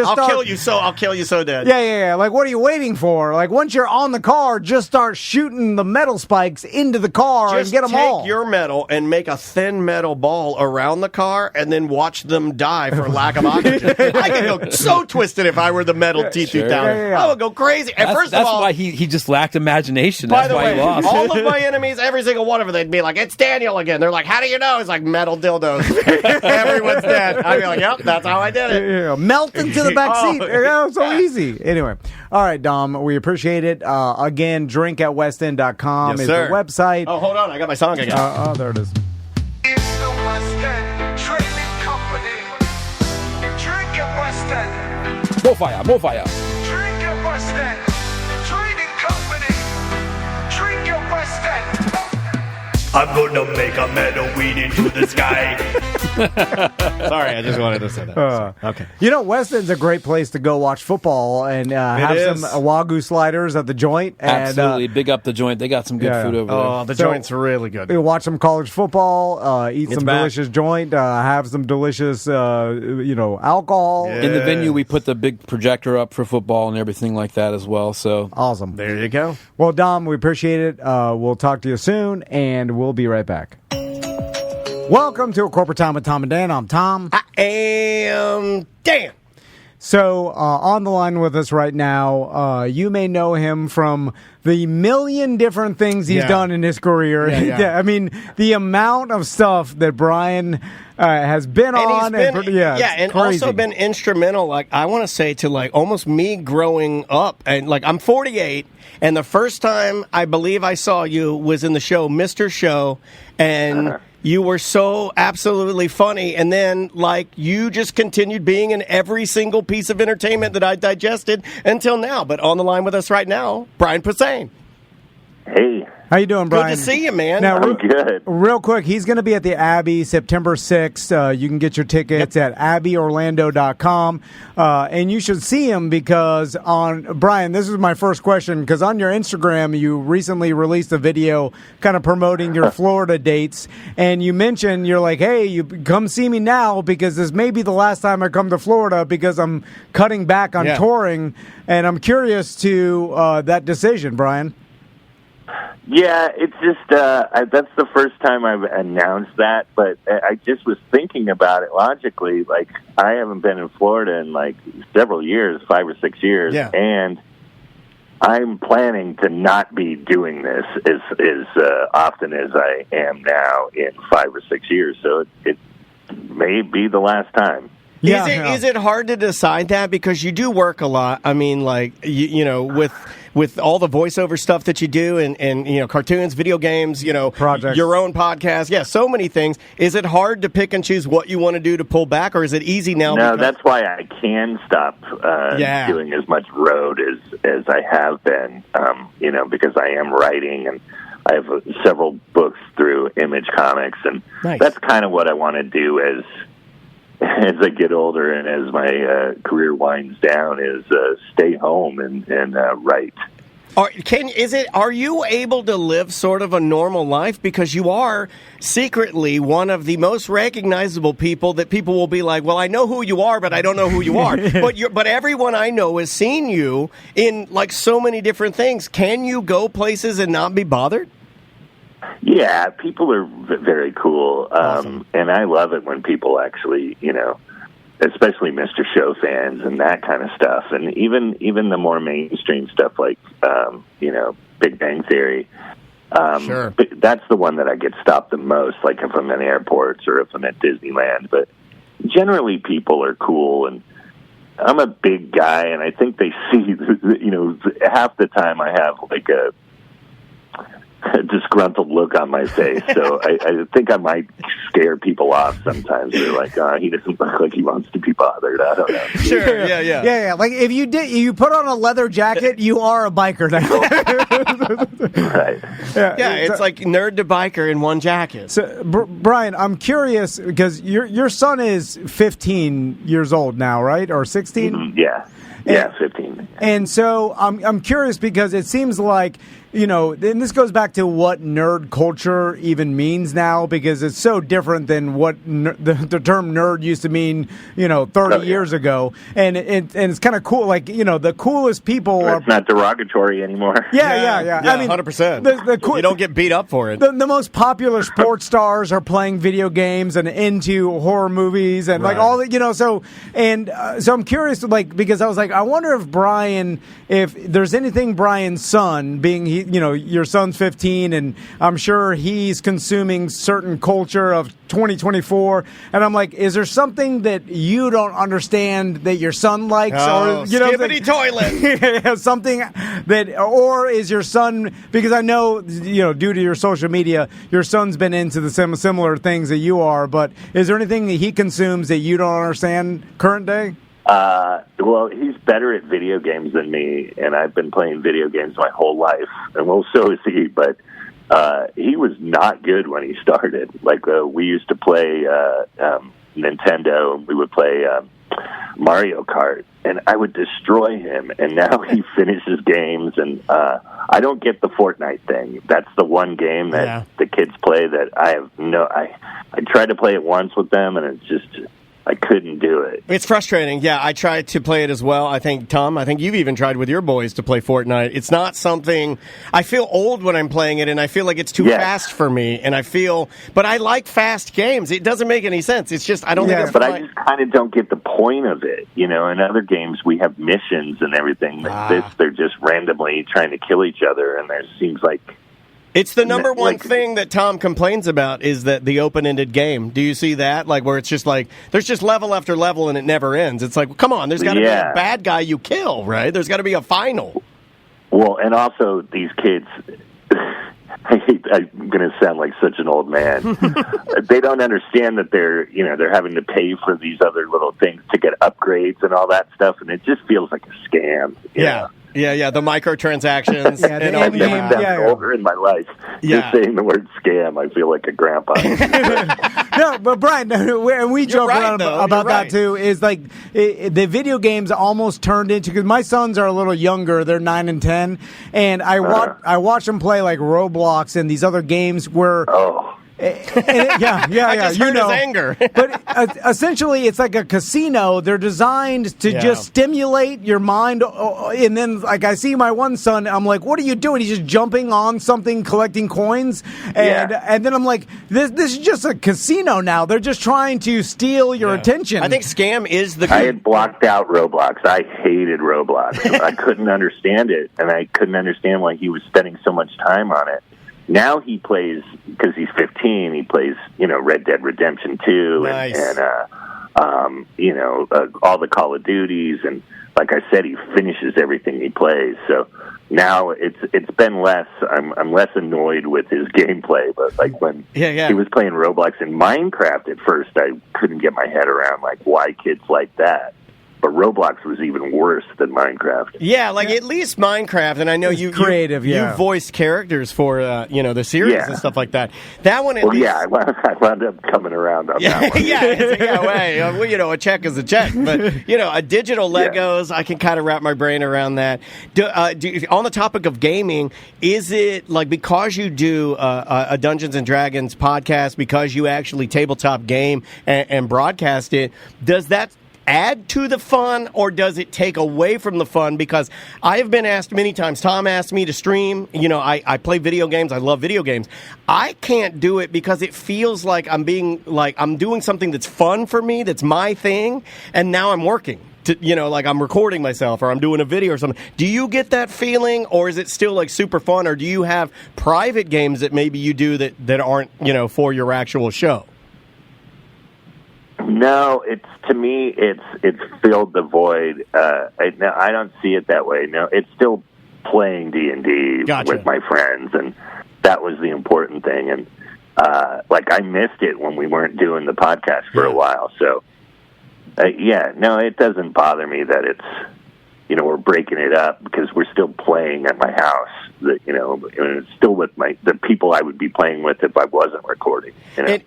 I'll kill you so dead. Yeah. Like, what are you waiting for? Like, once you're on the car, just start shooting the metal spikes into the car and get them all. Just take your metal and make a thin metal ball around the car and then watch them die for lack of oxygen. I could go so twisted if I were the metal T2000. Sure. I would go crazy. And that's why he just lacked imagination. By That's the why way, he lost. all of my enemies, every single one of them, they'd be like, it's Daniel again. They're like, how do you know? It's like metal dildos. Everyone's dead. I'd be like, yep, that's how I did it. Yeah, melt into the back seat. So easy. Anyway. All right, Dom, we appreciate it. Again, drinkatwestend.com Yes, is sir. the website. Oh, hold on. I got my song again. There it is. It's the West End Trading Company. Drink at West End. More fire. Drink at West End Trading Company. Drink at West End. I'm gonna make a meadow weed into the sky. Sorry, I just wanted to say that. Okay. You know, West End's a great place to go watch football and have some Wagyu sliders at the joint. And, Absolutely. Big up the joint. They got some good food over there. Oh, the joint's really good. You watch some college football, eat some delicious joint, have some delicious, alcohol. Yeah. In the venue, we put the big projector up for football and everything like that as well. So awesome. There you go. Well, Dom, we appreciate it. We'll talk to you soon, and we'll be right back. Welcome to A Corporate Time with Tom and Dan. I'm Tom. I am Dan. So on the line with us right now, you may know him from the million different things he's done in his career. Yeah. I mean, the amount of stuff that Brian has been on. And crazy. also been instrumental, like, I want to say, to, like, almost me growing up. And, like, I'm 48, and the first time I believe I saw you was in the show Mr. Show, and you were so absolutely funny, and then, like, you just continued being in every single piece of entertainment that I digested until now. But on the line with us right now, Brian Posehn. Hey. How you doing, Brian? Good to see you, man. Now, I'm good. Real quick, he's going to be at the Abbey September 6th. You can get your tickets at abbyorlando.com. And you should see him because Brian, this is my first question, because on your Instagram, you recently released a video kind of promoting your Florida dates. And you mentioned, you're like, hey, you come see me now because this may be the last time I come to Florida because I'm cutting back on touring. And I'm curious to that decision, Brian. Yeah, it's just that's the first time I've announced that, but I just was thinking about it logically. Like, I haven't been in Florida in like several years, 5 or 6 years, and I'm planning to not be doing this as often as I am now in 5 or 6 years. So it may be the last time. Is it hard to decide that, because you do work a lot? I mean, like, you know, with all the voiceover stuff that you do, and you know, cartoons, video games, you know, projects, your own podcast, so many things. Is it hard to pick and choose what you want to do to pull back, or is it easy now? No, that's why I can stop doing as much road as I have been. You know, because I am writing, and I have several books through Image Comics, and that's kind of what I want to do as I get older and as my career winds down, is stay home and write. Are you able to live sort of a normal life, because you are secretly one of the most recognizable people that people will be like, well, I know who you are, but I don't know who you are. But everyone I know has seen you in like so many different things. Can you go places and not be bothered? Yeah, people are very cool, Awesome. And I love it when people actually, you know, especially Mr. Show fans and that kind of stuff, and even the more mainstream stuff like, you know, Big Bang Theory. Sure. But that's the one that I get stopped the most, like if I'm in airports or if I'm at Disneyland. But generally, people are cool, and I'm a big guy, and I think they see, you know, half the time I have like a disgruntled look on my face, so I think I might scare people off sometimes. They're like, he doesn't look like he wants to be bothered. I don't know. Sure, yeah. Like if you put on a leather jacket, you are a biker now. Right. It's like nerd to biker in one jacket. So, Brian, I'm curious because your son is 15 years old now, right, or 16? Mm-hmm. Yeah, 15. And so I'm curious because it seems like, you know, and this goes back to what nerd culture even means now, because it's so different than what the term nerd used to mean, you know, 30 years ago. And it's kind of cool. Like, you know, the coolest people It's not derogatory anymore. Yeah. I mean, 100%. You don't get beat up for it. The most popular sports stars are playing video games and into horror movies and like all the, you know, so I'm curious, like, because I was like, I wonder if there's anything Brian's son, being you know, your son's 15, and I'm sure he's consuming certain culture of 2024. And I'm like, is there something that you don't understand that your son likes? Or, you know, skibbity toilet. Something that, or is your son, because I know, you know, due to your social media, your son's been into the similar things that you are, but is there anything that he consumes that you don't understand current day? Well, he's better at video games than me, and I've been playing video games my whole life, and well, so is he. But he was not good when he started. Like, we used to play Nintendo, and we would play Mario Kart, and I would destroy him. And now he finishes games, and I don't get the Fortnite thing. That's the one game that the kids play that I have I tried to play it once with them, and it's just, I couldn't do it. It's frustrating. Yeah, I tried to play it as well. I think, Tom, you've even tried with your boys to play Fortnite. It's not something, I feel old when I'm playing it, and I feel like it's too fast for me. And but I like fast games. It doesn't make any sense. It's just, I don't think it's But I just kind of don't get the point of it. You know, in other games, we have missions and everything. This, they're just randomly trying to kill each other, and there seems like... It's the number one thing that Tom complains about is that the open-ended game. Do you see that? Like, where it's just like, there's just level after level and it never ends. It's like, well, come on, there's got to be a bad guy you kill, right? There's got to be a final. Well, and also these kids, I'm going to sound like such an old man. They don't understand that they're having to pay for these other little things to get upgrades and all that stuff, and it just feels like a scam. Yeah. Yeah, the microtransactions. I've never done older in my life. Just saying the word scam, I feel like a grandpa. No, but Brian, and we joke around about that too, is like the video games almost turned into, because my sons are a little younger, they're 9 and 10, and I watch them play like Roblox and these other games where... I just heard his anger. But essentially, it's like a casino. They're designed to just stimulate your mind. And then, like, I see my one son, I'm like, what are you doing? He's just jumping on something, collecting coins. And then I'm like, this is just a casino now. They're just trying to steal your attention. I think scam is the... I had blocked out Roblox. I hated Roblox. I couldn't understand it, and I couldn't understand why he was spending so much time on it. Now he plays, because he's 15, he plays, Red Dead Redemption 2 and all the Call of Duties. And like I said, he finishes everything he plays. So now it's been less, I'm less annoyed with his gameplay. But like when he was playing Roblox and Minecraft at first, I couldn't get my head around like why kids like that. But Roblox was even worse than Minecraft. Yeah, at least Minecraft, and I know you creative. You voiced characters for the series and stuff like that. That one, I wound up coming around on that one. A check is a check, but a digital Legos, I can kind of wrap my brain around that. On the topic of gaming, is it like because you do a Dungeons and Dragons podcast, because you actually tabletop game and broadcast it? Does that add to the fun, or does it take away from the fun? Because I have been asked many times. Tom asked me to stream. I play video games. I love video games. I can't do it because it feels like I'm doing something that's fun for me, that's my thing, and now I'm working. Like I'm recording myself or I'm doing a video or something. Do you get that feeling, or is it still like super fun, or do you have private games that maybe you do that aren't, for your actual show? No, to me, it's filled the void. I don't see it that way. No, it's still playing D&D with my friends, and that was the important thing. And I missed it when we weren't doing the podcast for a while. So, it doesn't bother me that it's we're breaking it up, because we're still playing at my house. And it's still with the people I would be playing with if I wasn't recording.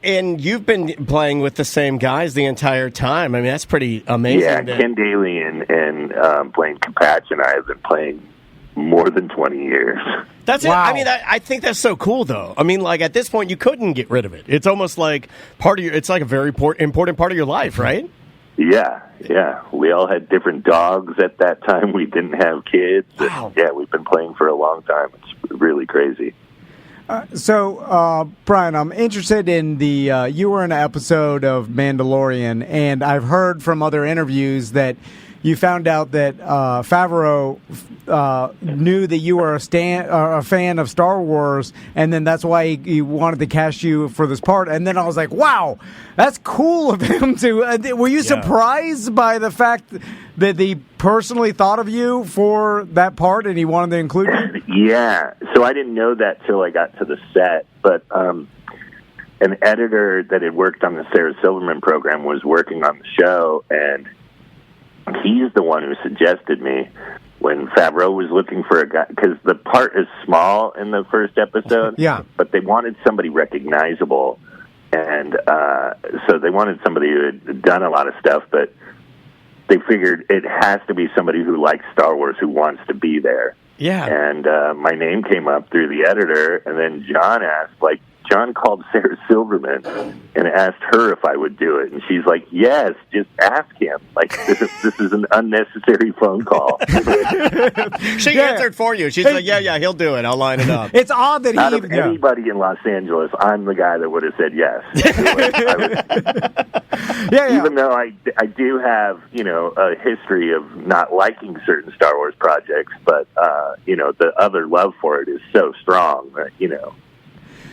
And you've been playing with the same guys the entire time. I mean, that's pretty amazing. Yeah, Ken Daly and Blaine Capatch and I have been playing more than 20 years. That's it. I mean, I think that's so cool, though. I mean, at this point, you couldn't get rid of it. It's almost like it's like a very important part of your life, right? Yeah. We all had different dogs at that time. We didn't have kids. Wow. And, we've been playing for a long time. It's really crazy. So, Brian, I'm interested in you were in an episode of Mandalorian, and I've heard from other interviews that you found out that Favreau knew that you were a fan of Star Wars, and then that's why he wanted to cast you for this part. And then I was like, wow, that's cool of him to... were you surprised by the fact that he personally thought of you for that part and he wanted to include you? Yeah, so I didn't know that till I got to the set, but... an editor that had worked on the Sarah Silverman program was working on the show, and he's the one who suggested me. when Favreau was looking for a guy, because the part is small in the first episode, but they wanted somebody recognizable, and so they wanted somebody who had done a lot of stuff, but they figured it has to be somebody who likes Star Wars, who wants to be there. Yeah. And my name came up through the editor, and then John called Sarah Silverman and asked her if I would do it, and she's like, "Yes, just ask him." Like, this is an unnecessary phone call. She answered for you. She's like, "Yeah, he'll do it. I'll line it up." It's odd that out of anybody in Los Angeles, I'm the guy that would have said yes. Even though I do have a history of not liking certain Star Wars projects, but the other love for it is so strong that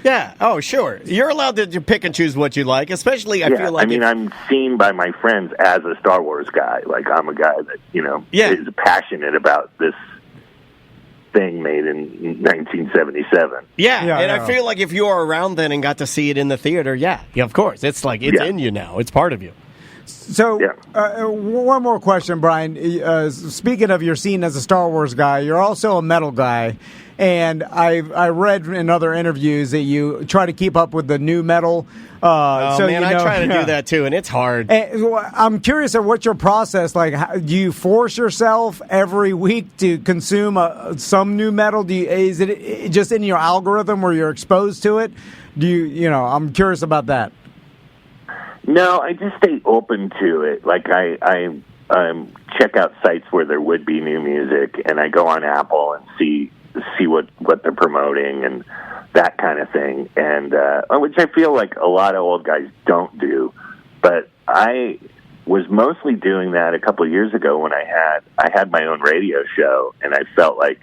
Yeah. Oh, sure. You're allowed to pick and choose what you like, especially I feel like. I'm seen by my friends as a Star Wars guy. Like, I'm a guy that is passionate about this thing made in 1977. I feel like if you were around then and got to see it in the theater, of course. It's like it's in you now. It's part of you. So, one more question, Brian. Speaking of your scene as a Star Wars guy, you're also a metal guy. And I read in other interviews that you try to keep up with the new metal. I try to do that too, and it's hard. And I'm curious of what's your process like. Do you force yourself every week to consume some new metal? Is it just in your algorithm where you're exposed to it? I'm curious about that. No, I just stay open to it. Like, I check out sites where there would be new music, and I go on Apple and see what they're promoting and that kind of thing, and which I feel like a lot of old guys don't do. But I was mostly doing that a couple of years ago when I had my own radio show, and I felt like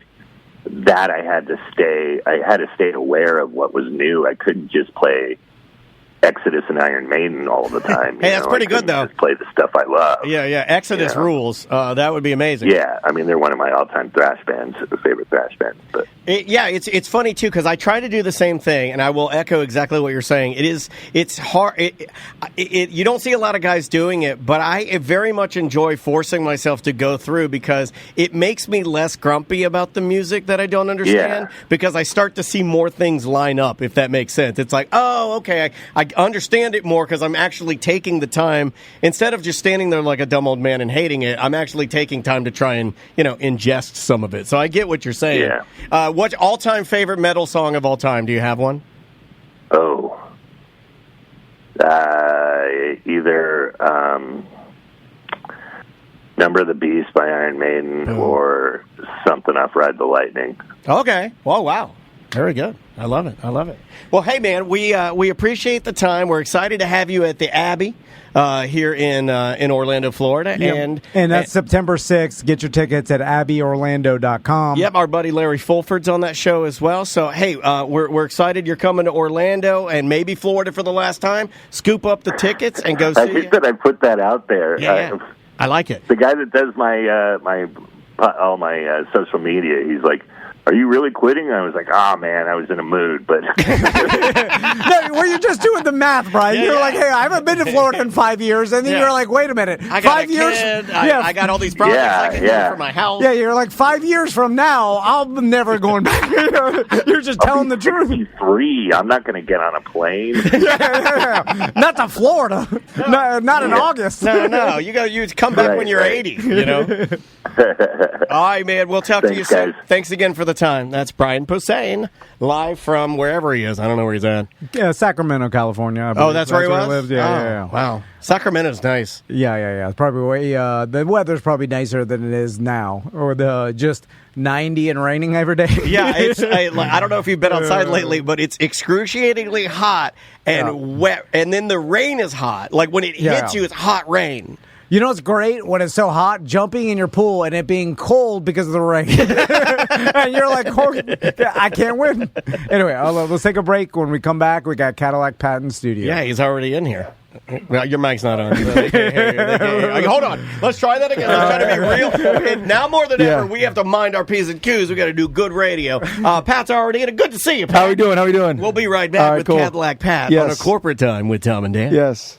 that I had to stay aware of what was new. I couldn't just play Exodus and Iron Maiden all the time. Hey, that's pretty good, though. Just play the stuff I love. Yeah. Exodus rules. That would be amazing. Yeah, I mean, they're one of my all-time thrash bands, favorite thrash bands. But it's funny too, because I try to do the same thing, and I will echo exactly what you're saying. It's hard. You don't see a lot of guys doing it, but I very much enjoy forcing myself to go through, because it makes me less grumpy about the music that I don't understand, because I start to see more things line up, if that makes sense. It's like, oh, okay, I understand it more because I'm actually taking the time, instead of just standing there like a dumb old man and hating it. I'm actually taking time to try and ingest some of it. So I get what you're saying. What all-time favorite metal song of all time? Do you have one? Oh, either "Number of the Beast" by Iron Maiden or something off "Ride the Lightning." Okay. Well, wow. Very good. I love it. Well, hey, man, we appreciate the time. We're excited to have you at the Abbey here in Orlando, Florida. Yep. And that's September 6th. Get your tickets at abbyorlando.com. Yep, our buddy Larry Fulford's on that show as well. So, hey, we're excited you're coming to Orlando and maybe Florida for the last time. Scoop up the tickets and go see I think that I put that out there. Yeah. I like it. The guy that does all my social media, he's like, "Are you really quitting?" I was like, "Oh man, I was in a mood." But no, you're just doing the math, Brian. You're like, "Hey, I haven't been to Florida in 5 years," and then you're like, "Wait a minute, I got 5 years? Kid. I got all these projects I can do for my house." Yeah, you're like 5 years from now, I'm never going back. You're just telling the truth. 63. I'm not going to get on a plane. Not to Florida. No, not in August. No. You come back when you're 80. All right, man. We'll talk to you soon. Guys. Thanks again for the time. That's Brian Posehn, live from wherever he is. I don't know where he's at. Yeah, Sacramento, California. Oh, that's where he was? Lives. Yeah. Wow. Sacramento's nice. Yeah. It's probably way. The weather's probably nicer than it is now, or the just 90 and raining every day. Yeah, I don't know if you've been outside lately, but it's excruciatingly hot and wet, and then the rain is hot. Like when it hits you, it's hot rain. You know what's great? When it's so hot, jumping in your pool and it being cold because of the rain. And you're like, I can't win. Anyway, let's take a break. When we come back, we got Cadillac Pat in studio. Yeah, he's already in here. Well, your mic's not on. They can't hear you. Hold on. Let's try that again. Let's try to be real. Okay, now more than ever, we have to mind our P's and Q's. We got to do good radio. Pat's already in. Good to see you, Pat. How we doing? We'll be right back with Cadillac Pat on A Corporate Time with Tom and Dan. Yes.